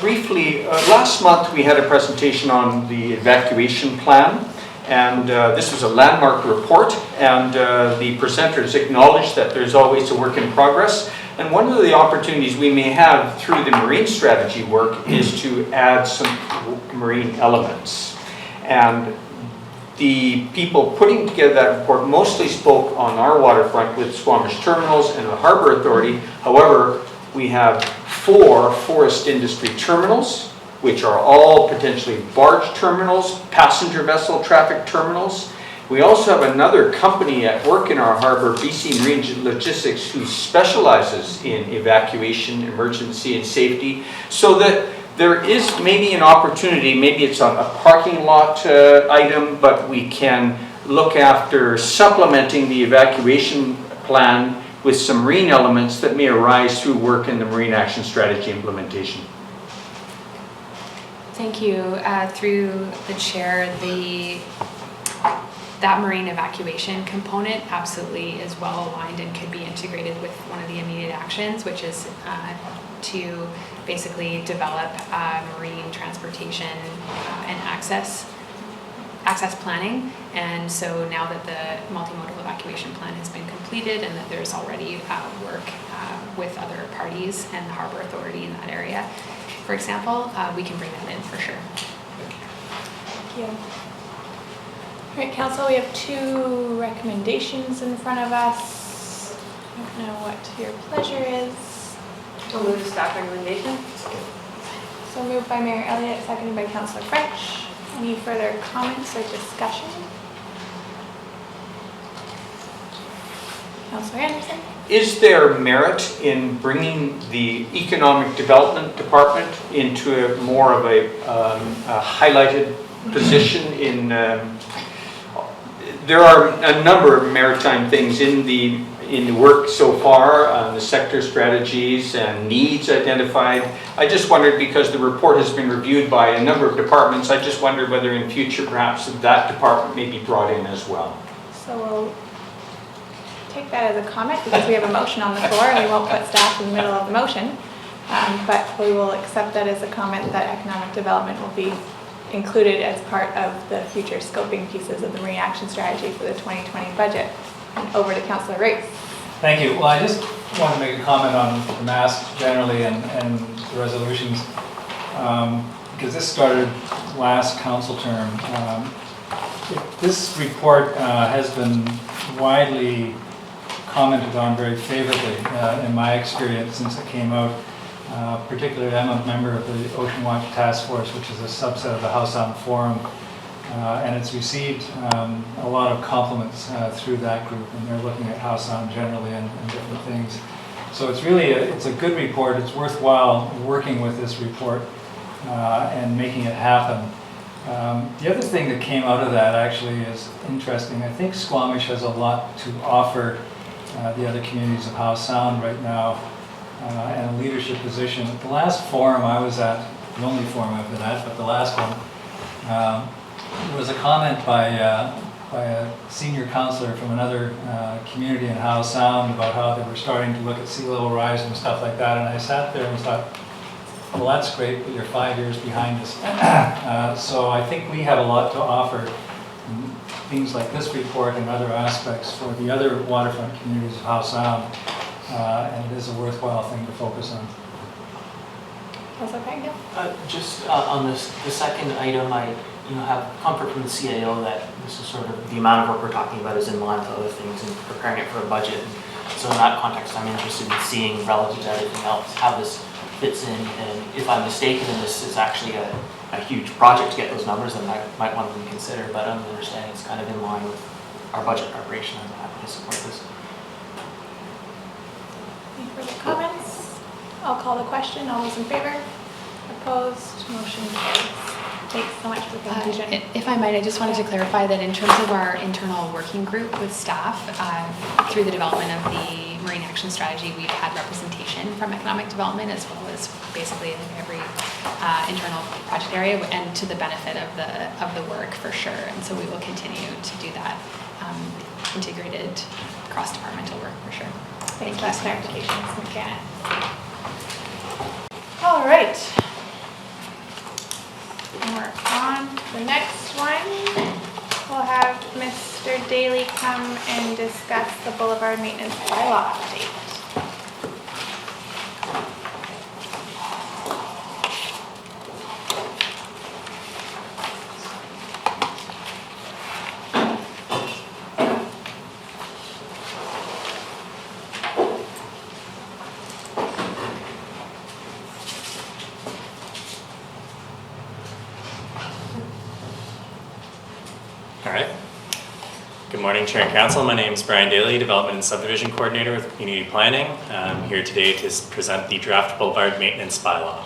briefly, last month we had a presentation on the evacuation plan, and this was a landmark report, and the presenters acknowledged that there's always a work in progress, and one of the opportunities we may have through the marine strategy work is to add some marine elements. And the people putting together that report mostly spoke on our waterfront with Squamish Terminals and the Harbour Authority. However, we have 4 forest industry terminals, which are all potentially barge terminals, passenger vessel traffic terminals, We also have another company at work in our harbor, BC Marine Logistics, who specializes in evacuation, emergency, and safety, so that there is maybe an opportunity, maybe it's a parking lot item, but we can look after supplementing the evacuation plan with some marine elements that may arise through work in the Marine Action Strategy implementation. Thank you. Through the chair, that marine evacuation component absolutely is well aligned and could be integrated with one of the immediate actions, which is to basically develop marine transportation and access planning. And so now that the multimodal evacuation plan has been completed and that there's already work with other parties and the Harbor Authority in that area, for example, we can bring that in for sure. Thank you. All right, Council, we have 2 recommendations in front of us. I don't know what your pleasure is. I'll move the staff recommendation. So moved by Mayor Elliott, seconded by Councillor French. Any further comments or discussion? Councillor Anderson? Is there merit in bringing the Economic Development Department into a more of a highlighted position in, there are a number of maritime things in the work so far, the sector strategies and needs identified. I just wondered, because the report has been reviewed by a number of departments, I just wondered whether in future perhaps that department may be brought in as well. So we'll take that as a comment because we have a motion on the floor and we won't put staff in the middle of the motion. But we will accept that as a comment that economic development will be included as part of the future scoping pieces of the Marine Action Strategy for the 2020 budget. And over to Councillor Race. Thank you. Well, I just want to make a comment on the mask generally and the resolutions, because this started last council term. This report has been widely commented on very favorably in my experience since it came out. Particularly, I'm a member of the Ocean Watch Task Force, which is a subset of the Howe Sound Forum, and it's received a lot of compliments through that group, and they're looking at Howe Sound generally and different things. So it's really it's a good report. It's worthwhile working with this report and making it happen. The other thing that came out of that actually is interesting. I think Squamish has a lot to offer the other communities of Howe Sound right now. And a leadership position. At the last forum I was at, the only forum I've been at, but the last one, there was a comment by a senior councillor from another community in Howe Sound about how they were starting to look at sea level rise and stuff like that. And I sat there and thought, well, that's great, but you're 5 years behind us. So I think we have a lot to offer. Things like this report and other aspects for the other waterfront communities of Howe Sound. And it is a worthwhile thing to focus on. Just on the second item, I have comfort from the CAO that this is sort of the amount of work we're talking about is in line with other things and preparing it for a budget. So in that context, I'm interested in seeing relative to everything else how this fits in. And if I'm mistaken and this is actually a huge project to get those numbers, then I might want to reconsider. But I'm understanding it's kind of in line with our budget preparation. I'm happy to support this. Any further comments? I'll call the question. All those in favor? Opposed? Motion carries. Thanks so much for the presentation. If I might, I just wanted to clarify that in terms of our internal working group with staff, through the development of the Marine Action Strategy, we've had representation from economic development as well as basically in every internal project area, and to the benefit of the work for sure. And so we will continue to do that integrated cross-departmental work for sure. Thanks for that clarification, Ms. McJannet. All right. And we're on to the next one. We'll have Mr. Daly come and discuss the Boulevard Maintenance Bylaw update. Good morning, Chair and Council. My name is Brian Daly, Development and Subdivision Coordinator with Community Planning. I'm here today to present the draft Boulevard Maintenance Bylaw.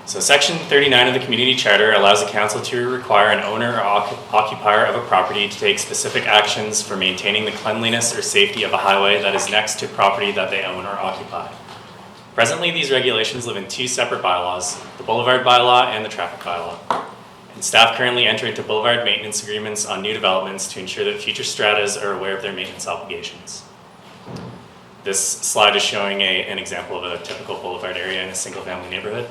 So Section 39 of the Community Charter allows the Council to require an owner or occupier of a property to take specific actions for maintaining the cleanliness or safety of a highway that is next to property that they own or occupy. Presently, these regulations live in two separate bylaws, the Boulevard Bylaw and the Traffic Bylaw. And staff currently enter into boulevard maintenance agreements on new developments to ensure that future stratas are aware of their maintenance obligations. This slide is showing an example of a typical boulevard area in a single-family neighborhood.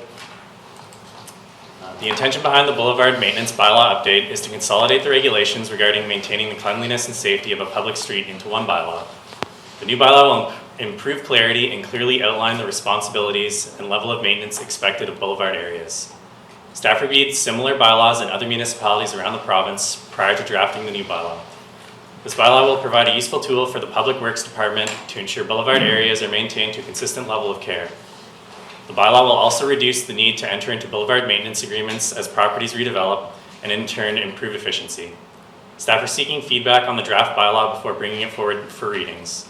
The intention behind the Boulevard Maintenance Bylaw update is to consolidate the regulations regarding maintaining the cleanliness and safety of a public street into one bylaw. The new bylaw will improve clarity and clearly outline the responsibilities and level of maintenance expected of boulevard areas. Staff reviewed similar bylaws in other municipalities around the province prior to drafting the new bylaw. This bylaw will provide a useful tool for the Public Works Department to ensure boulevard areas are maintained to a consistent level of care. The bylaw will also reduce the need to enter into boulevard maintenance agreements as properties redevelop and in turn improve efficiency. Staff are seeking feedback on the draft bylaw before bringing it forward for readings.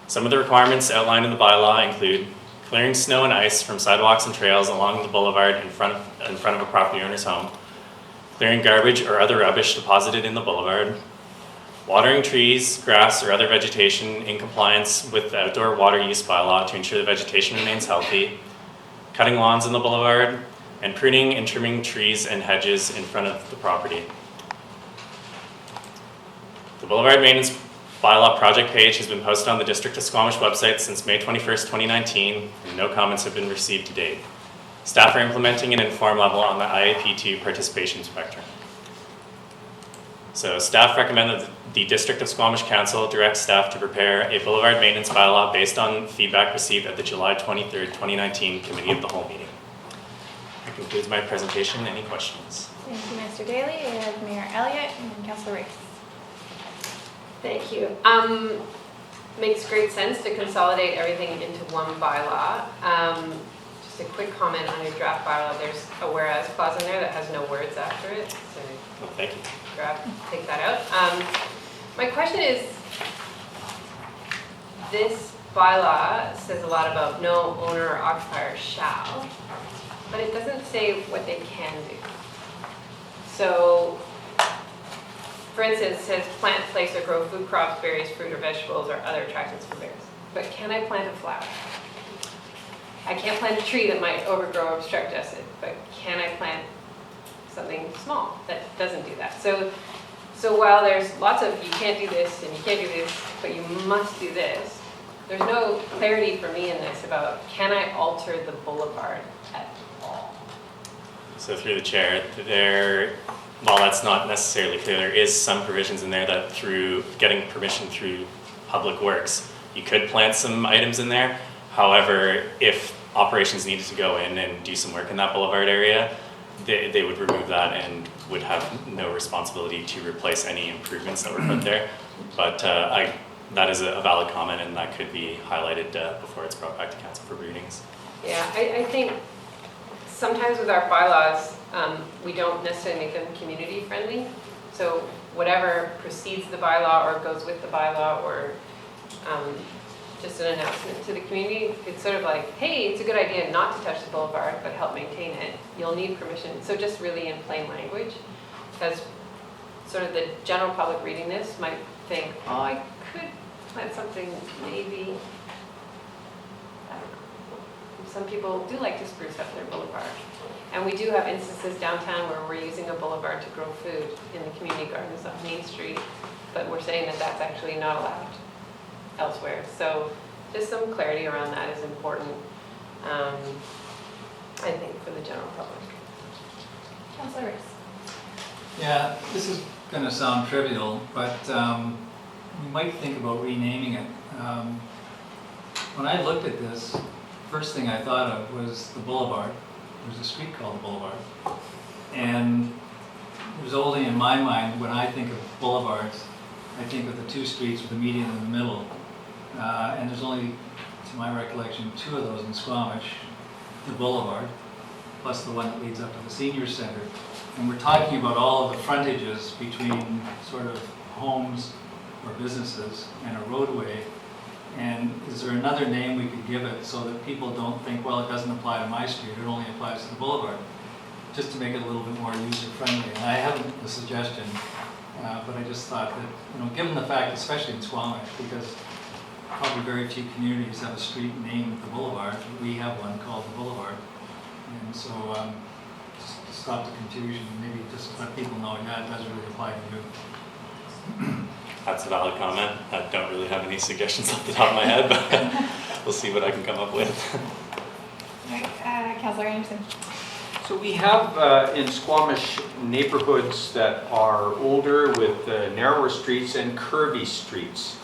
Some of the requirements outlined in the bylaw include clearing snow and ice from sidewalks and trails along the boulevard in front of a property owner's home, clearing garbage or other rubbish deposited in the boulevard, watering trees, grass, or other vegetation in compliance with the outdoor water use bylaw to ensure the vegetation remains healthy, cutting lawns in the boulevard, and pruning and trimming trees and hedges in front of the property. The Boulevard Maintenance Bylaw project page has been posted on the District of Squamish website since May 21st, 2019, and no comments have been received to date. Staff are implementing an informed level on the IAP2 participation spectrum. So staff recommend that the District of Squamish Council direct staff to prepare a Boulevard Maintenance Bylaw based on feedback received at the July 23rd, 2019 Committee of the Whole meeting. That concludes my presentation. Any questions? Thank you, Mr. Daly. We have Mayor Elliott and Councilor Rice. Thank you. Makes great sense to consolidate everything into one bylaw. Just a quick comment on your draft bylaw. There's a whereas clause in there that has no words after it. So thank you. Take that out. My question is, this bylaw says a lot about no owner or occupier shall, but it doesn't say what they can do. So, for instance, it says plant, place, or grow food crops, berries, fruit, or vegetables, or other attractants for bears. But can I plant a flower? I can't plant a tree that might overgrow or obstruct us, but can I plant something small that doesn't do that? So while there's lots of you can't do this and you can't do this, but you must do this, there's no clarity for me in this about can I alter the boulevard at all? So through the chair, while that's not necessarily clear, there is some provisions in there that through getting permission through Public Works, you could plant some items in there. However, if operations needed to go in and do some work in that boulevard area, they would remove that and would have no responsibility to replace any improvements that were put there. But that is a valid comment, and that could be highlighted before it's brought back to council for readings. Yeah, I think sometimes with our bylaws, we don't necessarily make them community friendly. So whatever precedes the bylaw or goes with the bylaw or just an announcement to the community, it's sort of like, hey, it's a good idea not to touch the boulevard, but help maintain it. You'll need permission. So just really in plain language, because sort of the general public reading this might think, oh, I could plant something maybe. I don't know. Some people do like to spruce up their boulevard. And we do have instances downtown where we're using a boulevard to grow food in the community gardens on Main Street, but we're saying that that's actually not allowed elsewhere. So just some clarity around that is important, I think, for the general public. Councilor Rice. Yeah, this is going to sound trivial, but we might think about renaming it. When I looked at this, first thing I thought of was the boulevard. There's a street called the Boulevard. And it was only in my mind, when I think of boulevards, I think of the two streets with the median in the middle. And there's only, to my recollection, two of those in Squamish, the Boulevard, plus the one that leads up to the Senior Center. And we're talking about all of the frontages between sort of homes or businesses and a roadway. And is there another name we could give it so that people don't think, well, it doesn't apply to my street, it only applies to the boulevard? Just to make it a little bit more user-friendly. And I haven't a suggestion, but I just thought that, you know, given the fact, especially in Squamish, because probably very few communities have a street named the Boulevard, we have one called the Boulevard. And so, just to stop the confusion, maybe just let people know, yeah, it does really apply to you. That's a valid comment. I don't really have any suggestions off the top of my head, but we'll see what I can come up with. All right, Councillor Anderson. So we have in Squamish neighborhoods that are older with narrower streets and curvy streets.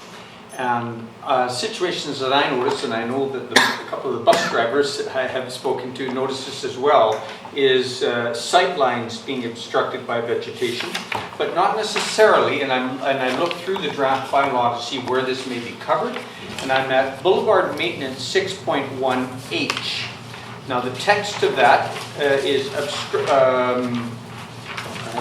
And situations that I notice, and I know that a couple of the bus drivers I have spoken to notice this as well, is sight lines being obstructed by vegetation, but not necessarily, and I looked through the draft bylaw to see where this may be covered, and I'm at Boulevard Maintenance 6.1H. Now the text of that is I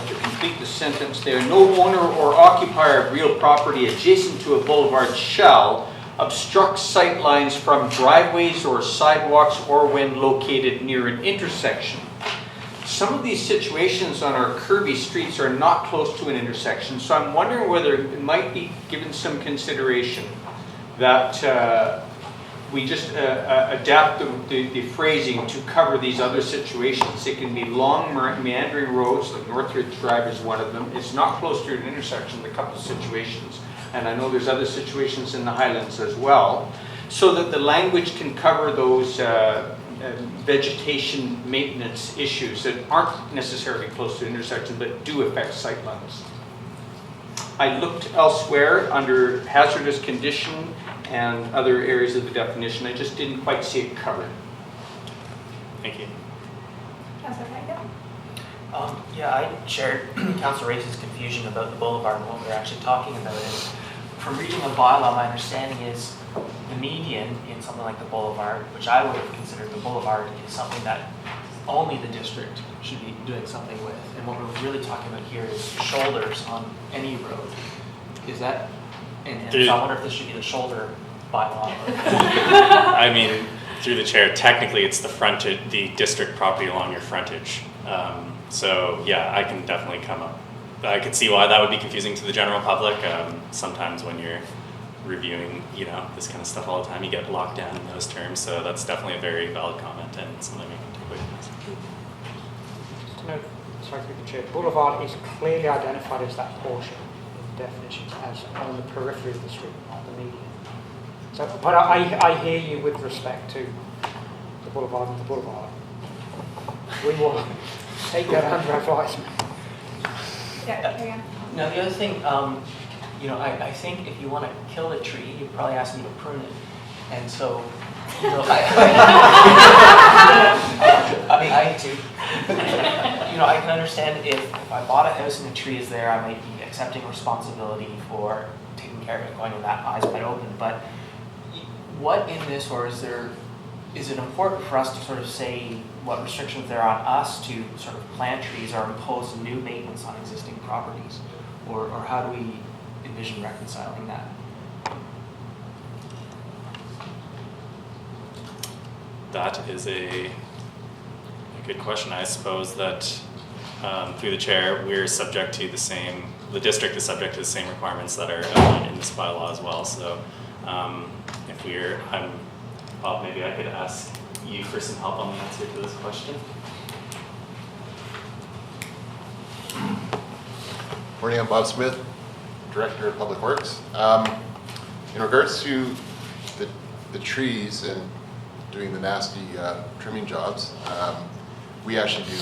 have to complete the sentence there. No owner or occupier of real property adjacent to a boulevard shall obstruct sight lines from driveways or sidewalks or when located near an intersection. Some of these situations on our curvy streets are not close to an intersection, so I'm wondering whether it might be given some consideration that we just adapt the phrasing to cover these other situations. It can be long meandering roads, like Northridge Drive is one of them. It's not close to an intersection in a couple of situations. And I know there's other situations in the Highlands as well. So that the language can cover those vegetation maintenance issues that aren't necessarily close to an intersection, but do affect sightlines. I looked elsewhere under hazardous condition and other areas of the definition. I just didn't quite see it covered. Thank you. Councillor Fango? Yeah, I shared Councillor Race's confusion about the boulevard and what we're actually talking about. And from reading the bylaw, my understanding is the median in something like the boulevard, which I would have considered the boulevard, is something that only the district should be doing something with. And what we're really talking about here is shoulders on any road. Is that? And so I wonder if this should be the shoulder bylaw. I mean, through the chair, technically it's the frontage, the district property along your frontage. So yeah, I can definitely come up. I could see why that would be confusing to the general public. Sometimes when you're reviewing, you know, this kind of stuff all the time, you get locked down in those terms. So that's definitely a very valid comment and something we can take away from this. Just to note, sorry through the chair, boulevard is clearly identified as that portion in definitions as on the periphery of the street, not the median. So, but I hear you with respect to the boulevard and the boulevard. We will take that under advisement. Yeah, again. Now the other thing, you know, I think if you want to kill a tree, you probably ask me to prune it. And so, you know, I can understand if I bought a house and a tree is there, I might be accepting responsibility for taking care of it, going with that eyes wide open. But what in this, or is it important for us to sort of say what restrictions there are on us to sort of plant trees or impose new maintenance on existing properties? Or how do we envision reconciling that? That is a good question. I suppose that through the chair, we're subject to the district is subject to the same requirements that are outlined in this bylaw as well. So Bob, maybe I could ask you for some help on the answer to this question. Morning, I'm Bob Smith, Director of Public Works. In regards to the trees and doing the nasty trimming jobs, we actually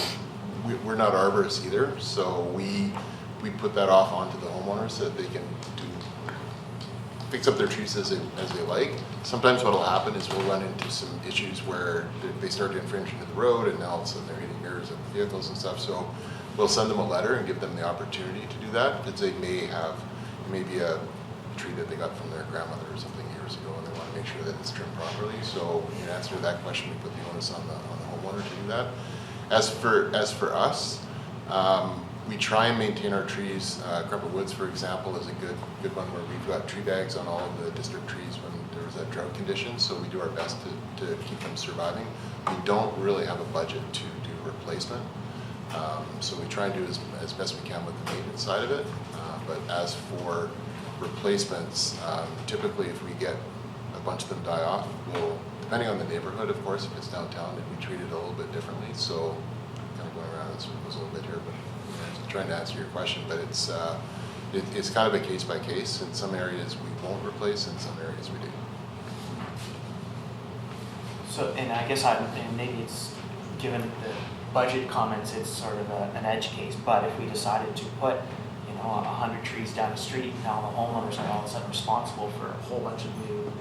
we're not arborists either, so we put that off onto the homeowners so that they can fix up their trees as they like. Sometimes what will happen is we'll run into some issues where they start to infringe into the road and now all of a sudden they're hitting mirrors of vehicles and stuff. So we'll send them a letter and give them the opportunity to do that. Because it may be a tree that they got from their grandmother or something years ago and they want to make sure that it's trimmed properly. So in answer to that question, we put the onus on the homeowner to do that. As for us, We try and maintain our trees. Crumpet Woods, for example, is a good one where we've got tree bags on all of the district trees when there was that drought condition, so we do our best to keep them surviving. We don't really have a budget to do replacement, so we try and do as best we can with the maintenance side of it. But as for replacements, typically if we get a bunch of them die off, we'll, depending on the neighborhood, of course, if it's downtown, then we treat it a little bit differently. So kind of going around in circles a little bit here, but trying to answer your question, but it's kind of a case by case. In some areas we won't replace, in some areas we do. So, and I guess and maybe it's, given the budget comments, it's sort of an edge case, but if we decided to put, 100 trees down the street, now the homeowners are all of a sudden responsible for a whole bunch of new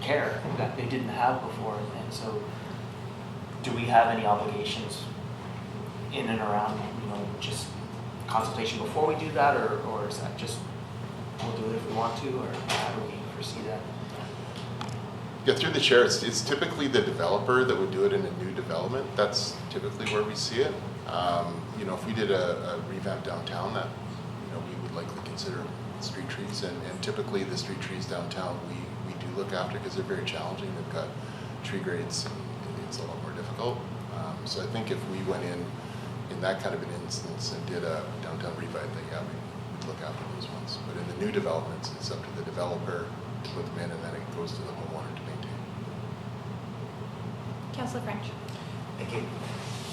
care that they didn't have before, and so do we have any obligations in and around, just consultation before we do that, or is that just, we'll do it if we want to, or how do we foresee that? Yeah, through the chair, it's typically the developer that would do it in a new development. That's typically where we see it. If we did a revamp downtown, that we would likely consider street trees, and typically the street trees downtown we do look after because they're very challenging. They've got tree grades, and it's a lot more difficult. So I think if we went in that kind of an instance and did a downtown revive, then yeah, we'd look after those ones. But in the new developments, it's up to the developer to put them in, and then it goes to the homeowner to maintain. Councillor French. Thank you.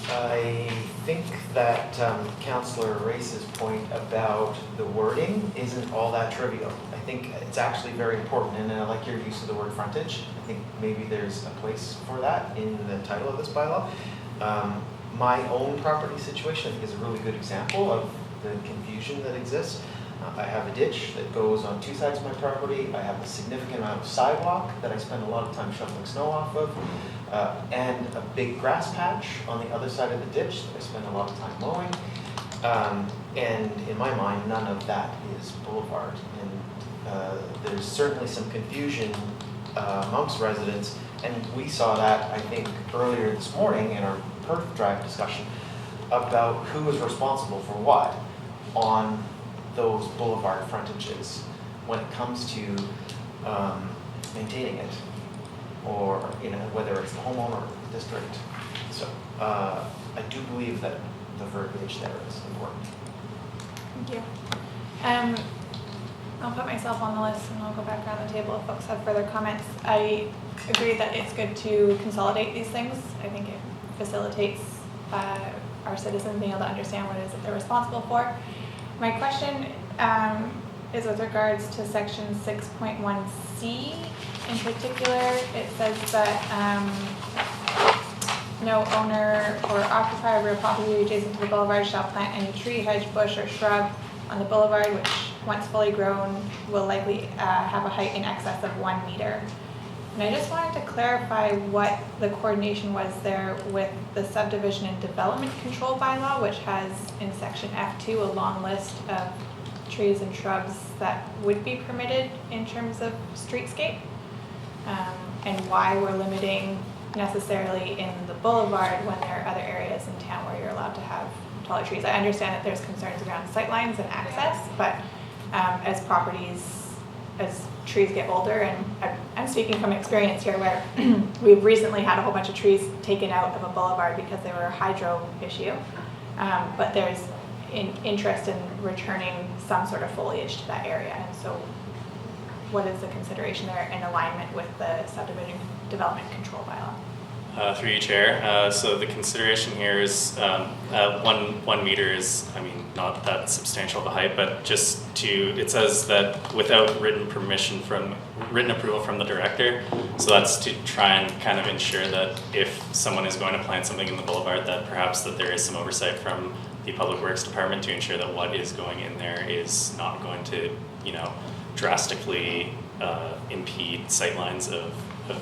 I think that Councillor Race's point about the wording isn't all that trivial. I think it's actually very important, and I like your use of the word frontage. I think maybe there's a place for that in the title of this bylaw. My own property situation, I think, is a really good example of the confusion that exists. I have a ditch that goes on two sides of my property. I have a significant amount of sidewalk that I spend a lot of time shoveling snow off of, and a big grass patch on the other side of the ditch that I spend a lot of time mowing. And in my mind, none of that is boulevard. And there's certainly some confusion amongst residents, and we saw that, I think, earlier this morning in our Perth Drive discussion about who is responsible for what on those boulevard frontages when it comes to maintaining it, or whether it's the homeowner or the district. So I do believe that the verbiage there is important. Thank you. I'll put myself on the list and I'll go back around the table if folks have further comments. I agree that it's good to consolidate these things. I think it facilitates our citizens being able to understand what it is that they're responsible for. My question is with regards to section 6.1C. In particular, it says that no owner or occupier of real property adjacent to the boulevard shall plant any tree, hedge, bush, or shrub on the boulevard, which, once fully grown, will likely have a height in excess of 1 meter. And I just wanted to clarify what the coordination was there with the Subdivision and Development Control Bylaw, which has in section F2 a long list of trees and shrubs that would be permitted in terms of streetscape, and why we're limiting necessarily in the boulevard when there are other areas in town where you're allowed to have taller trees. I understand that there's concerns around sightlines and access, but as trees get older, and I'm speaking from experience here where we've recently had a whole bunch of trees taken out of a boulevard because they were a hydro issue, but there's interest in returning some sort of foliage to that area. And so what is the consideration there in alignment with the Subdivision Development Control Bylaw? Through you, Chair. So the consideration here is 1 meter is, not that substantial of a height, but it says that without written approval from the director. So that's to try and kind of ensure that if someone is going to plant something in the boulevard, that perhaps that there is some oversight from the Public Works Department to ensure that what is going in there is not going to, drastically impede sightlines of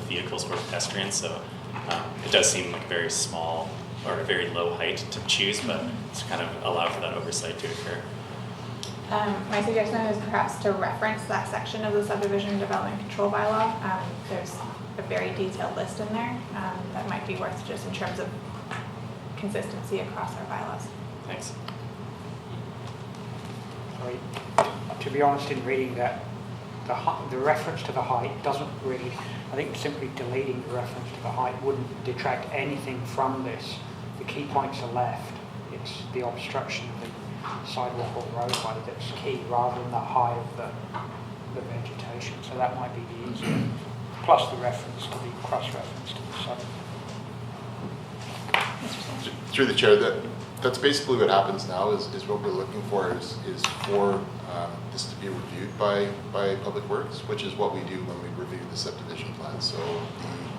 vehicles or pedestrians. So it does seem like a very small or a very low height to choose, but to kind of allow for that oversight to occur. My suggestion is perhaps to reference that section of the Subdivision Development Control Bylaw. There's a very detailed list in there that might be worth, just in terms of consistency across our bylaws. Thanks. Sorry. To be honest, in reading that, the reference to the height doesn't really, I think simply deleting the reference to the height wouldn't detract anything from this. The key points are left. It's the obstruction of the sidewalk or roadway that's key rather than the height of the vegetation. So that might be the easier. Plus the reference to the cross-reference to the sub. Through the chair, that's basically what happens now is what we're looking for is for this to be reviewed by Public Works, which is what we do when we review the subdivision plan. So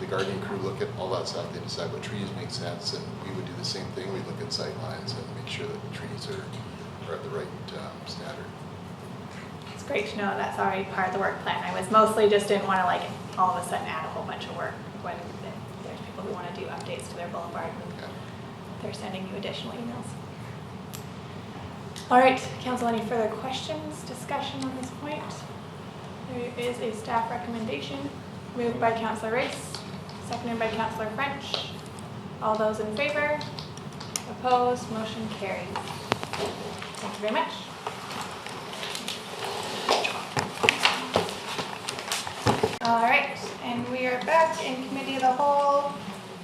the gardening crew look at all that stuff, they decide what trees make sense, and we would do the same thing. We look at sight lines and make sure that the trees are at the right standard. It's great to know that's already part of the work plan. I was mostly just didn't want to like all of a sudden add a whole bunch of work when there's people who want to do updates to their boulevard and they're sending you additional emails. All right, council, any further questions, discussion on this point? There is a staff recommendation moved by Councillor Race, seconded by Councillor French. All those in favor? Opposed? Motion carries. Thank you very much. All right, and we are back in Committee of the Whole.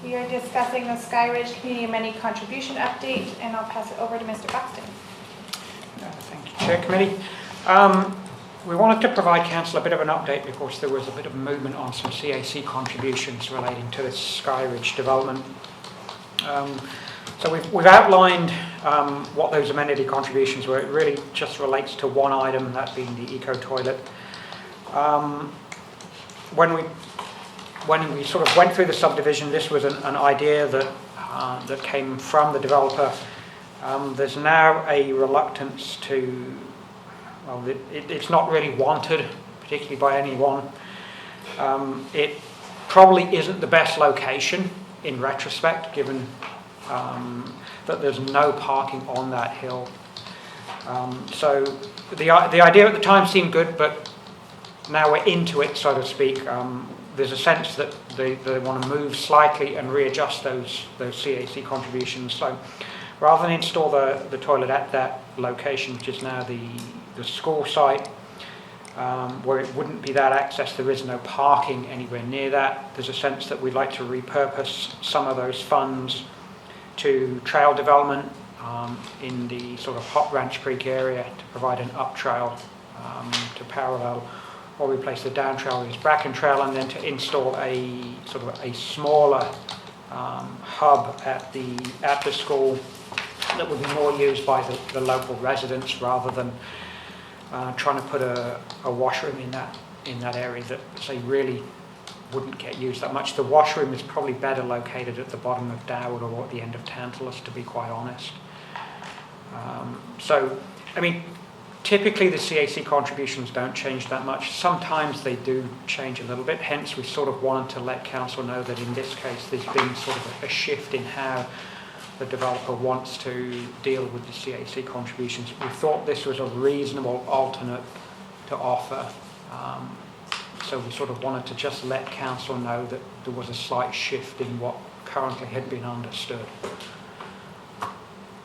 We are discussing the Sky Ridge Community Amending Contribution Update, and I'll pass it over to Mr. Buxton. Thank you, Chair Committee. We wanted to provide Council a bit of an update because there was a bit of movement on some CAC contributions relating to this Sky Ridge development. So we've outlined what those amenity contributions were. It really just relates to one item, that being the eco toilet. When we sort of went through the subdivision, this was an idea that came from the developer. There's now a reluctance to, well, it's not really wanted, particularly by anyone. It probably isn't the best location in retrospect, given that there's no parking on that hill. So the idea at the time seemed good, but now we're into it, so to speak. There's a sense that they want to move slightly and readjust those CAC contributions. So rather than install the toilet at that location, which is now the school site, where it wouldn't be that access, there is no parking anywhere near that. There's a sense that we'd like to repurpose some of those funds to trail development in the sort of Hot Ranch Creek area to provide an up trail to parallel, or replace the down trail with Bracken Trail, and then to install a sort of a smaller hub at the school that would be more used by the local residents rather than trying to put a washroom in that area that, say, really wouldn't get used that much. The washroom is probably better located at the bottom of Dowd or at the end of Tantalus, to be quite honest. So, I mean, typically the CAC contributions don't change that much. Sometimes they do change a little bit, hence we sort of wanted to let council know that in this case there's been sort of a shift in how the developer wants to deal with the CAC contributions. We thought this was a reasonable alternate to offer. So we sort of wanted to just let council know that there was a slight shift in what currently had been understood.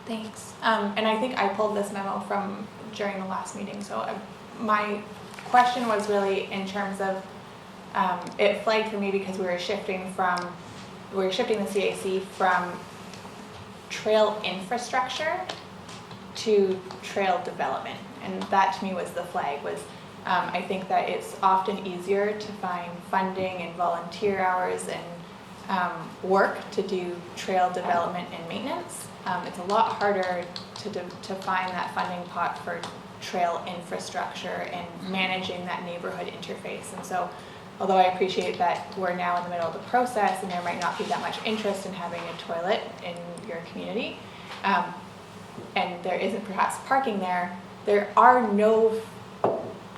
Thanks. And I think I pulled this memo from during the last meeting. So my question was really in terms of, it flagged for me because we were shifting the CAC from trail infrastructure to trail development. And that to me was the flag, was I think that it's often easier to find funding and volunteer hours and work to do trail development and maintenance. It's a lot harder to find that funding pot for trail infrastructure and managing that neighborhood interface. And so, although I appreciate that we're now in the middle of the process and there might not be that much interest in having a toilet in your community, and there isn't perhaps parking there, there are no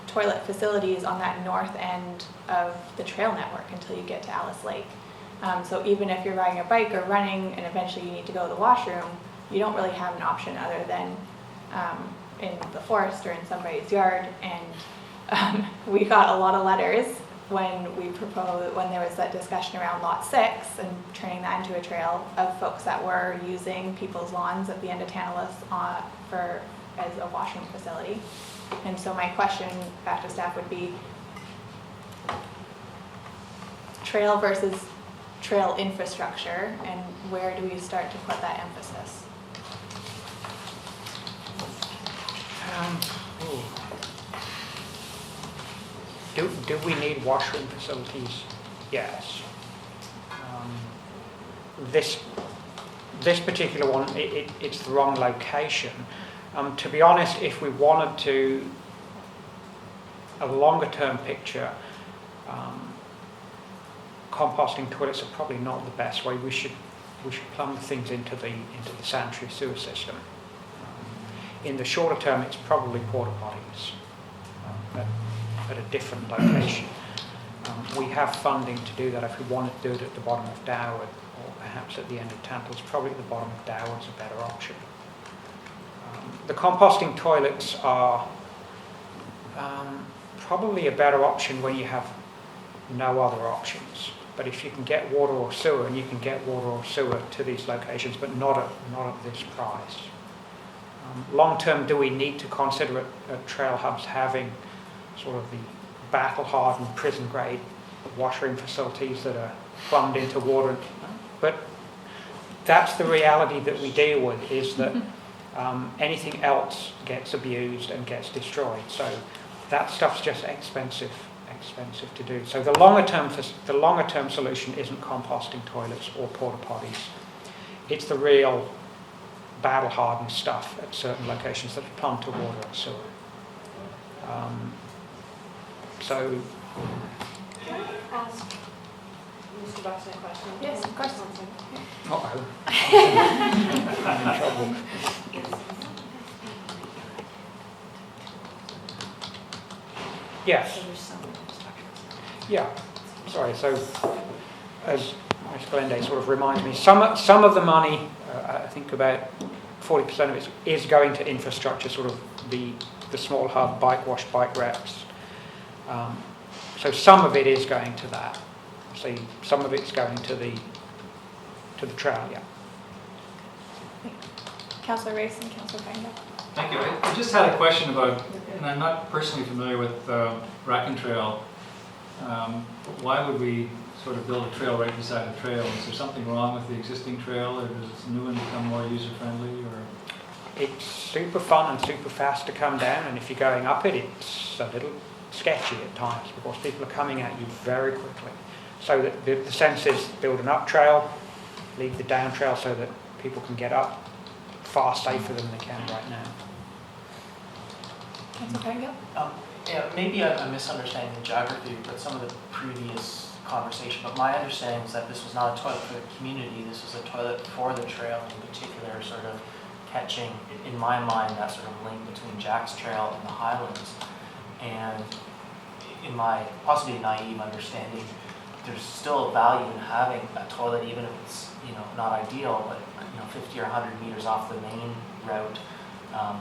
toilet facilities on that north end of the trail network until you get to Alice Lake. So even if you're riding a bike or running and eventually you need to go to the washroom, you don't really have an option other than in the forest or in somebody's yard. And we got a lot of letters when there was that discussion around lot 6 and turning that into a trail of folks that were using people's lawns at the end of Tantalus as a washing facility. And so my question back to staff would be trail versus trail infrastructure, and where do we start to put that emphasis? Do we need washroom facilities? Yes. This particular one, it's the wrong location. To be honest, if we wanted to, a longer term picture, composting toilets are probably not the best way. We should plumb things into the sanitary sewer system. In the shorter term, it's probably porta potties at a different location. We have funding to do that. If we wanted to do it at the bottom of Doward, or perhaps at the end of Tantalus, probably at the bottom of Doward's a better option. The composting toilets are probably a better option when you have no other options. But if you can get water or sewer, and you can get water or sewer to these locations, but not at this price. Long term, do we need to consider at trail hubs having sort of the battle-hardened prison-grade washroom facilities that are plumbed into water? But that's the reality that we deal with, is that anything else gets abused and gets destroyed. So that stuff's just expensive to do. So the longer term solution isn't composting toilets or porta potties. It's the real battle-hardened stuff at certain locations that are plumbed to water and sewer. So. Can I ask Mr. Buxton a question? Yes, of course. Uh-oh. I'm in trouble. Yes. Yeah. Sorry. So, as Ms. Glende sort of reminds me, some of the money, I think about 40% of it is going to infrastructure, sort of the small hub, bike wash, bike reps. So some of it is going to that. So some of it's going to the trail. Yeah. Councillor Race and Councillor Feinberg. Thank you. I just had a question about, and I'm not personally familiar with Rack Trail. Why would we sort of build a trail right beside a trail? Is there something wrong with the existing trail, or does this new one become more user-friendly? Or it's super fun and super fast to come down, and if you're going up it, it's a little sketchy at times because people are coming at you very quickly. So that the sense is build an up trail, leave the down trail so that people can get up far safer than they can right now. Councillor Feinberg? Yeah, maybe I'm misunderstanding the geography, but some of the previous conversation, but my understanding was that this was not a toilet for the community, this was a toilet for the trail, in particular sort of catching, in my mind, that sort of link between Jack's Trail and the Highlands. And in my possibly naive understanding, there's still a value in having a toilet, even if it's not ideal, but 50 or 100 meters off the main route,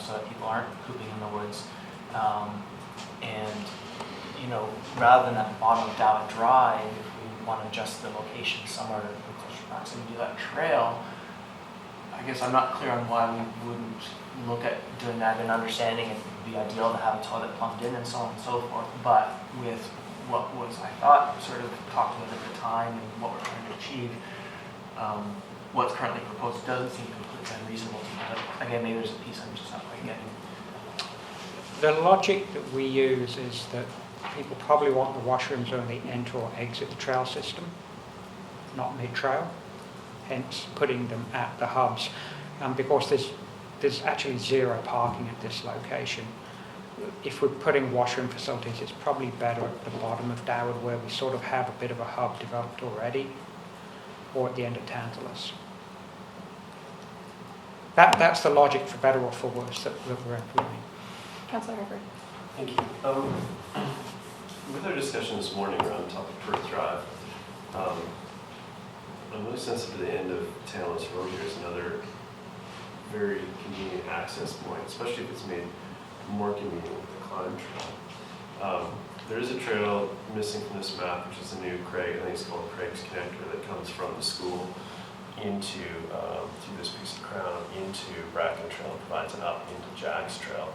so that people aren't pooping in the woods. And rather than at the bottom of Dowd Drive, if we want to adjust the location somewhere in closer proximity to that trail, I guess I'm not clear on why we wouldn't look at doing that and understanding it would be ideal to have a toilet plumbed in and so on and so forth. But with what was, I thought, sort of talked about at the time and what we're trying to achieve, what's currently proposed doesn't seem completely unreasonable to me. But again, maybe there's a piece I'm just not quite getting. The logic that we use is that people probably want the washrooms only enter or exit the trail system, not mid-trail, hence putting them at the hubs. Because there's actually zero parking at this location. If we're putting washroom facilities, it's probably better at the bottom of Dowd where we sort of have a bit of a hub developed already, or at the end of Tantalus. That's the logic, for better or for worse, that we're implementing. Councillor Harper. Thank you. With our discussion this morning around the topic Perth Drive, I'm really sensitive to the end of Tantalus Road here is another very convenient access point, especially if it's made more convenient with the climb trail. there is a trail missing from this map, which is a new Craig, I think it's called Craig's Connector, that comes from the school into, through this piece of crown, into Bracken Trail, and provides it up into Jack's Trail,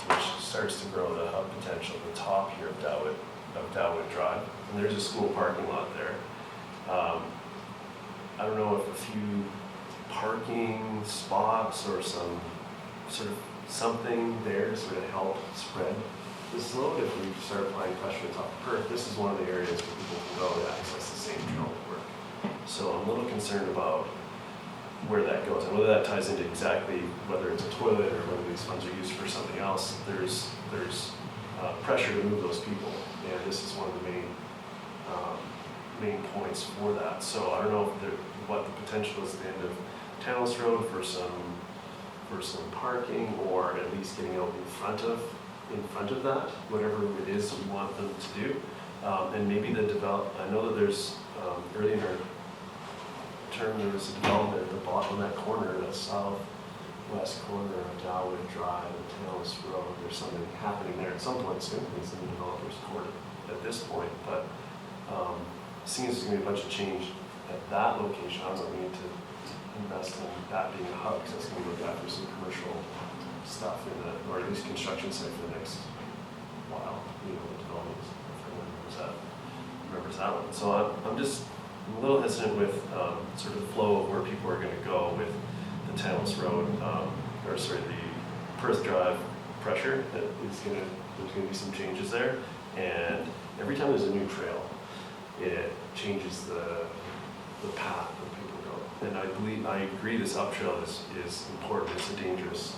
which starts to grow the hub potential at the top here of Dalwood Drive. And there's a school parking lot there. I don't know if a few parking spots or some sort of something there to sort of help spread this load. If we start applying pressure on top of Perth, this is one of the areas where people can go to access the same trail network. So I'm a little concerned about where that goes and whether that ties into exactly whether it's a toilet or whether these funds are used for something else. There's pressure to move those people, and this is one of the main points for that. So I don't know if what the potential is at the end of Tanos Road for some parking, or at least getting out in front of that, whatever it is we want them to do. And maybe I know that there's early in our term there was a development at the bottom of that corner, that southwest corner of Dalwood Drive and Tanos Road. There's something happening there at some point soon. It's in the developer's court at this point, but seeing as there's going to be a bunch of change at that location, I'm looking into invest in that being a hub, because that's going to be looked at for some commercial stuff or at least construction site for the next while, the development, if anyone remembers that one. So I'm just a little hesitant with sort of the flow of where people are going to go with the Tanos Road, the Perth Drive pressure that there's going to be some changes there. And every time there's a new trail, it changes the path that people go. And I agree this up trail is important. It's a dangerous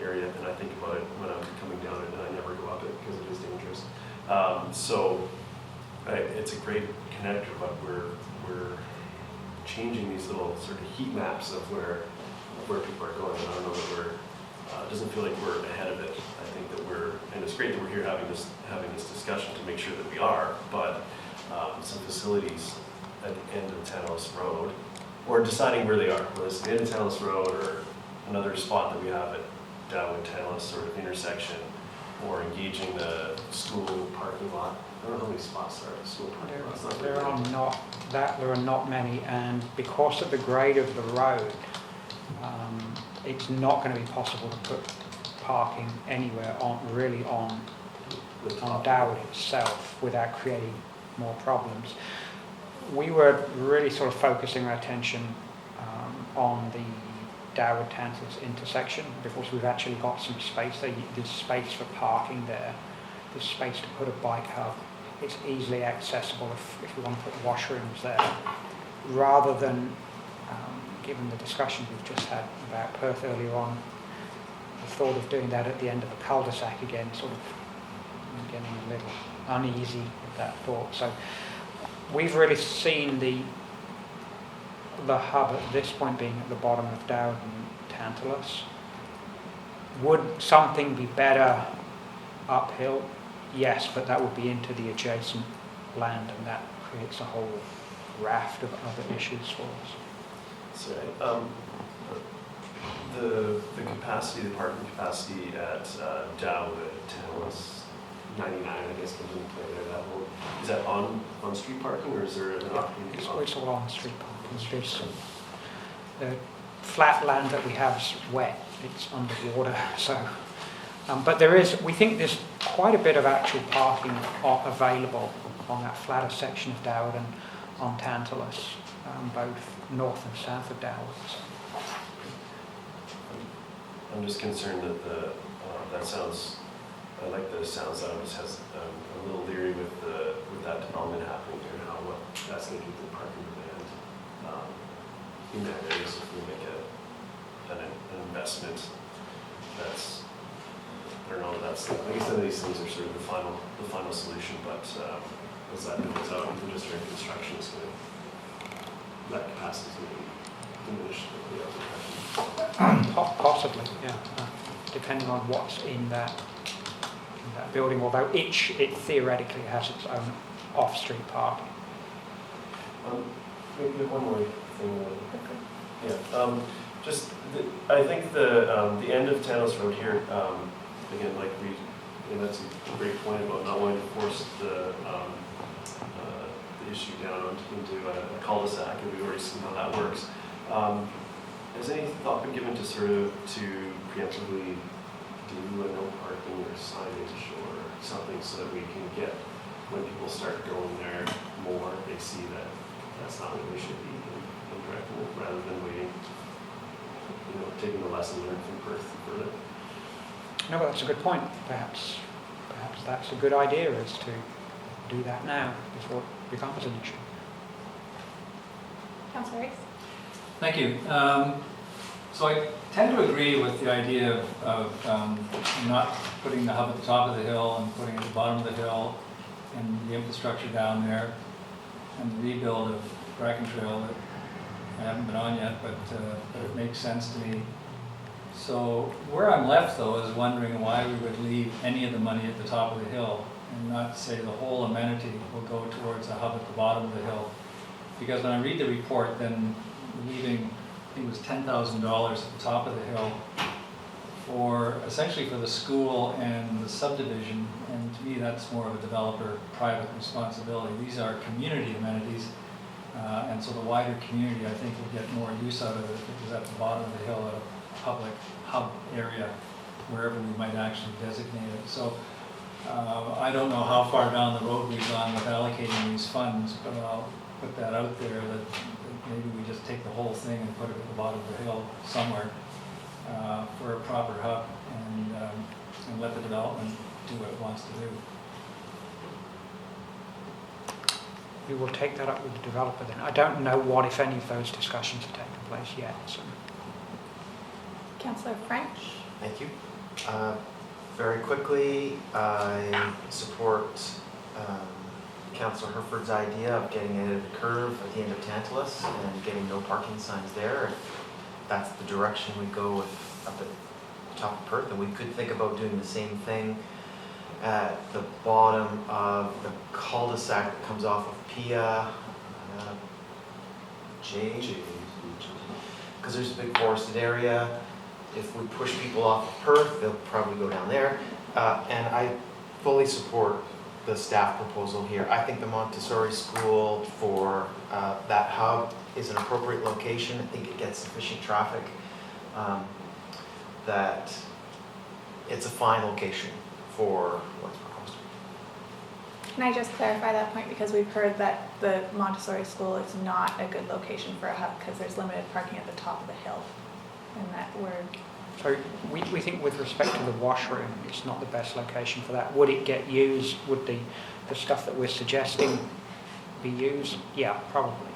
area, and I think about it when I'm coming down it, and I never go up it because it is dangerous. It's a great connector, but we're changing these little sort of heat maps of where people are going. And I don't know that it doesn't feel like we're ahead of it. I think that and it's great that we're here having this discussion to make sure that we are, but some facilities at the end of Tanos Road, or deciding where they are, whether it's the end of Tanos Road or another spot that we have at Dalwood Tanos sort of intersection, or engaging the school parking lot. I don't know how many spots there are at the school parking lot. There are not many, and because of the grade of the road, it's not going to be possible to put parking anywhere on Dalwood itself without creating more problems. We were really sort of focusing our attention on the Dalwood Tantalus intersection, because we've actually got some space there. There's space for parking there. There's space to put a bike hub. It's easily accessible if we want to put washrooms there, rather than, given the discussion we've just had about Perth earlier on, the thought of doing that at the end of a cul-de-sac again, sort of getting a little uneasy with that thought. So we've really seen the hub at this point being at the bottom of Dalwood and Tantalus. Would something be better uphill? Yes, but that would be into the adjacent land, and that creates a whole raft of other issues for us. So, the capacity, the parking capacity at Dalwood, Tanos, 99, I guess, comes into play there. Is that on street parking, or is there an opportunity? It's all on street parking. The flat land that we have is wet. It's underwater, so. But we think there's quite a bit of actual parking available on that flatter section of Dalwood and on Tantalus, both north and south of Dalwood. So. I'm just concerned that I like the sounds that it just has a little leery with that development happening here, and what that's going to do to the parking demand in that area. So if we make an investment that's, I don't know, I guess none of these things are sort of the final solution, but as that builds out, even just during construction, that capacity is going to be diminished. Possibly, yeah, depending on what's in that building, although it theoretically has its own off-street parking. Maybe one more thing. I think the end of Tanos Road here, again, like we and that's a great point about not wanting to force the issue down into a cul-de-sac, and we've already seen how that works. Has any thought been given to preemptively do a no parking or signage or something so that we can get, when people start going there more, they see that that's not what we should be interacting with, rather than waiting, taking the lesson learned from Perth further? No, but that's a good point. Perhaps that's a good idea, is to do that now before it becomes an issue. Councillor Rees? Thank you. So I tend to agree with the idea of not putting the hub at the top of the hill and putting it at the bottom of the hill, and the infrastructure down there, and the rebuild of Bracken Trail that I haven't been on yet, but it makes sense to me. So where I'm left, though, is wondering why we would leave any of the money at the top of the hill and not say the whole amenity will go towards a hub at the bottom of the hill. Because when I read the report, then leaving, I think it was $10,000 at the top of the hill essentially for the school and the subdivision, and to me that's more of a developer private responsibility. These are community amenities, and so the wider community, I think, would get more use out of it if it was at the bottom of the hill at a public hub area, wherever we might actually designate it. So I don't know how far down the road we've gone with allocating these funds, but I'll put that out there that maybe we just take the whole thing and put it at the bottom of the hill somewhere for a proper hub, and let the development do what it wants to do. We will take that up with the developer then. I don't know what, if any, of those discussions have taken place yet. So. Councillor French? Thank you. Very quickly, I support Councillor Herford's idea of getting it at the curve at the end of Tantalus and getting no parking signs there. If that's the direction we go with up at the top of Perth, and we could think about doing the same thing at the bottom of the cul-de-sac that comes off of Pia, because there's a big forested area. If we push people off of Perth, they'll probably go down there. And I fully support the staff proposal here. I think the Montessori school for that hub is an appropriate location. I think it gets sufficient traffic, that it's a fine location for what's proposed. Can I just clarify that point, because we've heard that the Montessori school is not a good location for a hub because there's limited parking at the top of the hill, and that we're... So we think with respect to the washroom, it's not the best location for that. Would it get used? Would the stuff that we're suggesting be used? Yeah, probably.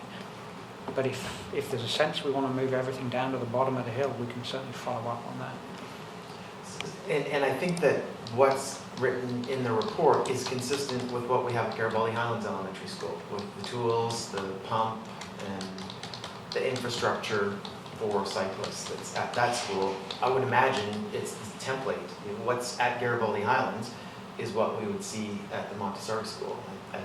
But if there's a sense we want to move everything down to the bottom of the hill, we can certainly follow up on that. And I think that what's written in the report is consistent with what we have at Garibaldi Highlands Elementary School, with the tools, the pump, and the infrastructure for cyclists that's at that school. I would imagine it's the template. What's at Garibaldi Highlands is what we would see at the Montessori school. I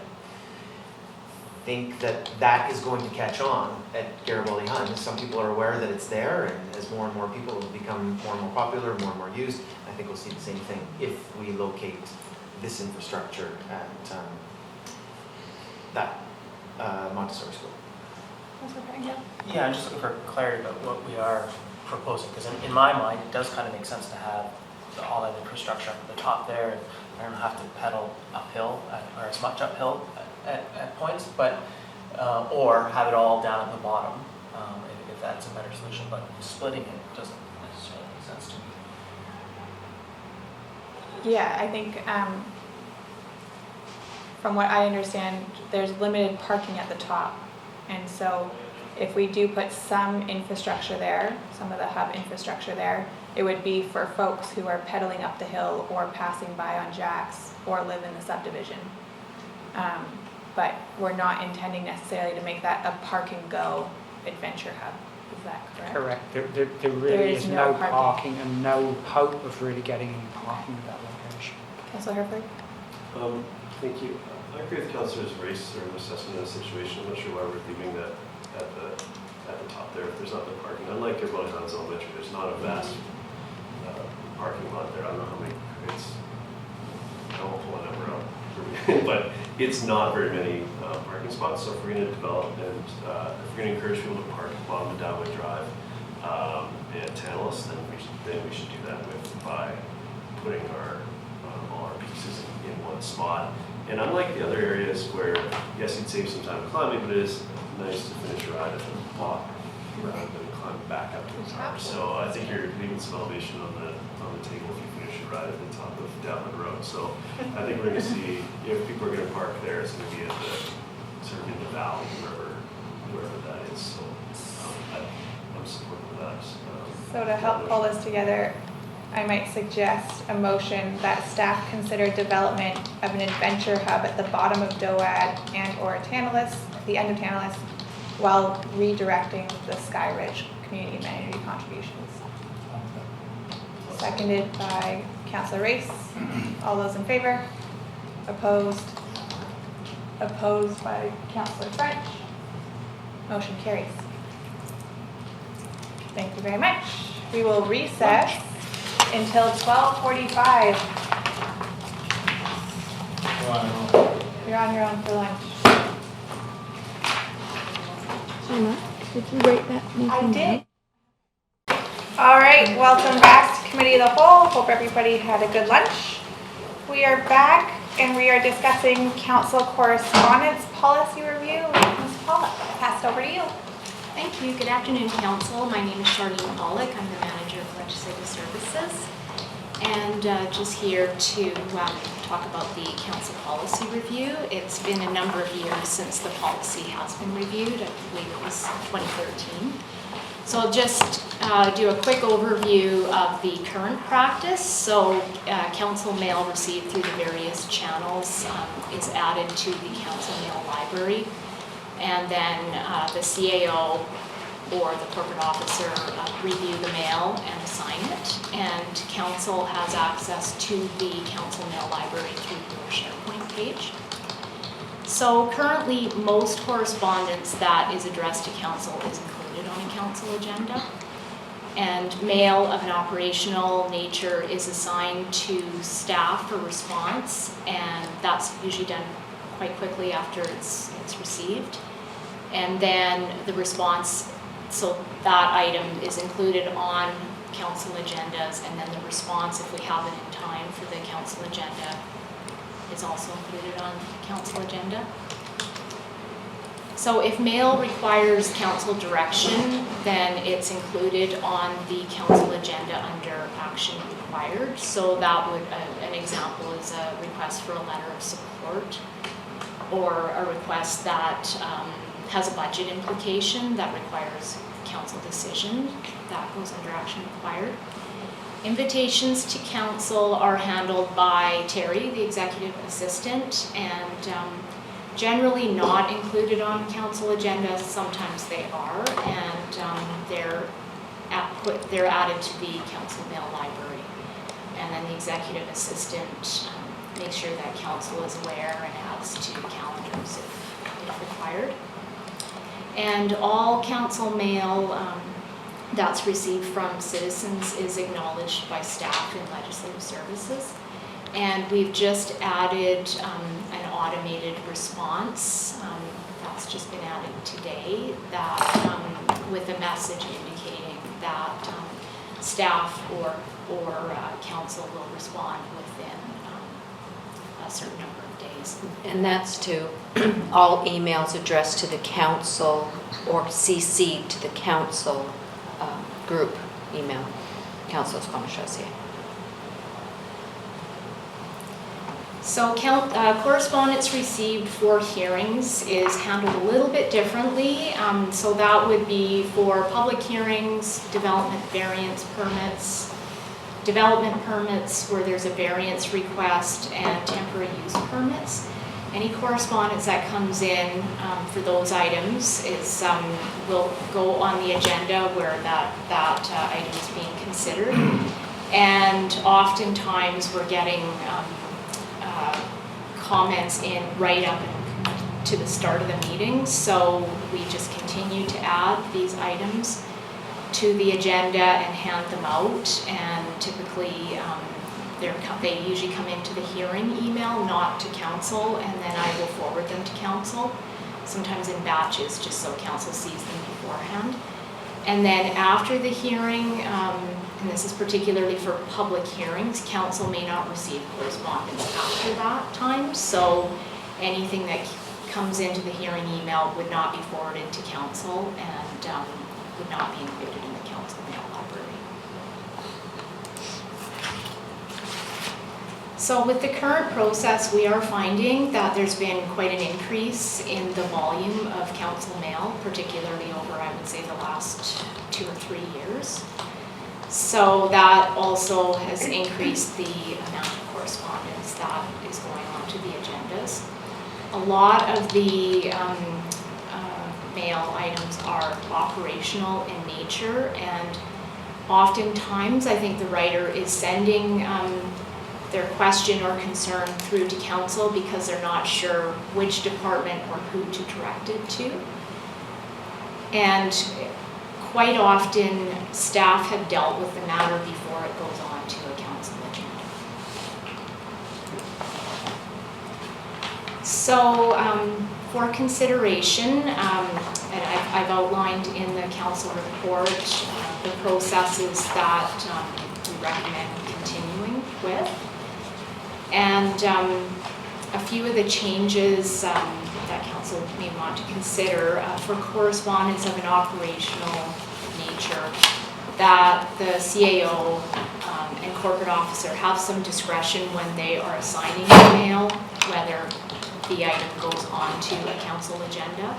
think that is going to catch on at Garibaldi Highlands. Some people are aware that it's there, and as more and more people become more and more popular, more and more used, I think we'll see the same thing if we locate this infrastructure at that Montessori school. Yeah, I'm just looking for clarity about what we are proposing, because in my mind, it does kind of make sense to have all that infrastructure at the top there, and I don't have to pedal uphill, or as much uphill at points, but or have it all down at the bottom, if that's a better solution, but splitting it doesn't necessarily make sense to me. Yeah, I think from what I understand, there's limited parking at the top. And so if we do put some infrastructure there, some of the hub infrastructure there, it would be for folks who are pedaling up the hill or passing by on jacks or live in the subdivision. But we're not intending necessarily to make that a park and go adventure hub. Is that correct? Correct. There really is no parking and no hope of really getting any parking at that location. Councillor Herford? Thank you. I agree with Councillor's race or assessment of the situation. I'm not sure why we're leaving that at the top there if there's not the parking. Unlike Garibaldi Highlands Elementary, there's not a vast parking lot there. I don't know how many, it's but it's not very many parking spots. So if we're going to develop and if we're going to encourage people to park at the bottom of Daly Drive and Tantalus, then we should do that by putting all our pieces in one spot. And unlike the other areas where, yes, you'd save some time climbing, but it is nice to finish your ride at the bottom rather than climb back up to the top. So I think you're leaving some elevation on the table if you finish your ride at the top of Downland Road. So I think we're going to see, if people are going to park there, it's going to be at the sort of in the valley, wherever that is. So I'm supportive of that. So to help pull this together, I might suggest a motion that staff consider development of an adventure hub at the bottom of Doad and or Tantalus, at the end of Tantalus, while redirecting the Sky Ridge community amenity contributions. Seconded by Councillor Race. All those in favor? Opposed? Opposed by Councillor French. Motion carries. Thank you very much. We will recess until 12:45. You're on your own for lunch. Did you write that? I did. All right, welcome back to Committee of the Whole. Hope everybody had a good lunch. We are back and we are discussing Council Correspondence Policy Review. Ms. Pawluk, pass it over to you. Thank you. Good afternoon, Council. My name is Charlene Pawluk. I'm the Manager of Legislative Services. And just here to talk about the Council Policy Review. It's been a number of years since the policy has been reviewed. I believe it was 2013. So I'll just do a quick overview of the current practice. So Council mail received through the various channels is added to the Council mail library. And then the CAO or the corporate officer review the mail and assign it. And Council has access to the Council mail library through your SharePoint page. So currently, most correspondence that is addressed to Council is included on a Council agenda. And mail of an operational nature is assigned to staff for response, and that's usually done quite quickly after it's received. And then the response, so that item is included on Council agendas, and then the response, if we have it in time for the Council agenda, is also included on Council agenda. So if mail requires Council direction, then it's included on the Council agenda under action required. So that would, an example is a request for a letter of support, or a request that has a budget implication that requires Council decision. That goes under action required. Invitations to Council are handled by Terry, the Executive Assistant, and generally not included on Council agendas. Sometimes they are, and they're added to the Council mail library. And then the Executive Assistant makes sure that Council is aware and adds to calendars if required. And all Council mail that's received from citizens is acknowledged by staff in Legislative Services. And we've just added an automated response that's just been added today, that with a message indicating that staff or Council will respond within a certain number of days. And that's to all emails addressed to the Council or CC'd to the Council group email, Council of Squamish Council. So correspondence received for hearings is handled a little bit differently. So that would be for public hearings, development variance permits, development permits where there's a variance request, and temporary use permits. Any correspondence that comes in for those items is will go on the agenda where that item is being considered. And oftentimes we're getting comments in right up to the start of the meeting, so we just continue to add these items to the agenda and hand them out, and typically They usually come into the hearing email, not to council, and then I will forward them to council, sometimes in batches, just so council sees them beforehand. And then after the hearing, and this is particularly for public hearings, council may not receive correspondence after that time, so anything that comes into the hearing email would not be forwarded to council and would not be included in the council mail library. So with the current process, we are finding that there's been quite an increase in the volume of council mail, particularly over, I would say, the last 2 or 3 years. So that also has increased the amount of correspondence that is going on to the agendas. A lot of the mail items are operational in nature, and oftentimes I think the writer is sending their question or concern through to council because they're not sure which department or who to direct it to. And quite often, staff have dealt with the matter before it goes on to a council agenda. So for consideration, and I've outlined in the council report the processes that we recommend continuing with. And a few of the changes that council may want to consider for correspondence of an operational nature, that the CAO and corporate officer have some discretion when they are assigning the mail, whether the item goes on to a council agenda.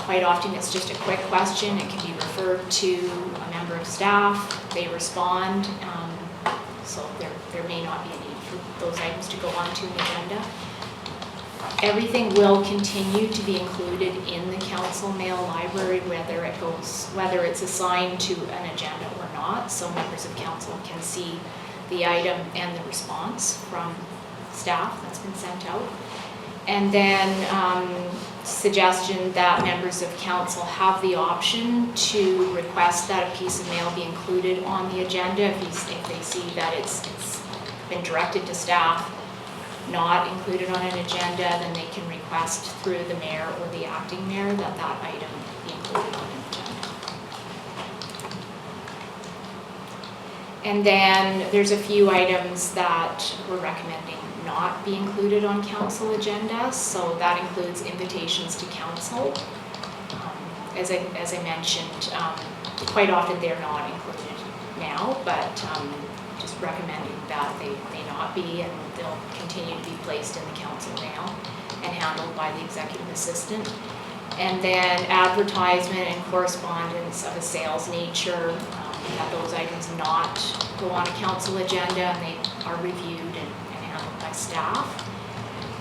Quite often it's just a quick question, it can be referred to a member of staff, they respond, so there may not be a need for those items to go onto an agenda. Everything will continue to be included in the council mail library, whether it's assigned to an agenda or not, so members of council can see the item and the response from staff that's been sent out. And then suggestion that members of council have the option to request that a piece of mail be included on the agenda if they see that it's been directed to staff, not included on an agenda, then they can request through the mayor or the acting mayor that that item be included on an agenda. And then there's a few items that we're recommending not be included on council agendas, so that includes invitations to council. As I mentioned, quite often they're not included now, but just recommending that they not be, and they'll continue to be placed in the council mail and handled by the executive assistant. And then advertisement and correspondence of a sales nature, that those items not go on a council agenda and they are reviewed and handled by staff.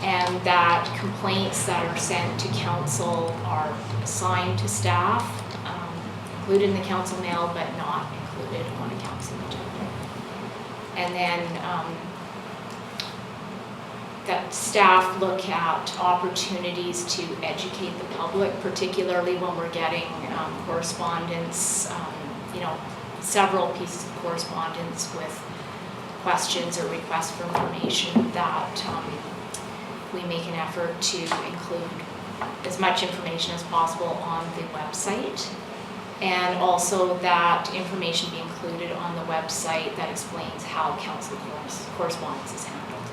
And that complaints that are sent to council are assigned to staff, included in the council mail, but not included on a council agenda. And then that staff look at opportunities to educate the public, particularly when we're getting correspondence, several pieces of correspondence with questions or requests for information, that we make an effort to include as much information as possible on the website, and also that information be included on the website that explains how council correspondence is handled.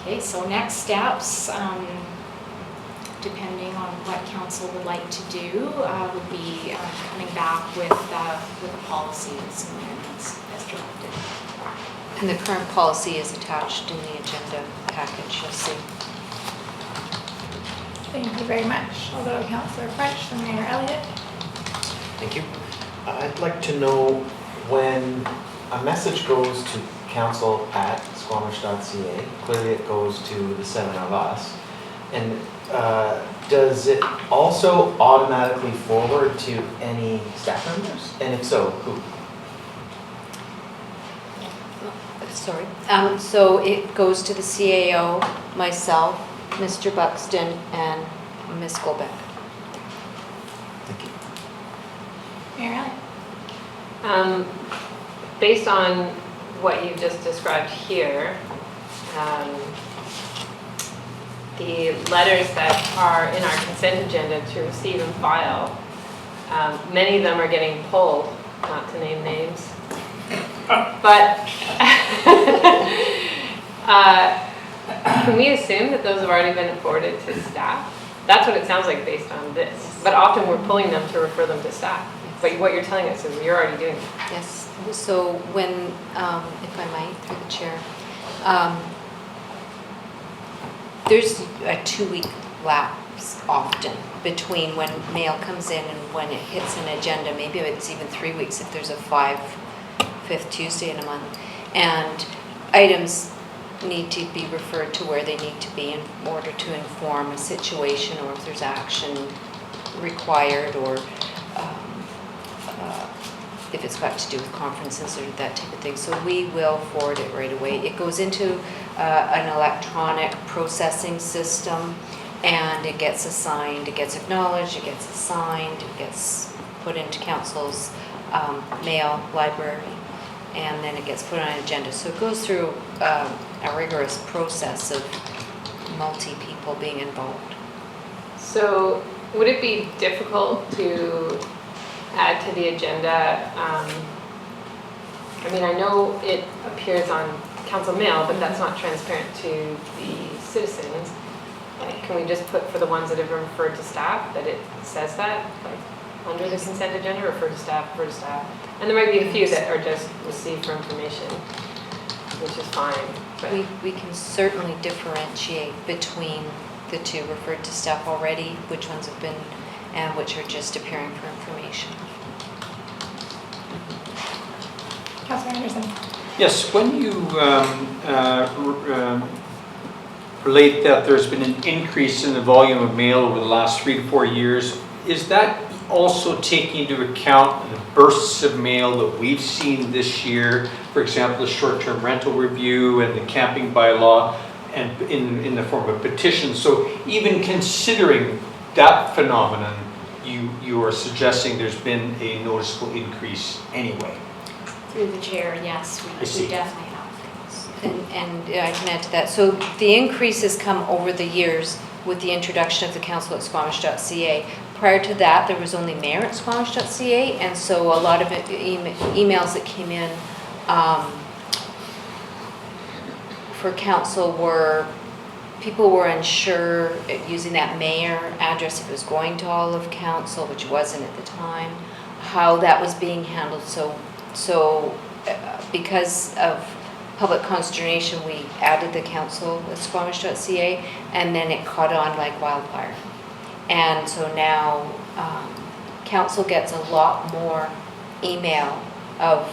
Okay, so next steps, depending on what council would like to do, would be coming back with a policy and some amendments as directed. And the current policy is attached in the agenda package, you'll see. Thank you very much. I'll go to Councillor French, then Mayor Elliott. Thank you. I'd like to know when a message goes to council@squamish.ca, clearly it goes to the 7 of us, and does it also automatically forward to any staff members? And if so, who? Sorry. So it goes to the CAO, myself, Mr. Buxton, and Ms. Golbeck. Thank you. Mayor Elliott. Based on what you've just described here, the letters that are in our consent agenda to receive and file, many of them are getting pulled, not to name names. But can we assume that those have already been forwarded to staff? That's what it sounds like based on this. But often we're pulling them to refer them to staff. But what you're telling us is you're already doing that. Yes, so when, if I might, through the chair, there's a 2-week lapse often between when mail comes in and when it hits an agenda. Maybe it's even 3 weeks if there's a fifth Tuesday in a month. And items need to be referred to where they need to be in order to inform a situation, or if there's action required, or if it's got to do with conferences or that type of thing. So we will forward it right away. It goes into an electronic processing system, and it gets assigned, it gets acknowledged, it gets assigned, it gets put into council's mail library, and then it gets put on an agenda. So it goes through a rigorous process of multi-people being involved. So would it be difficult to add to the agenda? I mean, I know it appears on council mail, but that's not transparent to the citizens. Like, can we just put for the ones that have been referred to staff that it says that, like under the consent agenda, refer to staff, refer to staff? And there might be a few that are just received for information, which is fine. But We can certainly differentiate between the two, referred to staff already, which ones have been, and which are just appearing for information. Councilor Anderson. Yes, when you relate that there's been an increase in the volume of mail over the last 3 to 4 years, is that also taking into account the bursts of mail that we've seen this year? For example, the short-term rental review and the camping bylaw, and in the form of petitions. So even considering that phenomenon, you are suggesting there's been a noticeable increase anyway? Through the chair, yes, we definitely have. And I can add to that. So the increases come over the years with the introduction of the council at squamish.ca. Prior to that, there was only mayor at squamish.ca, and so a lot of emails that came in for council people were unsure using that mayor address if it was going to all of council, which wasn't at the time, how that was being handled. So because of public consternation, we added the council at squamish.ca, and then it caught on like wildfire. And so now council gets a lot more email of,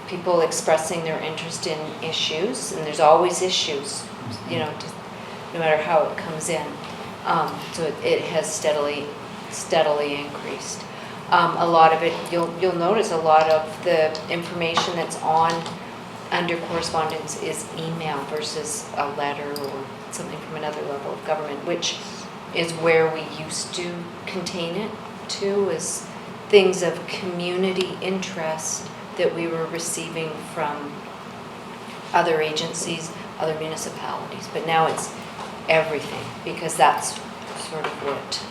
people expressing their interest in issues, and there's always issues, no matter how it comes in. So it has steadily increased. A lot of it, you'll notice a lot of the information that's under correspondence is email versus a letter or something from another level of government, which is where we used to contain it to, is things of community interest that we were receiving from other agencies, other municipalities. But now it's everything, because that's sort of what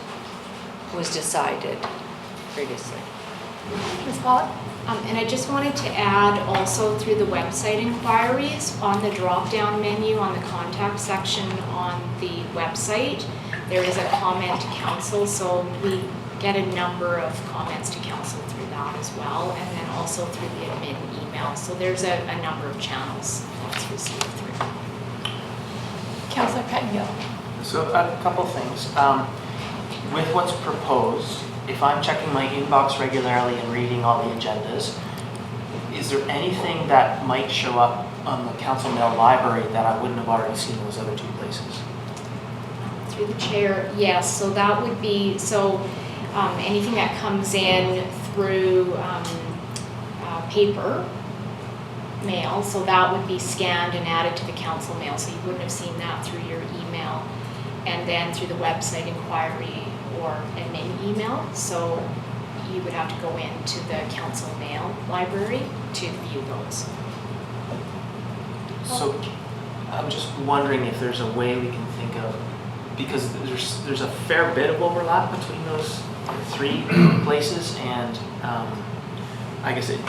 was decided previously. Ms. Pawluk? And I just wanted to add also through the website inquiries, on the drop-down menu on the contact section on the website, there is a comment to council, so we get a number of comments to council through that as well, and then also through the admin email. So there's a number of channels that's received through. Councilor Pettengill. So a couple things. With what's proposed, if I'm checking my inbox regularly and reading all the agendas, is there anything that might show up on the council mail library that I wouldn't have already seen in those other 2 places? Through the chair, yes. So that would be, anything that comes in through paper mail, so that would be scanned and added to the council mail, so you wouldn't have seen that through your email. And then through the website inquiry or admin email, so you would have to go into the council mail library to view those. So I'm just wondering if there's a way we can think of, because there's a fair bit of overlap between those three places, and I guess it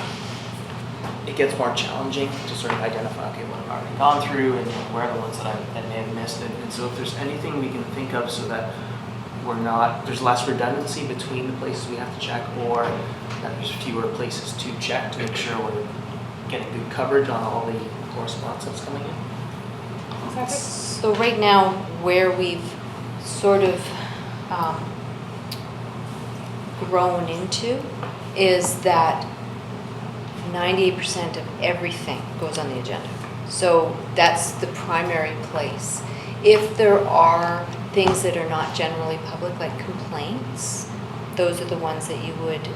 gets more challenging to sort of identify, okay, what I've already gone through and where are the ones that I may have missed. And so if there's anything we can think of so that there's less redundancy between the places we have to check, or that there's fewer places to check to make sure we're getting good coverage on all the correspondence that's coming in. So right now, where we've sort of grown into is that 98% of everything goes on the agenda. So that's the primary place. If there are things that are not generally public, like complaints, those are the ones that you would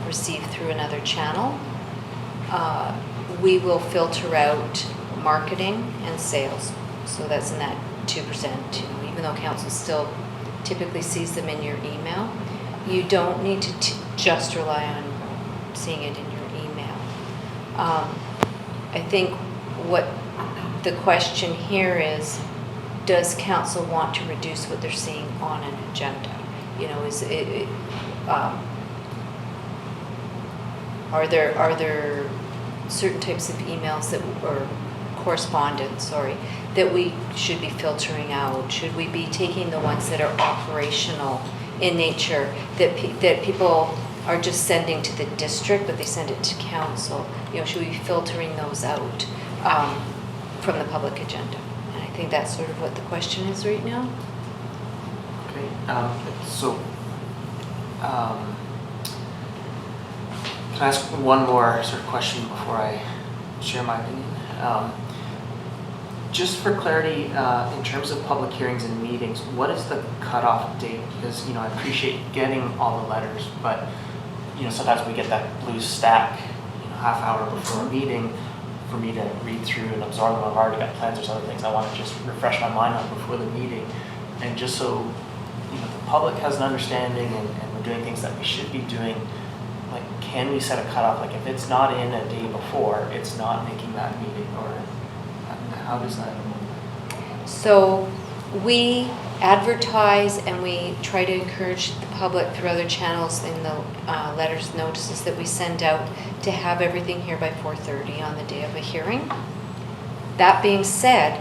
receive through another channel. We will filter out marketing and sales. So that's in that 2%. Even though council still typically sees them in your email, you don't need to just rely on seeing it in your email. I think what the question here is, does council want to reduce what they're seeing on an agenda? You know, is it are there certain types of emails that, or correspondence, sorry, that we should be filtering out? Should we be taking the ones that are operational in nature, that people are just sending to the district, but they send it to council? You know, should we be filtering those out from the public agenda? And I think that's sort of what the question is right now. Okay, can I ask one more sort of question before I share my opinion? Just for clarity, in terms of public hearings and meetings, what is the cutoff date? Because, you know, I appreciate getting all the letters, but, you know, sometimes we get that blue stack, you know, half hour before a meeting for me to read through and absorb them. I've already got plans, there's other things I want to just refresh my mind on before the meeting. And just so, you know, the public has an understanding and we're doing things that we should be doing, like, can we set a cutoff? Like, if it's not in a day before, it's not making that meeting, or how does that? So we advertise and we try to encourage the public through other channels in the letters, notices that we send out to have everything here by 4:30 on the day of a hearing. That being said,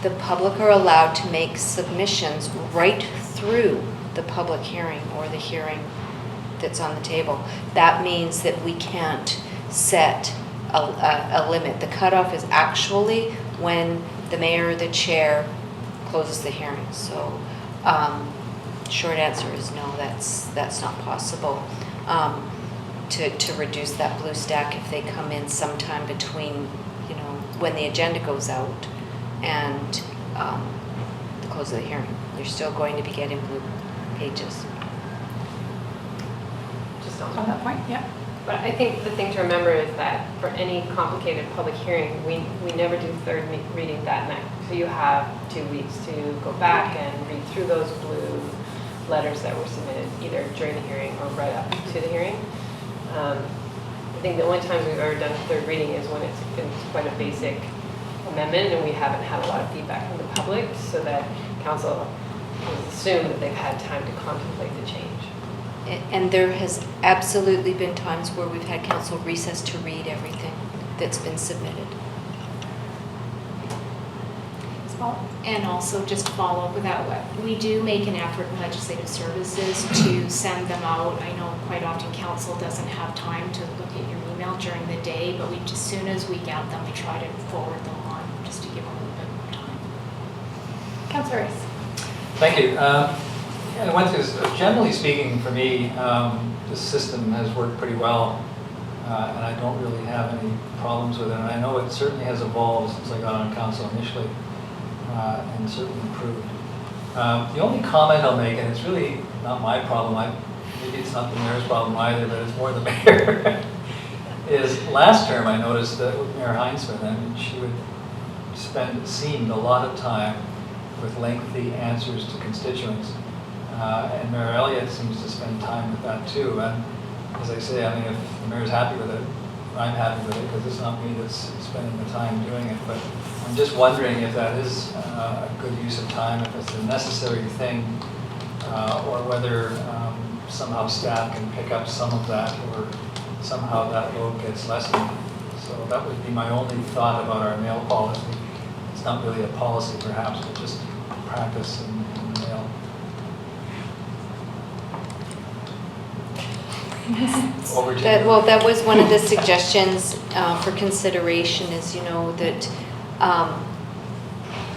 the public are allowed to make submissions right through the public hearing or the hearing that's on the table. That means that we can't set a limit. The cutoff is actually when the mayor or the chair closes the hearing. So short answer is no, that's not possible. To reduce that blue stack if they come in sometime between, you know, when the agenda goes out and the close of the hearing. They're still going to be getting blue pages. Just On that point, yeah. But I think the thing to remember is that for any complicated public hearing, we never do third reading that night. So you have 2 weeks to go back and read through those blue letters that were submitted either during the hearing or right up to the hearing. I think the only time we've ever done a third reading is when it's been quite a basic amendment and we haven't had a lot of feedback from the public, so that council has assumed that they've had time to contemplate the change. And there has absolutely been times where we've had council recess to read everything that's been submitted. And also, just to follow up with that, we do make an effort in legislative services to send them out. I know quite often council doesn't have time to look at your email during the day, but as soon as we get them, we try to forward them on just to give them a little bit more time. Councillor Rice. Thank you. I went through, generally speaking, for me, the system has worked pretty well, and I don't really have any problems with it. And I know it certainly has evolved since I got on council initially, and certainly improved. The only comment I'll make, and it's really not my problem, maybe it's not the mayor's problem either, but it's more the mayor, is last term I noticed that with Mayor Heinzman, I mean, she would spend, it seemed, a lot of time with lengthy answers to constituents. And Mayor Elliott seems to spend time with that too. And as I say, I mean, if the mayor's happy with it, I'm happy with it, because it's not me that's spending the time doing it. But I'm just wondering if that is a good use of time, if it's a necessary thing, or whether somehow staff can pick up some of that, or somehow that load gets lessened. So that would be my only thought about our mail policy. It's not really a policy perhaps, but just practice in the mail. Over to you. Well, that was one of the suggestions for consideration is, you know, that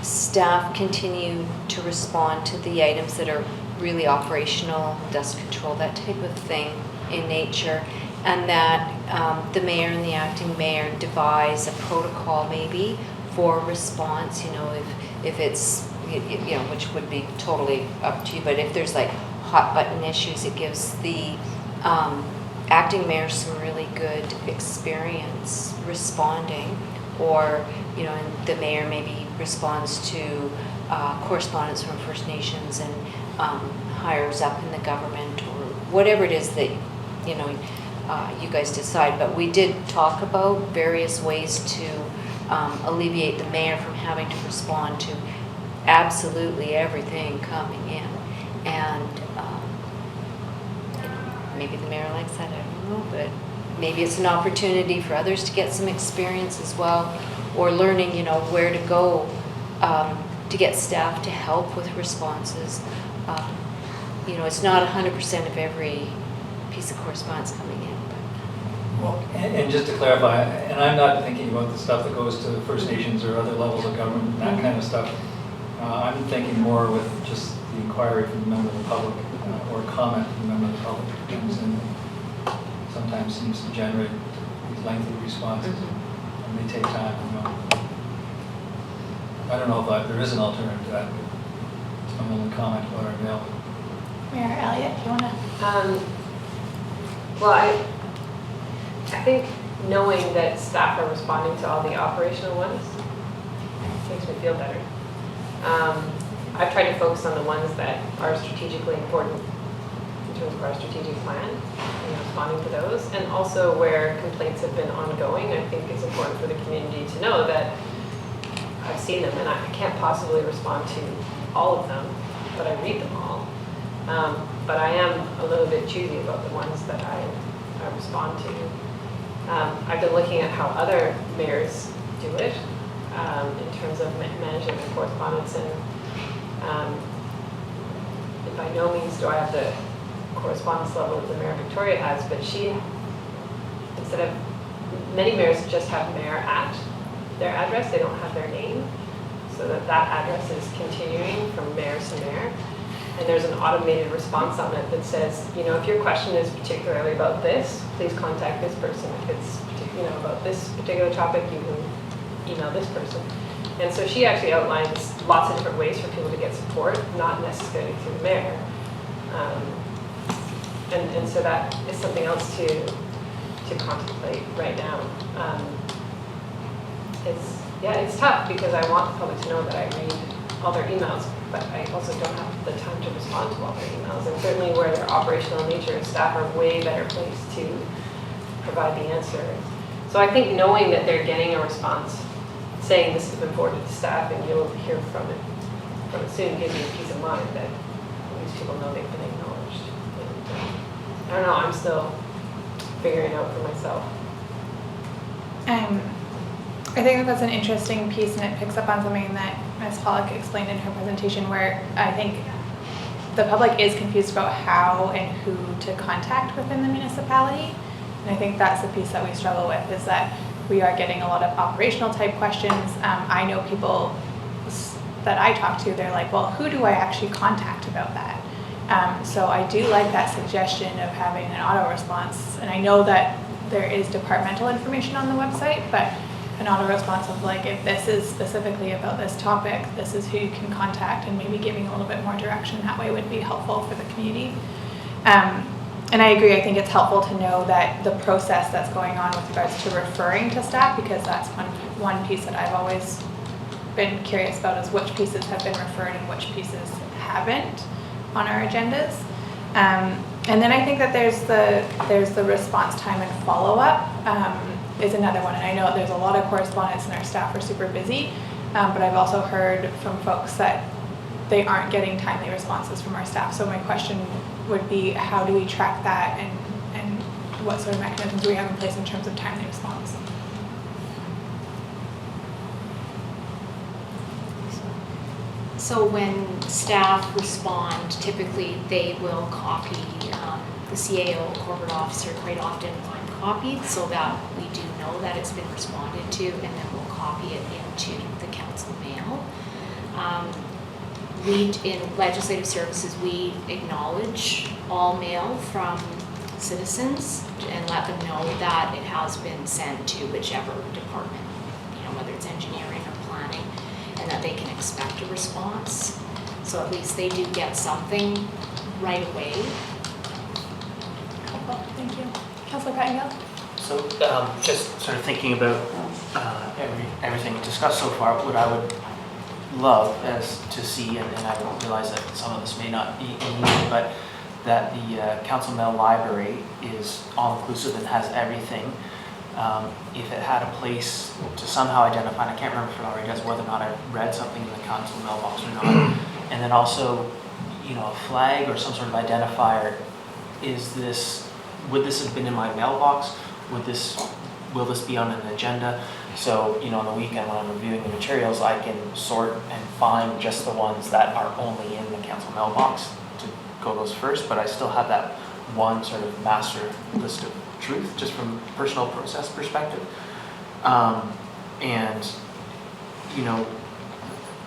staff continue to respond to the items that are really operational, dust control, that type of thing in nature, and that the mayor and the acting mayor devise a protocol maybe for response, you know, if it's, you know, which would be totally up to you, but if there's like hot button issues, it gives the acting mayor some really good experience responding, or, you know, and the mayor maybe responds to correspondence from First Nations and hires up in the government, or whatever it is that, you know, you guys decide. But we did talk about various ways to alleviate the mayor from having to respond to absolutely everything coming in. And you know, maybe the mayor likes that, I don't know, but maybe it's an opportunity for others to get some experience as well, or learning, you know, where to go to get staff to help with responses. You know, it's not 100% of every piece of correspondence coming in. Well, and just to clarify, and I'm not thinking about the stuff that goes to First Nations or other levels of government, that kind of stuff. I'm thinking more with just the inquiry from the member of the public, or comment from the member of the public who comes in, sometimes seems to generate these lengthy responses, and they take time, you know. I don't know if there is an alternative to that, but it's my only comment about our mail. Mayor Elliott, do you want to? Well, I think knowing that staff are responding to all the operational ones makes me feel better. I've tried to focus on the ones that are strategically important in terms of our strategic plan and responding to those, and also where complaints have been ongoing. I think it's important for the community to know that I've seen them, and I can't possibly respond to all of them, but I read them all. But I am a little bit choosy about the ones that I respond to. I've been looking at how other mayors do it in terms of managing their correspondence, and by no means do I have the correspondence level that the Mayor of Victoria has, but she, instead of, many mayors just have mayor at their address, they don't have their name, so that address is continuing from mayor to mayor. And there's an automated response on it that says, you know, if your question is particularly about this, please contact this person. If it's, you know, about this particular topic, you can email this person. And so she actually outlines lots of different ways for people to get support, not necessarily through the mayor. And so that is something else to contemplate right now. It's tough because I want the public to know that I read all their emails, but I also don't have the time to respond to all their emails. And certainly where they're operational in nature, staff are way better placed to provide the answer. So I think knowing that they're getting a response, saying this has been forwarded to staff and you'll hear from it soon, gives you peace of mind that at least people know they've been acknowledged. And, I don't know, I'm still figuring it out for myself. I think that's an interesting piece, and it picks up on something that Ms. Pawluk explained in her presentation, where I think the public is confused about how and who to contact within the municipality. And I think that's the piece that we struggle with, is that we are getting a lot of operational type questions. I know people that I talk to, they're like, well, who do I actually contact about that? So I do like that suggestion of having an auto response. And I know that there is departmental information on the website, but an auto response of like, if this is specifically about this topic, this is who you can contact, and maybe giving a little bit more direction that way would be helpful for the community. And I agree, I think it's helpful to know that the process that's going on with regards to referring to staff, because that's one piece that I've always been curious about, is which pieces have been referred and which pieces haven't. on our agendas. And then I think that there's the response time and follow-up is another one. And I know there's a lot of correspondence and our staff are super busy, but I've also heard from folks that they aren't getting timely responses from our staff. So my question would be, how do we track that, and what sort of mechanisms do we have in place in terms of timely response? So when staff respond, typically they will copy the CAO, corporate officer, quite often I'm copied, so that we do know that it's been responded to, and then we'll copy it into the council mail. In legislative services, we acknowledge all mail from citizens and let them know that it has been sent to whichever department, whether it's engineering or planning, and that they can expect a response. So at least they do get something right away. Helpful, thank you. Councilor Pettingill? So just sort of thinking about everything discussed so far, what I would love as to see, and I don't realize that some of this may not be immediate, but that the council mail library is all-inclusive and has everything. If it had a place to somehow identify, and I can't remember if it already does, whether or not I read something in the council mailbox or not, and then also, a flag or some sort of identifier. Would this have been in my mailbox? Will this be on an agenda? So, on the weekend when I'm reviewing the materials, I can sort and find just the ones that are only in the council mailbox to go those first, but I still have that one sort of master list of truth, just from a personal process perspective. And,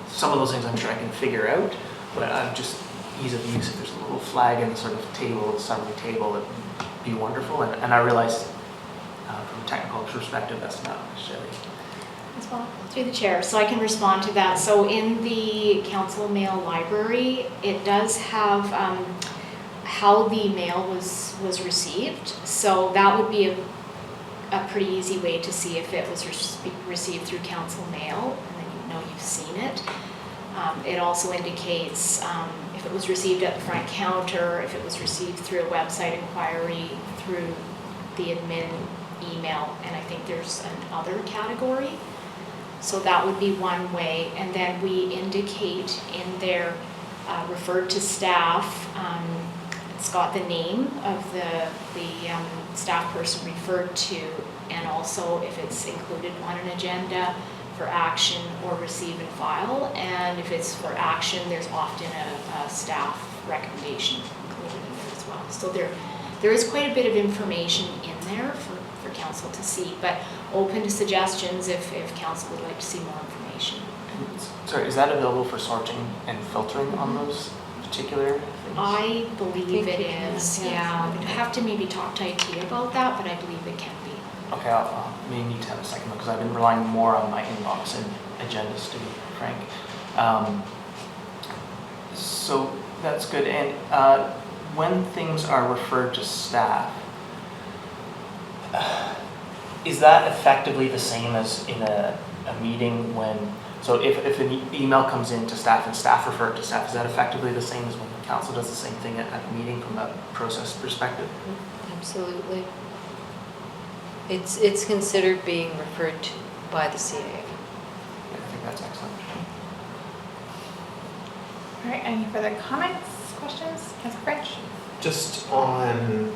some of those things I'm sure I can figure out, but I'm just ease of use. If there's a little flag in the sort of table, summary table, it'd be wonderful. And I realize from a technical perspective, that's not necessarily. Through the chair, so I can respond to that. So in the council mail library, it does have how the mail was received. So that would be a pretty easy way to see if it was received through council mail, and then you've seen it. It also indicates if it was received at the front counter, if it was received through a website inquiry, through the admin email, and I think there's an other category. So that would be one way, and then we indicate in there, referred to staff, it's got the name of the staff person referred to, and also if it's included on an agenda for action or receive and file, and if it's for action, there's often a staff recommendation included in there as well. So there is quite a bit of information in there for council to see, but open to suggestions if council would like to see more information. Sorry, is that available for sorting and filtering on those particular things? I believe it is, yeah. I'd have to maybe talk to IT about that, but I believe it can be. Okay, I may need to have a second one because I've been relying more on my inbox and agendas, to be frank. So that's good. And when things are referred to staff, is that effectively the same as in a meeting when, so if an email comes in to staff and staff refer it to staff, is that effectively the same as when the council does the same thing at a meeting from a process perspective? Absolutely. It's considered being referred to by the CAO. Yeah, I think that's excellent. All right, any further comments, questions? Councilor French? Just on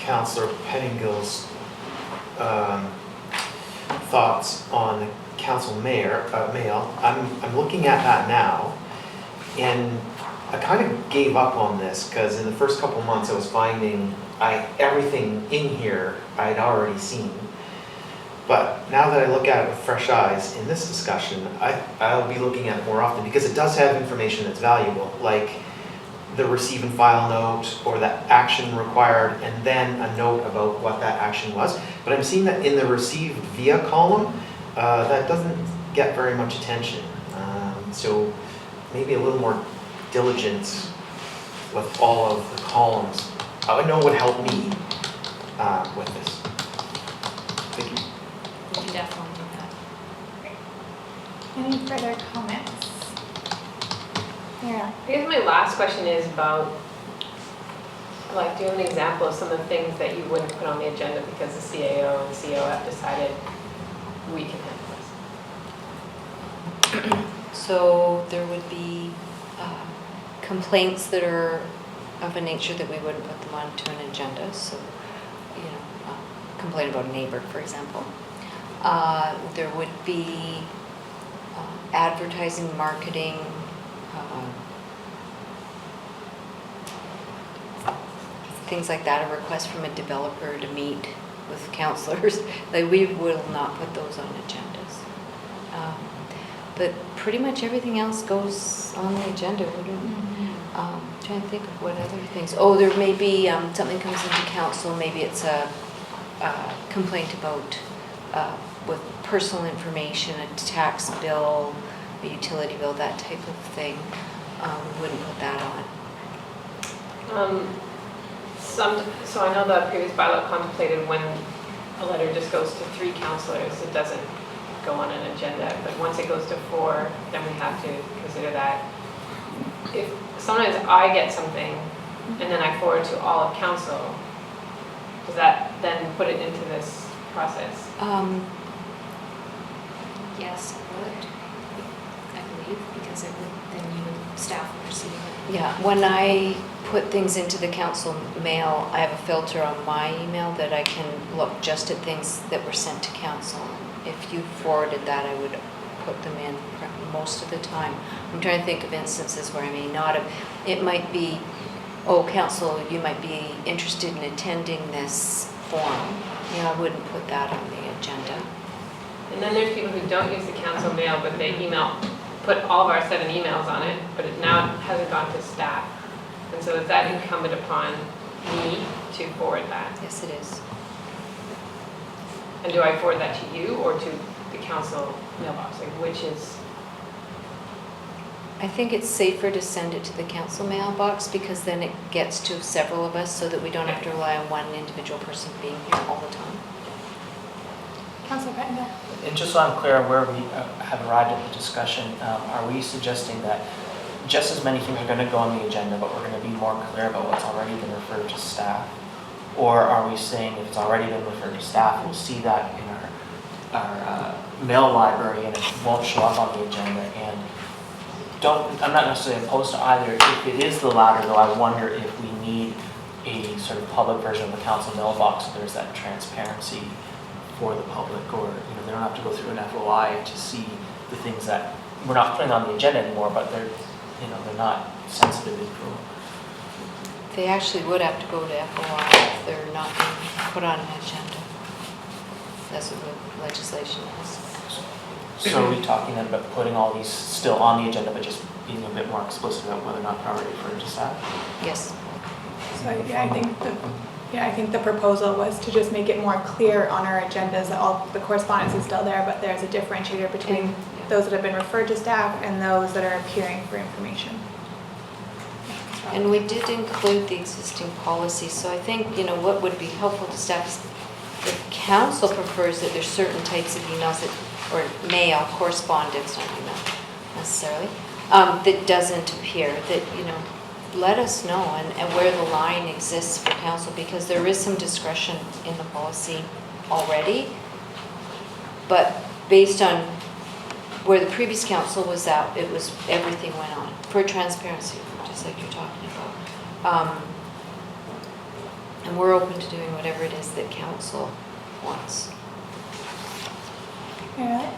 Councillor Pettingill's thoughts on the council mail. I'm looking at that now, and I kind of gave up on this because in the first couple months I was finding everything in here I'd already seen. But now that I look at it with fresh eyes in this discussion, I'll be looking at it more often because it does have information that's valuable, like the receive and file note or that action required, and then a note about what that action was. But I'm seeing that in the received via column, that doesn't get very much attention. So maybe a little more diligence with all of the columns. I would know would help me with this. Thank you. We can definitely do that. Any further comments? Yeah. I guess my last question is about, like, do you have an example of some of the things that you wouldn't put on the agenda because the CAO and the CO have decided we can handle this? So there would be complaints that are of a nature that we wouldn't put them onto an agenda. So, you know, complain about a neighbor, for example. There would be advertising, marketing, things like that, a request from a developer to meet with councillors. Like, we will not put those on agendas. But pretty much everything else goes on the agenda, wouldn't it? Trying to think of what other things. Oh, there may be something comes into council, maybe it's a complaint about with personal information, a tax bill, a utility bill, that type of thing. We wouldn't put that on. So I know the previous bylaw contemplated when a letter just goes to 3 councillors, it doesn't go on an agenda, but once it goes to 4, then we have to consider that. If sometimes I get something and then I forward to all of council, does that then put it into this process? Yes, it would, I believe, because it would, then you would, staff would receive it. Yeah, when I put things into the council mail, I have a filter on my email that I can look just at things that were sent to council. If you forwarded that, I would put them in most of the time. I'm trying to think of instances where I may not have. It might be, oh, council, you might be interested in attending this forum. You know, I wouldn't put that on the agenda. And then there's people who don't use the council mail, but they put all of our 7 emails on it, but it now hasn't gone to staff. And so is that incumbent upon me to forward that? Yes, it is. And do I forward that to you or to the council mailbox? Like, which is? I think it's safer to send it to the council mailbox because then it gets to several of us so that we don't have to rely on one individual person being here all the time. Councillor Pettender. And just so I'm clear on where we have arrived at the discussion, are we suggesting that just as many things are going to go on the agenda, but we're going to be more clear about what's already been referred to staff? Or are we saying if it's already been referred to staff, we'll see that in our mail library and it won't show up on the agenda? And I'm not necessarily opposed to either. If it is the latter, though, I wonder if we need a sort of public version of the council mailbox so there's that transparency for the public, or they don't have to go through an FOI to see the things that we're not putting on the agenda anymore, but they're not sensitive info. They actually would have to go to FOI if they're not being put on an agenda. That's what the legislation is. So are we talking then about putting all these still on the agenda, but just being a bit more explicit about whether or not they're already referred to staff? Yes. So I think the proposal was to just make it more clear on our agendas that all the correspondence is still there, but there's a differentiator between those that have been referred to staff and those that are appearing for information. And we did include the existing policy, so I think, what would be helpful to staff is if council prefers that there's certain types of emails or mail, correspondence, not email necessarily, that doesn't appear, that, let us know and where the line exists for council, because there is some discretion in the policy already, but based on where the previous council was at, everything went on for transparency, just like you're talking about. And we're open to doing whatever it is that council wants. Yeah.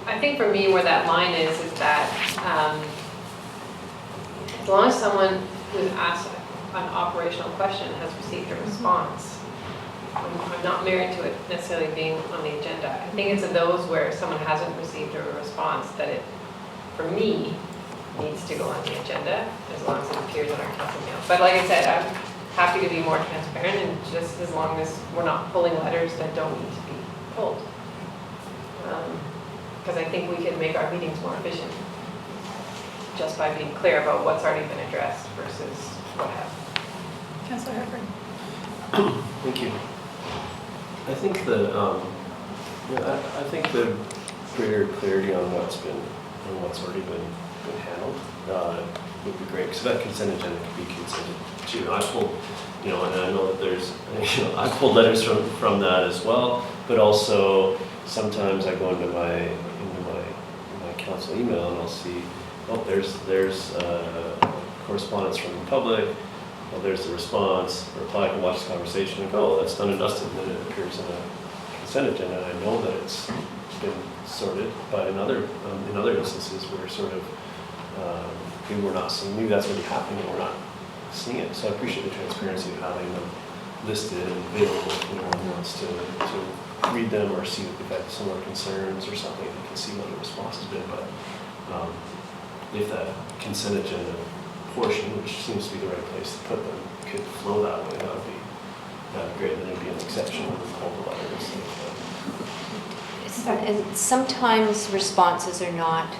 I think for me where that line is that as long as someone who's asked an operational question has received a response, I'm not married to it necessarily being on the agenda. I think it's those where someone hasn't received a response that it, for me, needs to go on the agenda as long as it appears in our council mail. But like I said, I'm happy to be more transparent, and just as long as we're not pulling letters that don't need to be pulled. Because I think we can make our meetings more efficient just by being clear about what's already been addressed versus what hasn't. Councillor Herford. Thank you. I think I think the greater clarity on what's already been been handled, would be great, because that consent agenda could be consented to. I pulled, and I know that there's, I pulled letters from that as well, but also sometimes I go into my council email and I'll see, oh, there's correspondence from the public, well, there's the response, reply, I can watch this conversation and go, oh, that's done and dusted, and then it appears in a consent agenda, and I know that it's been sorted, but in other instances we're sort of, maybe we're not seeing, maybe that's already happening and we're not seeing it. So I appreciate the transparency of having them listed and available if anyone wants to read them or see if they've had similar concerns or something, they can see what the response has been. But if that consent agenda portion, which seems to be the right place to put them, could flow that way, that would be great. Then it'd be an exception when we pull the letters. And sometimes responses are not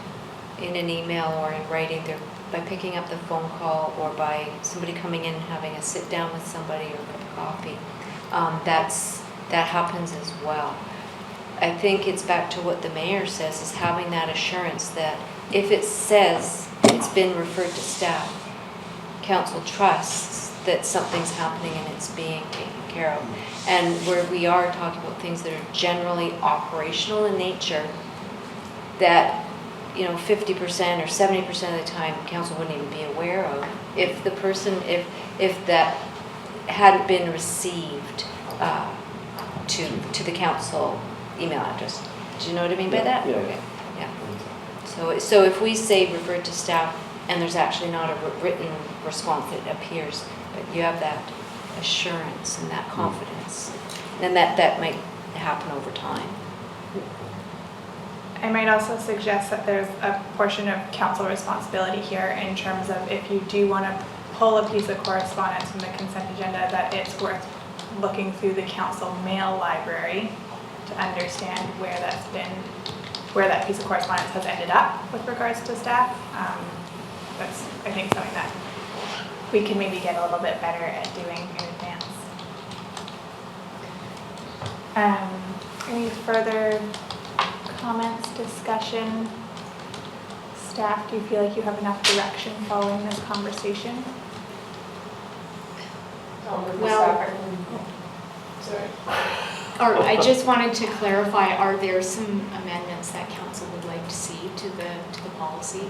in an email or in writing, they're by picking up the phone call or by somebody coming in and having a sit down with somebody or a cup of coffee. That happens as well. I think it's back to what the mayor says, is having that assurance that if it says it's been referred to staff, council trusts that something's happening and it's being taken care of. And where we are talking about things that are generally operational in nature, that 50% or 70% of the time council wouldn't even be aware of if the person, if that hadn't been received to the council email address. Do you know what I mean by that? Yeah. Okay. Yeah. So if we say refer to staff and there's actually not a written response that appears, but you have that assurance and that confidence, then that might happen over time. I might also suggest that there's a portion of council responsibility here in terms of if you do want to pull a piece of correspondence from the consent agenda, that it's worth looking through the council mail library to understand where that piece of correspondence has ended up with regards to staff. That's, I think, something that we can maybe get a little bit better at doing in advance. Any further comments, discussion? Staff, do you feel like you have enough direction following this conversation? Or I just wanted to clarify, are there some amendments that council would like to see to the policy?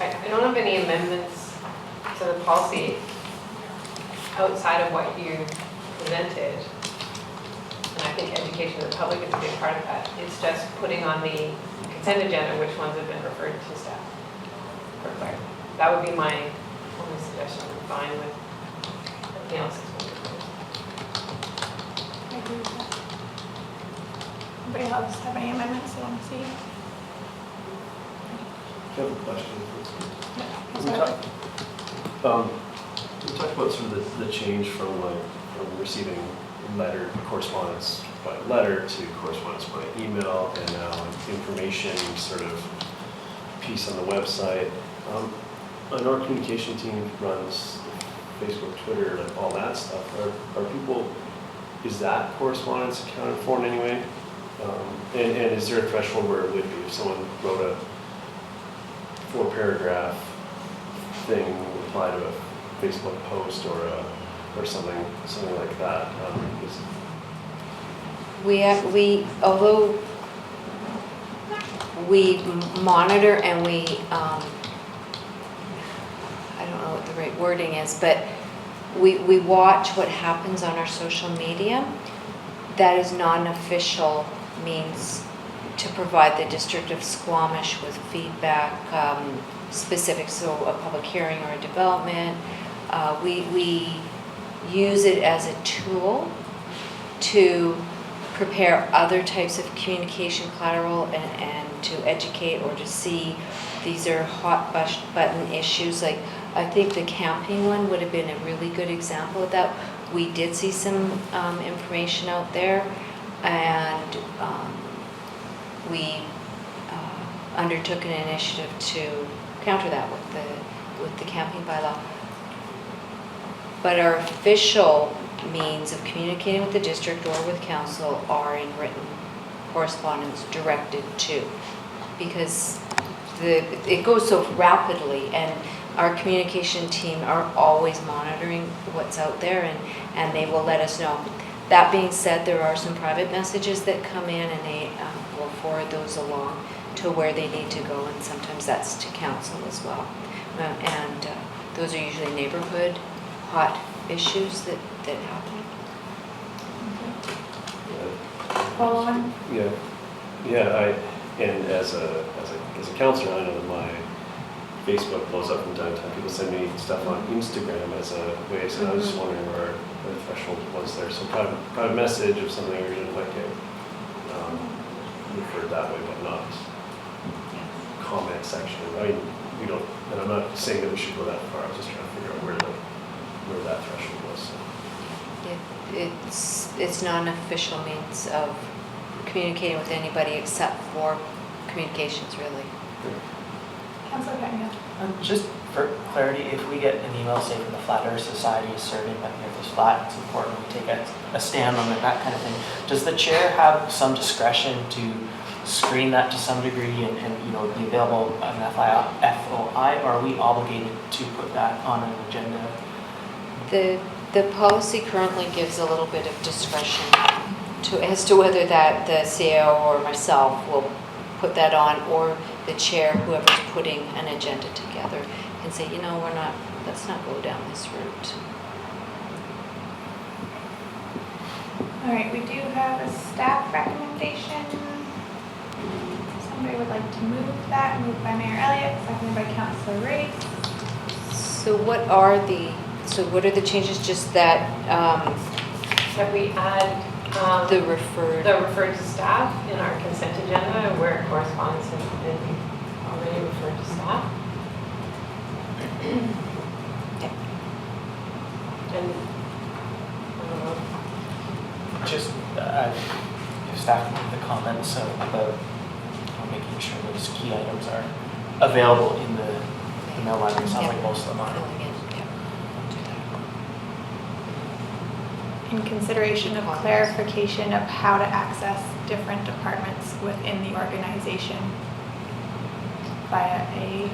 I don't have any amendments to the policy outside of what you presented. And I think education of the public is a big part of that. It's just putting on the consent agenda which ones have been referred to staff for clarity. That would be my only suggestion. I'm fine with everything else that's been proposed. I agree with that. Anybody else have any amendments they want to see? I have a question. No. We talked about sort of the change from receiving correspondence by letter to correspondence by email, and now information sort of piece on the website. And our communication team runs Facebook, Twitter, like all that stuff. Are people, is that correspondence accounted for in any way? And is there a threshold where it would be if someone wrote a 4-paragraph thing, reply to a Facebook post or something like that? Although we monitor and we, I don't know what the right wording is, but we watch what happens on our social media. That is not an official means to provide the District of Squamish with feedback specific, so a public hearing or a development. We use it as a tool to prepare other types of communication collateral and to educate or to see these are hot button issues. Like, I think the camping one would have been a really good example of that. We did see some information out there, and we undertook an initiative to counter that with the camping bylaw. But our official means of communicating with the district or with council are in written correspondence directed to. Because it goes so rapidly, and our communication team are always monitoring what's out there, and they will let us know. That being said, there are some private messages that come in, and they will forward those along to where they need to go, and sometimes that's to council as well. And those are usually neighborhood hot issues that happen. Colin? And as a counselor, I know that my Facebook blows up from time to time. People send me stuff on Instagram as a way, so I was just wondering where the threshold was there. So private message of something urgent might get referred that way, but not comment section. I mean, we don't, and I'm not saying that we should go that far. I was just trying to figure out where that threshold was. So. It's not an official means of communicating with anybody except for communications, really. Councilor Pena. Just for clarity, if we get an email, say from the Flat Earth Society asserting that if there's flat, it's important we take a stand on it, that kind of thing, does the chair have some discretion to screen that to some degree and be available on an FOI, or are we obligated to put that on an agenda? The policy currently gives a little bit of discretion as to whether that the CAO or myself will put that on, or the chair, whoever's putting an agenda together, can say, let's not go down this route. All right, we do have a staff recommendation. Somebody would like to move that, moved by Mayor Elliott, seconded by Councilor Race. So what are the changes? Just that That we add the referred to staff in our consent agenda where correspondence has been already referred to staff. And Just if staff can make the comments about making sure those key items are available in the mail library. Sounds like most of them are. In consideration of clarification of how to access different departments within the organization via the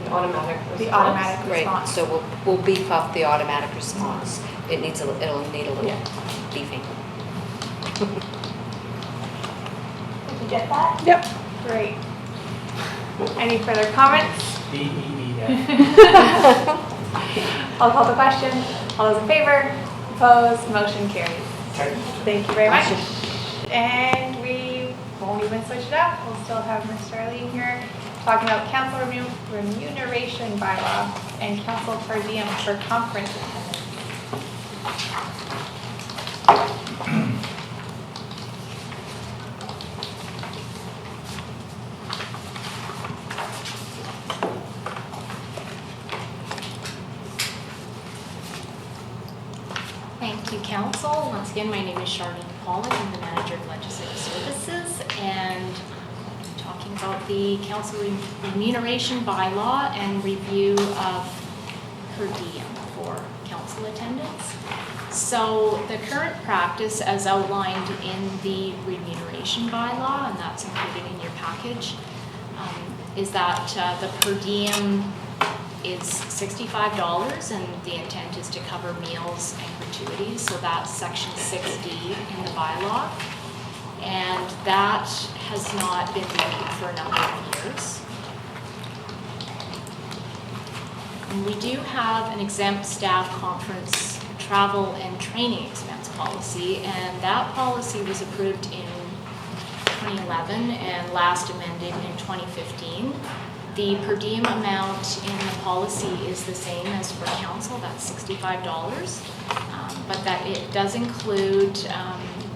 automatic response. Right, so we'll beef up the automatic response. It'll need a little beefing. Did you get that? Yep. Great. Any further comments? I'll call the question. All those in favor? Opposed? Motion carries. Thank you very much. And we won't even switch it up. We'll still have Mr. Arlene here talking about council remuneration bylaw and council per diem for conference attendance. Thank you, Council. Once again, my name is Charlene Pawluk. I'm the Manager of Legislative Services, and I'm talking about the Council Remuneration Bylaw and review of per diem for council attendance. So the current practice as outlined in the Remuneration Bylaw, and that's included in your package, is that the per diem is $65, and the intent is to cover meals and gratuities. So that's section 6D in the bylaw, and that has not been reviewed for a number of years. And we do have an exempt staff conference travel and training expense policy, and that policy was approved in 2011 and last amended in 2015. The per diem amount in the policy is the same as for council, that's $65, but that it does include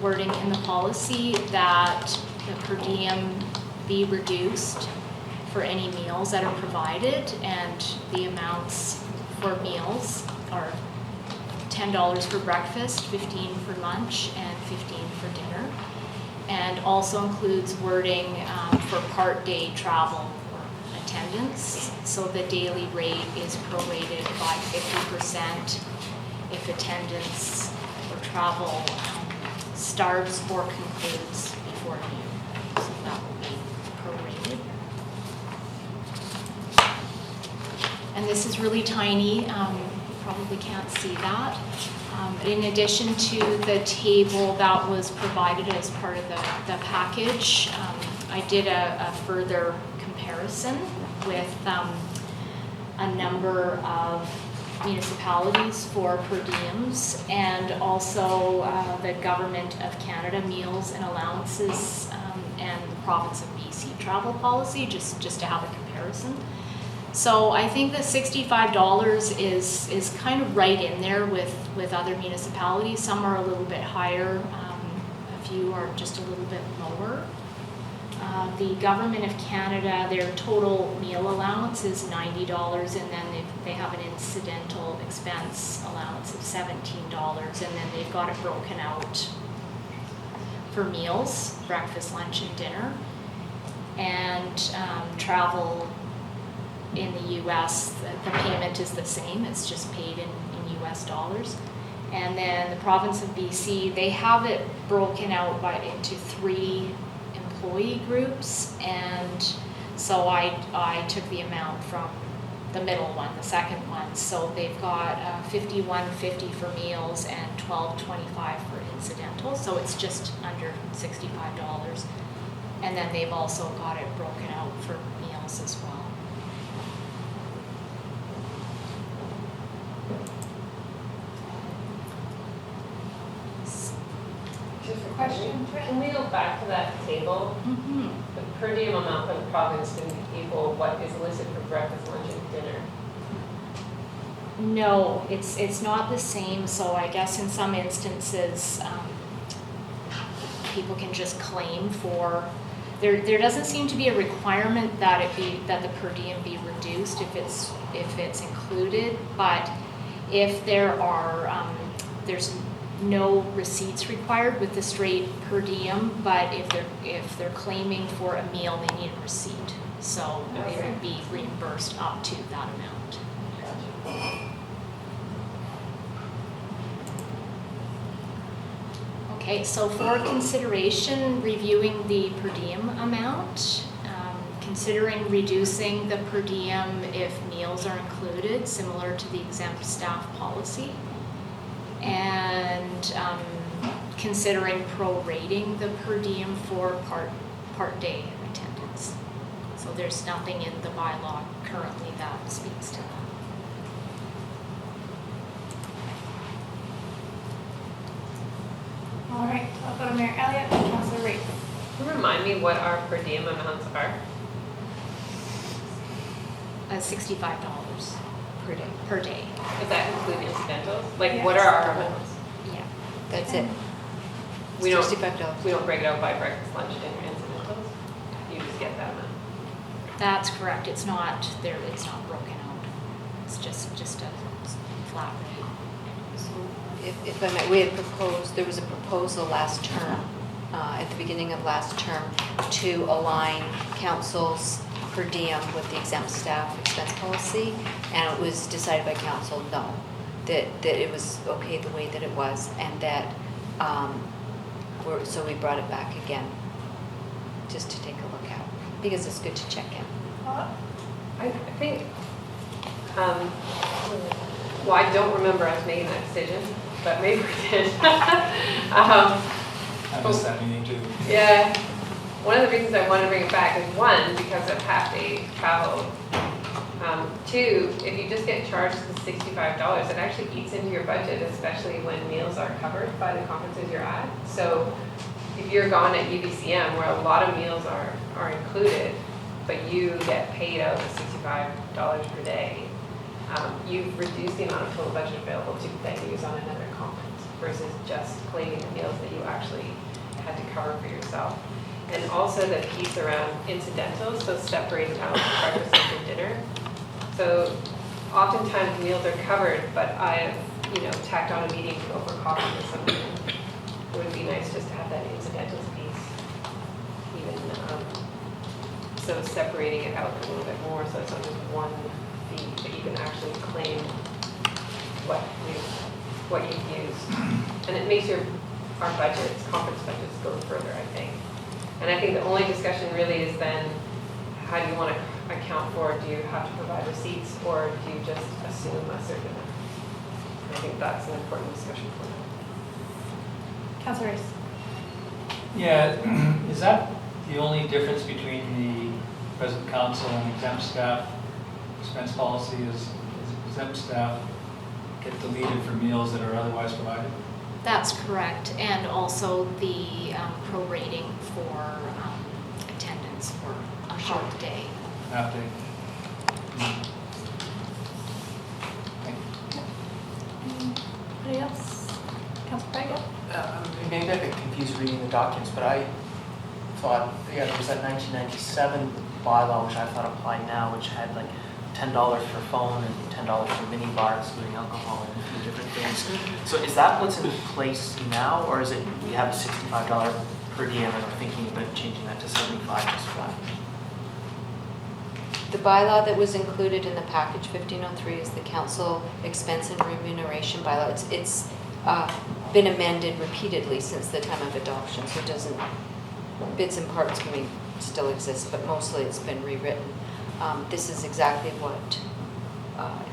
wording in the policy that the per diem be reduced for any meals that are provided, and the amounts for meals are $10 for breakfast, $15 for lunch, and $15 for dinner, and also includes wording for part-day travel attendance, so the daily rate is prorated by 50% if attendance travel starts or concludes before noon. So that will be prorated. And this is really tiny, you probably can't see that. But in addition to the table that was provided as part of the package, I did a further comparison with a number of municipalities for per diems, and also the Government of Canada meals and allowances, and the province of BC travel policy, just to have a comparison. So I think that $65 is kind of right in there with other municipalities. Some are a little bit higher, a few are just a little bit lower. The Government of Canada, their total meal allowance is $90, and then they have an incidental expense allowance of $17, and then they've got it broken out for meals, breakfast, lunch, and dinner. And travel in the US, the payment is the same, it's just paid in US dollars. And then the province of BC, they have it broken out into 3 employee groups, and so I took the amount from the middle one, the second one. So they've got $51.50 for meals and $12.25 for incidental, so it's just under $65. And then they've also got it broken out for meals as well. Just a question, can we go back to that table? Mm-hmm. The per diem amount for the province didn't equal what is listed for breakfast, lunch, and dinner. No, it's not the same, so I guess in some instances, people can just claim for, there doesn't seem to be a requirement that the per diem be reduced if it's included, but if there are, there's no receipts required with the straight per diem, but if they're claiming for a meal, they need a receipt. So it would be reimbursed up to that amount. Okay, so for consideration, reviewing the per diem amount, considering reducing the per diem if meals are included, similar to the exempt staff policy, and considering prorating the per diem for part day attendance. So there's nothing in the bylaw currently that speaks to that. All right, I'll go to Mayor Elliott and Councilor Rafe. Can you remind me what our per diem amounts are? $65 per day. Does that include incidentals? Like, Yes. what are our amounts? Yeah. That's it. We don't, $65. we don't break it out by breakfast, lunch, dinner, incidentals? You just get that amount? That's correct. It's not there. It's not broken out. It's just a flat rate. So if I might, we had proposed, there was a proposal last term, at the beginning of last term, to align council's per diem with the exempt staff expense policy, and it was decided by council no, that it was okay the way that it was, and that so we brought it back again just to take a look at, because it's good to check in. I think, well, I don't remember us making that decision, but maybe we did. I missed that meeting too. Yeah, one of the reasons I want to bring it back is, one, because of half-day travel. Two, if you just get charged the $65, it actually eats into your budget, especially when meals are covered by the conferences you're at. So if you're gone at UBCM, where a lot of meals are included, but you get paid out the $65 per day, you've reduced the amount of total budget available to then use on another conference versus just claiming the meals that you actually had to cover for yourself. And also the piece around incidentals, so separating out breakfast, lunch, and dinner. So oftentimes meals are covered, but I've, tacked on a meeting to go for coffee or something. It would be nice just to have that incidentals piece, even, so separating it out a little bit more, so it's not just one fee, but you can actually claim what you what you've used. And it makes our budgets, conference budgets go further, I think. And I think the only discussion really is then, how do you want to account for, do you have to provide receipts, or do you just assume a certain amount? I think that's an important discussion for them. Councillor Rice. Yeah, is that the only difference between the present council and exempt staff expense policy is exempt staff get deleted for meals that are otherwise provided? That's correct, and also the prorating for attendance for a half day. Half day. Anybody else? Councillor Craig? Maybe I got confused reading the documents, but I thought, yeah, there was that 1997 bylaw, which I thought applied now, which had like $10 for phone and $10 for mini bar, excluding alcohol and a few different things. So is that what's in place now, or is it we have a $65 per diem and we're thinking about changing that to 75 just flat? The bylaw that was included in the package 1503 is the council expense and remuneration bylaw. It's been amended repeatedly since the time of adoption, so it doesn't, bits and parts may still exist, but mostly it's been rewritten. This is exactly what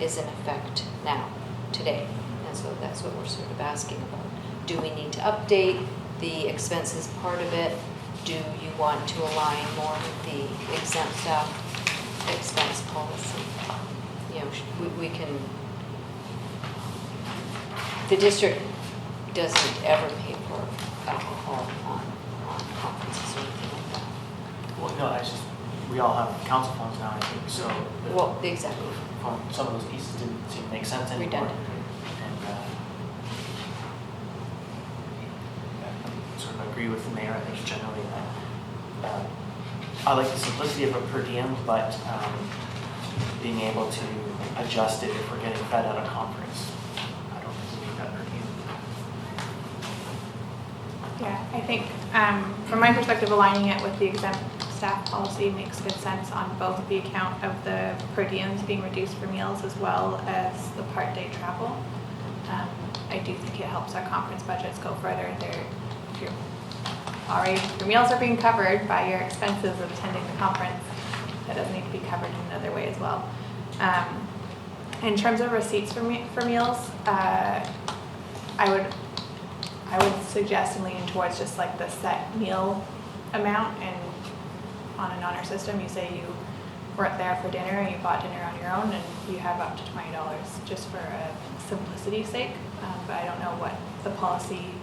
is in effect now, today, and so that's what we're sort of asking about. Do we need to update the expenses part of it? Do you want to align more with the exempt staff expense policy? You know, we can, the district doesn't ever pay for alcohol on conferences or anything like that. Well, no, I just, we all have council phones now, I think, so. Well, exactly. Some of those pieces didn't seem to make sense anymore. Redundant. And I sort of agree with the mayor, I think generally that I like the simplicity of a per diem, but being able to adjust it if we're getting fed at a conference. I don't think we need that per diem. Yeah, I think from my perspective, aligning it with the exempt staff policy makes good sense on both the account of the per diems being reduced for meals as well as the part day travel. I do think it helps our conference budgets go further. Your meals are being covered by your expenses of attending the conference. That doesn't need to be covered in another way as well. In terms of receipts for meals, I would suggest and lean towards just like the set meal amount, and on an honor system, you say you weren't there for dinner and you bought dinner on your own, and you have up to $20 just for simplicity's sake. But I don't know what the policy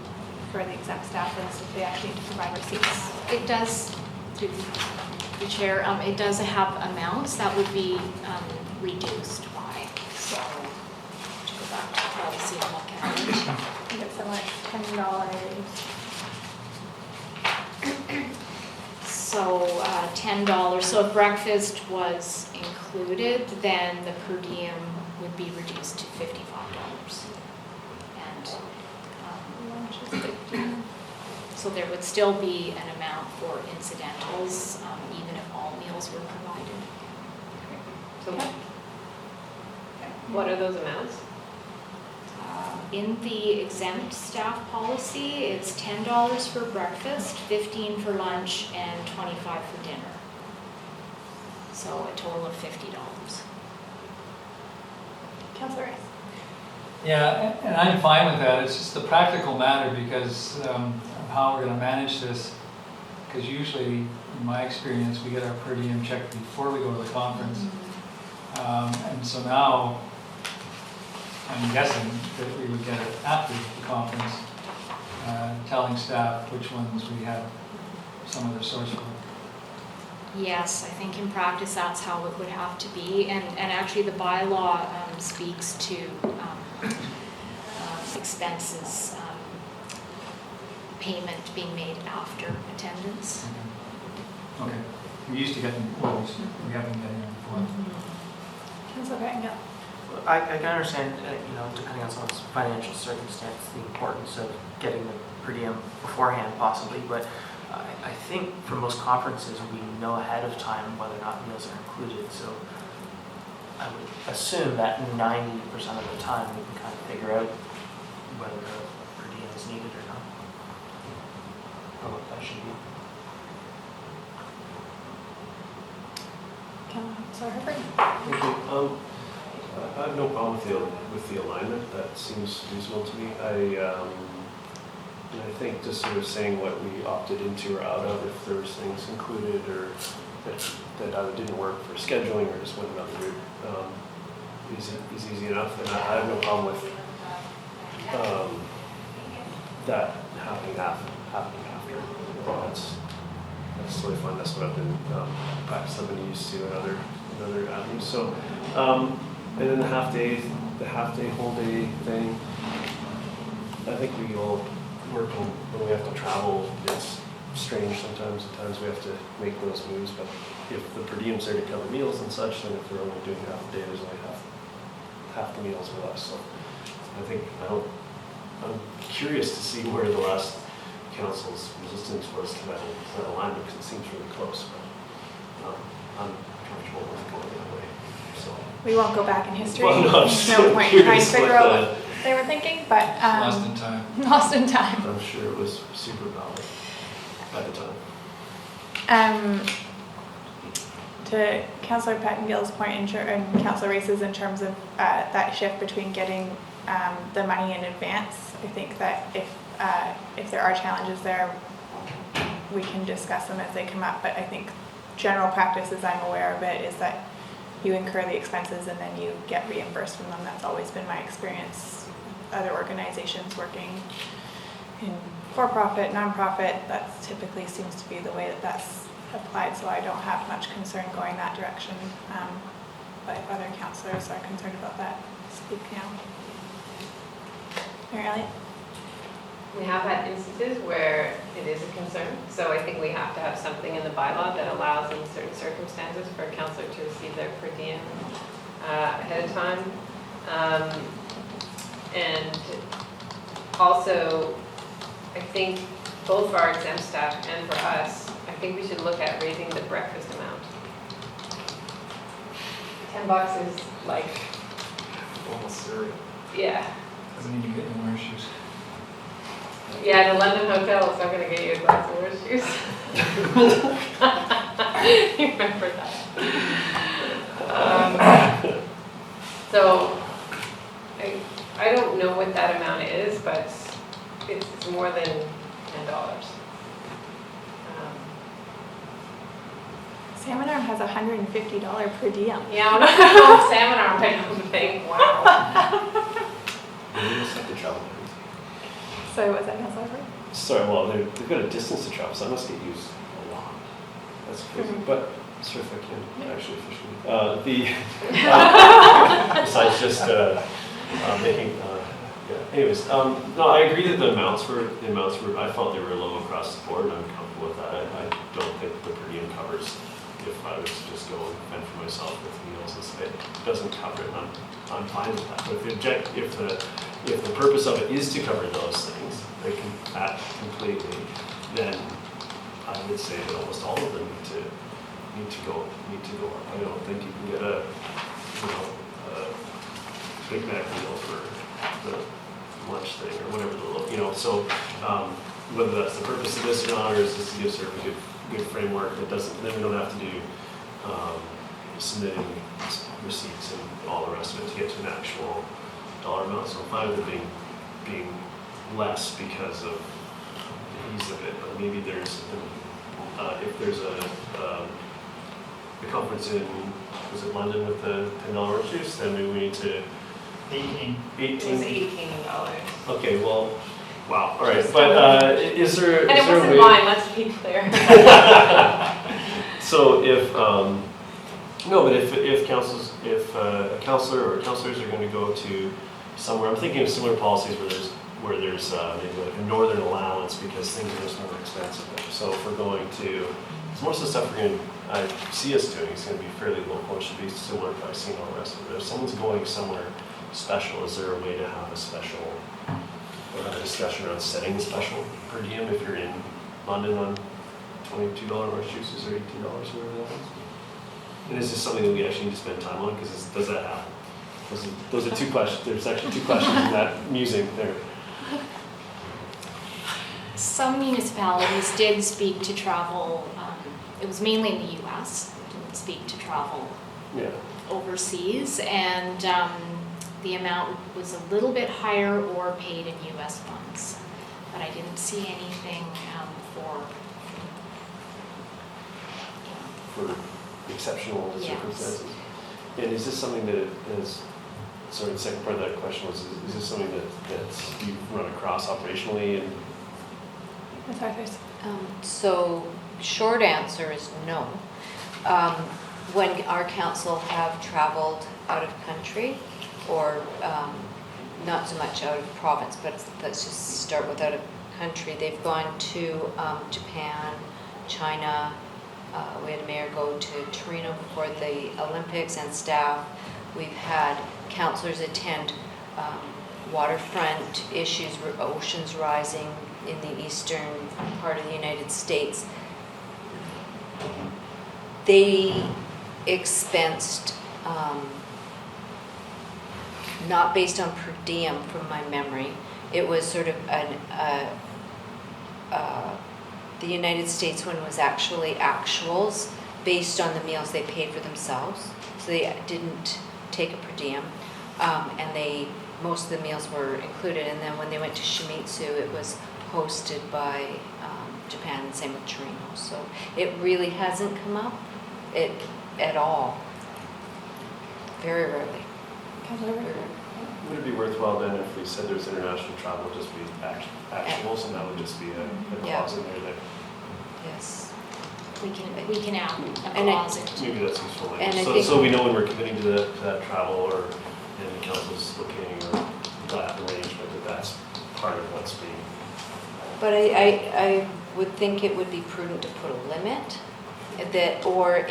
for the exempt staff is, if they actually need to provide receipts. It does, through the chair, it does have amounts that would be reduced by. So, to go back to the policy and look at it. I think it's somewhere $10. So $10. So if breakfast was included, then the per diem would be reduced to $55. And Lunch is 15. so there would still be an amount for incidentals, even if all meals were provided. So what are those amounts? In the exempt staff policy, it's $10 for breakfast, $15 for lunch, and $25 for dinner. So a total of $50. Councillor Rice. Yeah, and I'm fine with that. It's just the practical matter because of how we're going to manage this. Because usually, in my experience, we get our per diem checked before we go to the conference. And so now, I'm guessing that we would get it after the conference, telling staff which ones we have some other source for. Yes, I think in practice that's how it would have to be. And actually the bylaw speaks to expenses, payment being made after attendance. Okay. We used to get them always. We haven't been getting them before. Councillor Craig. I can understand, depending on someone's financial circumstance, the importance of getting the per diem beforehand possibly, but I think for most conferences, we know ahead of time whether or not meals are included, so I would assume that 90% of the time we can kind of figure out whether a per diem is needed or not. Or what that should be. Councilor Herford? Thank you. I have no problem with the alignment. That seems reasonable to me. And I think just sort of saying what we opted into or out of, if there was things included or that either didn't work for scheduling or just went another route, is easy enough. And I have no problem with that happening after. That's totally fine. That's what I've been practicing. I've been used to in other avenues. So, and then the half day, whole day thing. I think we all work when we have to travel. It's strange sometimes. At times we have to make those moves. But if the per diem's there to cover meals and such, then if they're only doing half a day, there's only half the meals with us. So I'm curious to see where the last council's resistance was to that alignment, because it seems really close. But I'm comfortable with going that way. So We won't go back in history. Well, no, There's no point in trying to curious figure what out what they were thinking, but. Lost in time. Lost in time. I'm sure it was super valid at the time. To Councillor Pettingill's point and Councillor Race's in terms of that shift between getting the money in advance, I think that if there are challenges there, we can discuss them as they come up. But I think general practice, as I'm aware of it, is that you incur the expenses and then you get reimbursed from them. That's always been my experience. Other organizations working in for-profit, non-profit, that typically seems to be the way that that's applied, so I don't have much concern going that direction. But if other councillors are concerned about that, speak now. Mary Elliott? We have had instances where it is a concern, so I think we have to have something in the bylaw that allows in certain circumstances for a councillor to receive their per diem ahead of time. And also, I think both for our exempt staff and for us, I think we should look at raising the breakfast amount. $10 is like, Almost cereal. yeah. Doesn't mean you get any more issues. Yeah, at a London hotel, it's not gonna get you a glass of orange juice. You remember that. So, I don't know what that amount is, but it's more than $10. Salmon Arm has $150 per diem. Yeah, I'm not going salmon arm, I don't think, wow. We just have to travel. So was that Councillor Herford? Sorry, well, they've got a distance to travel, so that must get used a lot. That's crazy, but sure if I can, actually, officially. Besides just making, yeah. Anyways, no, I agree that the amounts were, I felt they were low across the board, and I'm comfortable with that. I don't think the per diem covers, if I was to just go and fend for myself with meals and stuff, it doesn't cover it, and I'm fine with that. But if the purpose of it is to cover those things, they can act completely, then I would say that almost all of them need to go up. I don't think you can get a Big Mac meal for the lunch thing or whatever so whether that's the purpose of this or not, or is this to give sort of a good framework that doesn't, then we don't have to do submitting receipts and all the rest of it to get to an actual dollar amount. So I'm fine with it being less because of the ease of it, but maybe there's if there's a conference in, was it London with the $10 juice, then maybe we need to 18. It was $18. Okay, well, wow, all right, but is there? And it is there a wasn't way- mine, let's be clear. So if if a councillor or councillors are going to go to somewhere, I'm thinking of similar policies where there's maybe like a northern allowance because things are just more expensive. So if we're going to, most of the stuff I see us doing is going to be fairly local. It should be similar pricing and all the rest of it. If someone's going somewhere special, is there a way to have a special discussion around setting a special per diem if you're in London on $22 orange juices or $18 or whatever that is? And is this something that we actually need to spend time on? Because does that happen? Those are two questions. There's actually two questions in that musing there. Some municipalities did speak to travel, it was mainly in the US, didn't speak to travel Yeah. overseas, and the amount was a little bit higher or paid in US funds. But I didn't see anything for, For exceptional Yes. circumstances. And is this something that is, sorry, the second part of that question was, is this something that you've run across operationally and? Ms. Arthurs? So, short answer is no. When our council have traveled out of country, or not so much out of province, but let's just start with out of country, they've gone to Japan, China. We had a mayor go to Torino before the Olympics and staff. We've had councillors attend waterfront issues, oceans rising in the eastern part of the United States. They expensed, not based on per diem from my memory, it was sort of the United States one was actually actuals based on the meals they paid for themselves. So they didn't take a per diem, and most of the meals were included. And then when they went to Shimizu, it was hosted by Japan, and same with Torino. So it really hasn't come up at all. Very rarely. Would it be worthwhile then if we said there's international travel, just be actuals, and that would just be a clause in there that? Yes. we can add a And clause into. Maybe that's useful. And I So, think- so we know when we're committing to that travel, or and the council's looking, or that arrangement, that's part of what's being. But I would think it would be prudent to put a limit or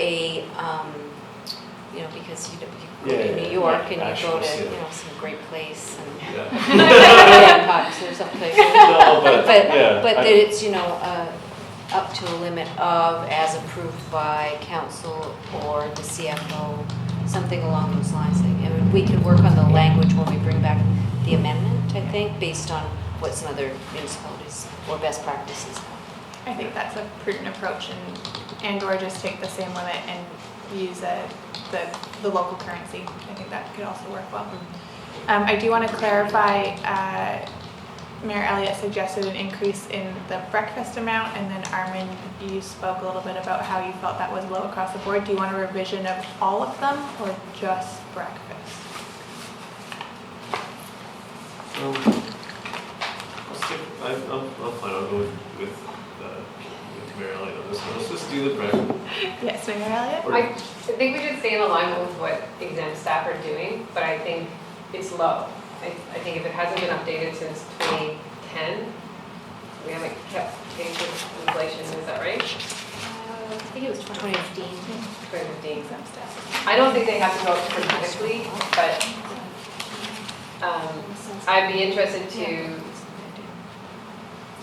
because you go to New York and you go to, some great place and Hancock's or someplace. No, but that it's, up to a limit of as approved by council or the CFO, something along those lines. And we can work on the language when we bring back the amendment, I think, based on what some other municipalities or best practices have. I think that's a prudent approach, and or just take the same limit and use the local currency. I think that could also work well. I do want to clarify, Mayor Elliott suggested an increase in the breakfast amount, and then Armin, you spoke a little bit about how you felt that was low across the board. Do you want a revision of all of them or just breakfast? I'll fine. I'll go with Mayor Elliott on this one. Let's just do the breakfast. Yes, Mayor Elliott? I think we should stay in alignment with what exempt staff are doing, but I think it's low. I think if it hasn't been updated since 2010, we haven't kept pace with inflation, is that right? I think it was 2015. 2015 exempt staff. I don't think they have to go up dramatically, but I'd be interested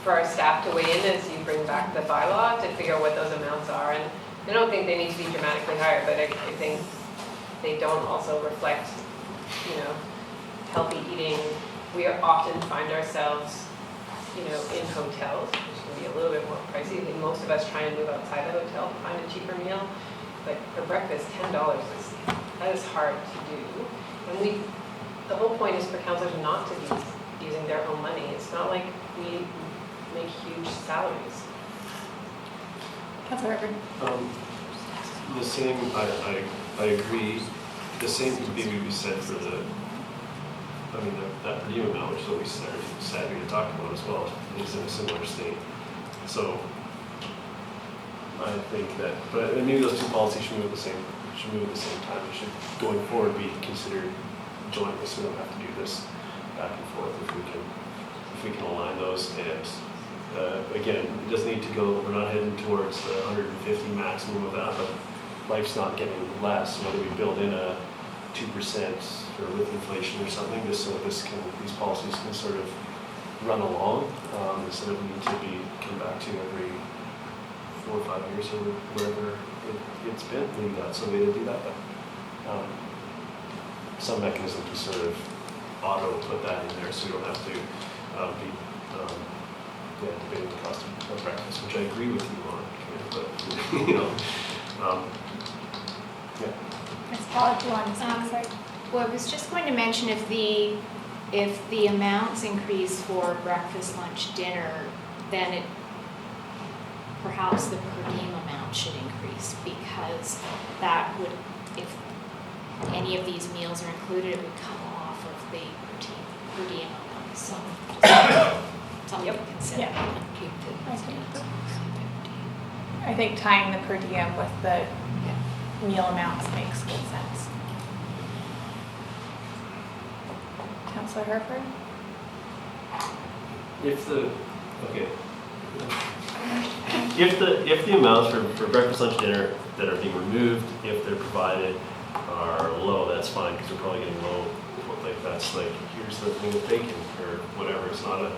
for our staff to weigh in as you bring back the bylaw to figure out what those amounts are. And I don't think they need to be dramatically higher, but I think they don't also reflect, healthy eating. We often find ourselves, in hotels, which can be a little bit more pricey. I think most of us try and move outside the hotel to find a cheaper meal. But for breakfast, $10 is hard to do. And the whole point is for councillors not to be using their own money. It's not like we make huge salaries. Councillor River. The same, I agree. The same could maybe be said for that per diem amount, which is what we started to talk about as well, is in a similar state. So I think that, but maybe those two policies should move at the same time. They should, going forward, be considered jointly, so we don't have to do this back and forth if we can align those. And again, it doesn't need to go, we're not heading towards the 150 maximum of that, but life's not getting less. Whether we build in a 2% or with inflation or something, just so these policies can sort of run along instead of need to come back to every 4 or 5 years or wherever it's been. Maybe that's a way to do that, but some mechanism to sort of auto put that in there so we don't have to debating the cost of breakfast, which I agree with you on, but, you know, yeah. Ms. Pawluk, do you want to speak? Sorry. Well, I was just going to mention if the amounts increase for breakfast, lunch, dinner, then it, perhaps the per diem amount should increase, because that would, if any of these meals are included, it would come off of the per diem amount. So just something to consider. Yeah. I think tying the per diem with the meal amounts makes good sense. Councillor Herford? If the amounts for breakfast, lunch, dinner that are being removed, if they're provided, are low, that's fine, because we're probably getting low. Like that's like, here's the thing of bacon or whatever. It's not a,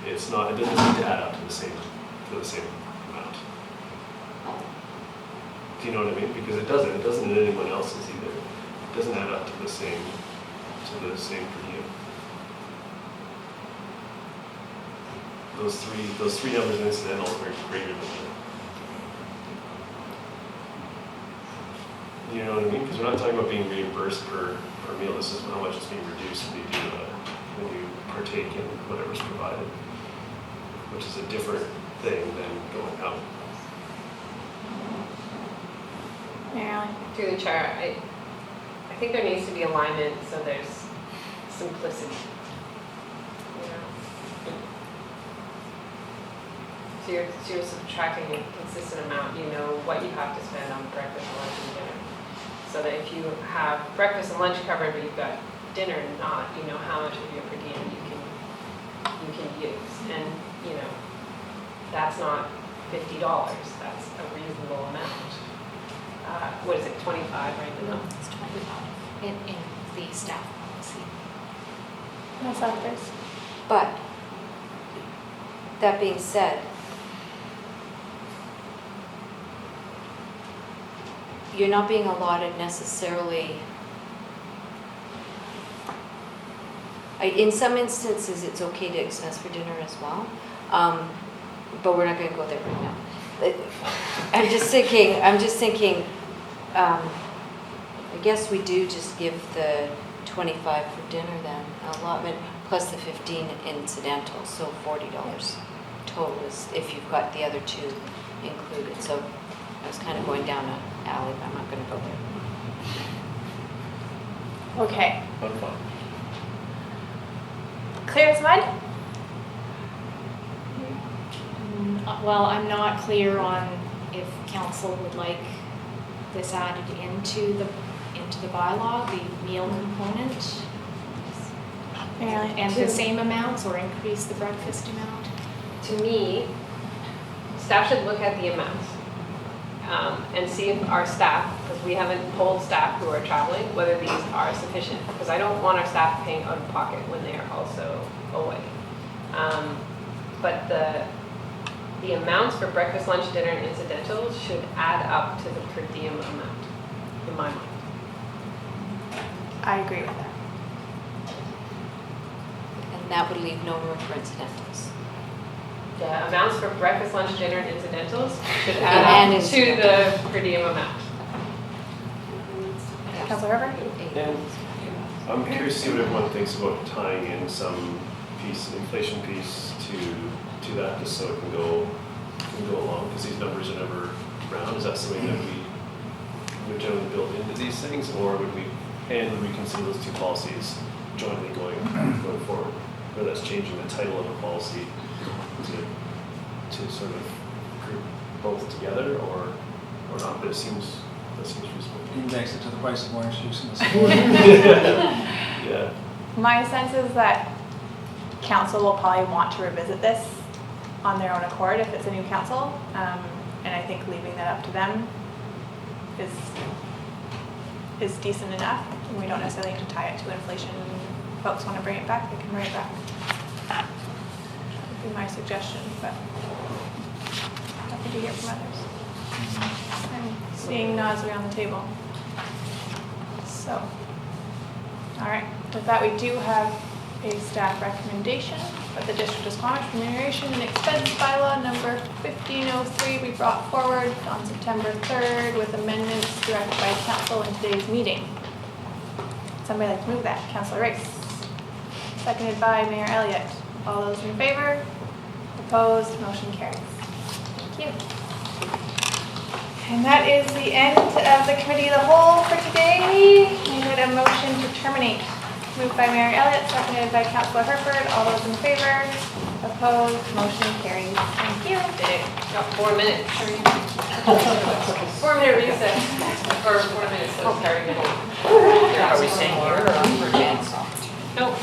it doesn't need to add up to the same amount. Do you know what I mean? Because it doesn't in anyone else's either. It doesn't add up to the same per diem. Those three numbers in incidental are greater than that. You know what I mean? Because we're not talking about being reimbursed per meal. This is how much is being reduced when you partake in whatever's provided, which is a different thing than going out. Marilyn? Through the chair, I think there needs to be alignment so there's simplicity. You know? So you're subtracting a consistent amount, you know what you have to spend on breakfast, lunch, and dinner. So that if you have breakfast and lunch covered, but you've got dinner not, you know how much of your per diem you can use. And, you know, that's not $50, that's a reasonable amount. What is it, 25 right now? It's 25 in the staff policy. No others. But, that being said, you're not being allotted necessarily, in some instances, it's okay to expense for dinner as well, but we're not going to go there right now. I'm just thinking, I guess we do just give the 25 for dinner then, allotment, plus the 15 incidental, so $40 total is if you've got the other two included. So I was kind of going down an alley, but I'm not going to go there. Okay. Fun. Clear as mud? Well, I'm not clear on if council would like this added into the bylaw, the meal component, Marilyn? and the same amounts, or increase the breakfast amount. To me, staff should look at the amounts and see if our staff, because we haven't polled staff who are traveling, whether these are sufficient. Because I don't want our staff paying out of pocket when they are also away. But the amounts for breakfast, lunch, dinner, and incidentals should add up to the per diem amount, in my mind. I agree with that. And that would leave no room for incidentals. The amounts for breakfast, lunch, dinner, and incidentals should add up to the per diem amount. Councilor Herford? And I'm curious to see what everyone thinks about tying in some piece, inflation piece to that, just so it can go along, because these numbers are never round. Is that something that we would generally build into these things, or would we consider those two policies jointly going forward? Whether that's changing the title of a policy to sort of group both together or not, but that seems reasonable. Index it to the price of orange juice in the store. Yeah. My sense is that council will probably want to revisit this on their own accord if it's a new council, and I think leaving that up to them is decent enough. We don't necessarily need to tie it to inflation. If folks want to bring it back, they can bring it back. That would be my suggestion, but happy to hear from others. I'm seeing nods around the table. So, all right. With that, we do have a staff recommendation that the District of Squamish Remuneration and Expense Bylaw number 1503 be brought forward on September 3rd with amendments directed by council in today's meeting. Somebody like to move that? Councilor Rice. Seconded by Mayor Elliott. All those in favor? Opposed? Motion carries. Thank you. And that is the end of the committee of the whole for today. I need a motion to terminate. Moved by Mayor Elliott, seconded by Councilor Herford. All those in favor? Opposed? Motion carries. Thank you. Got 4 minutes. 4-minute recess. Or 4 minutes, so starting to. Are we staying here or on for Jan's? Nope.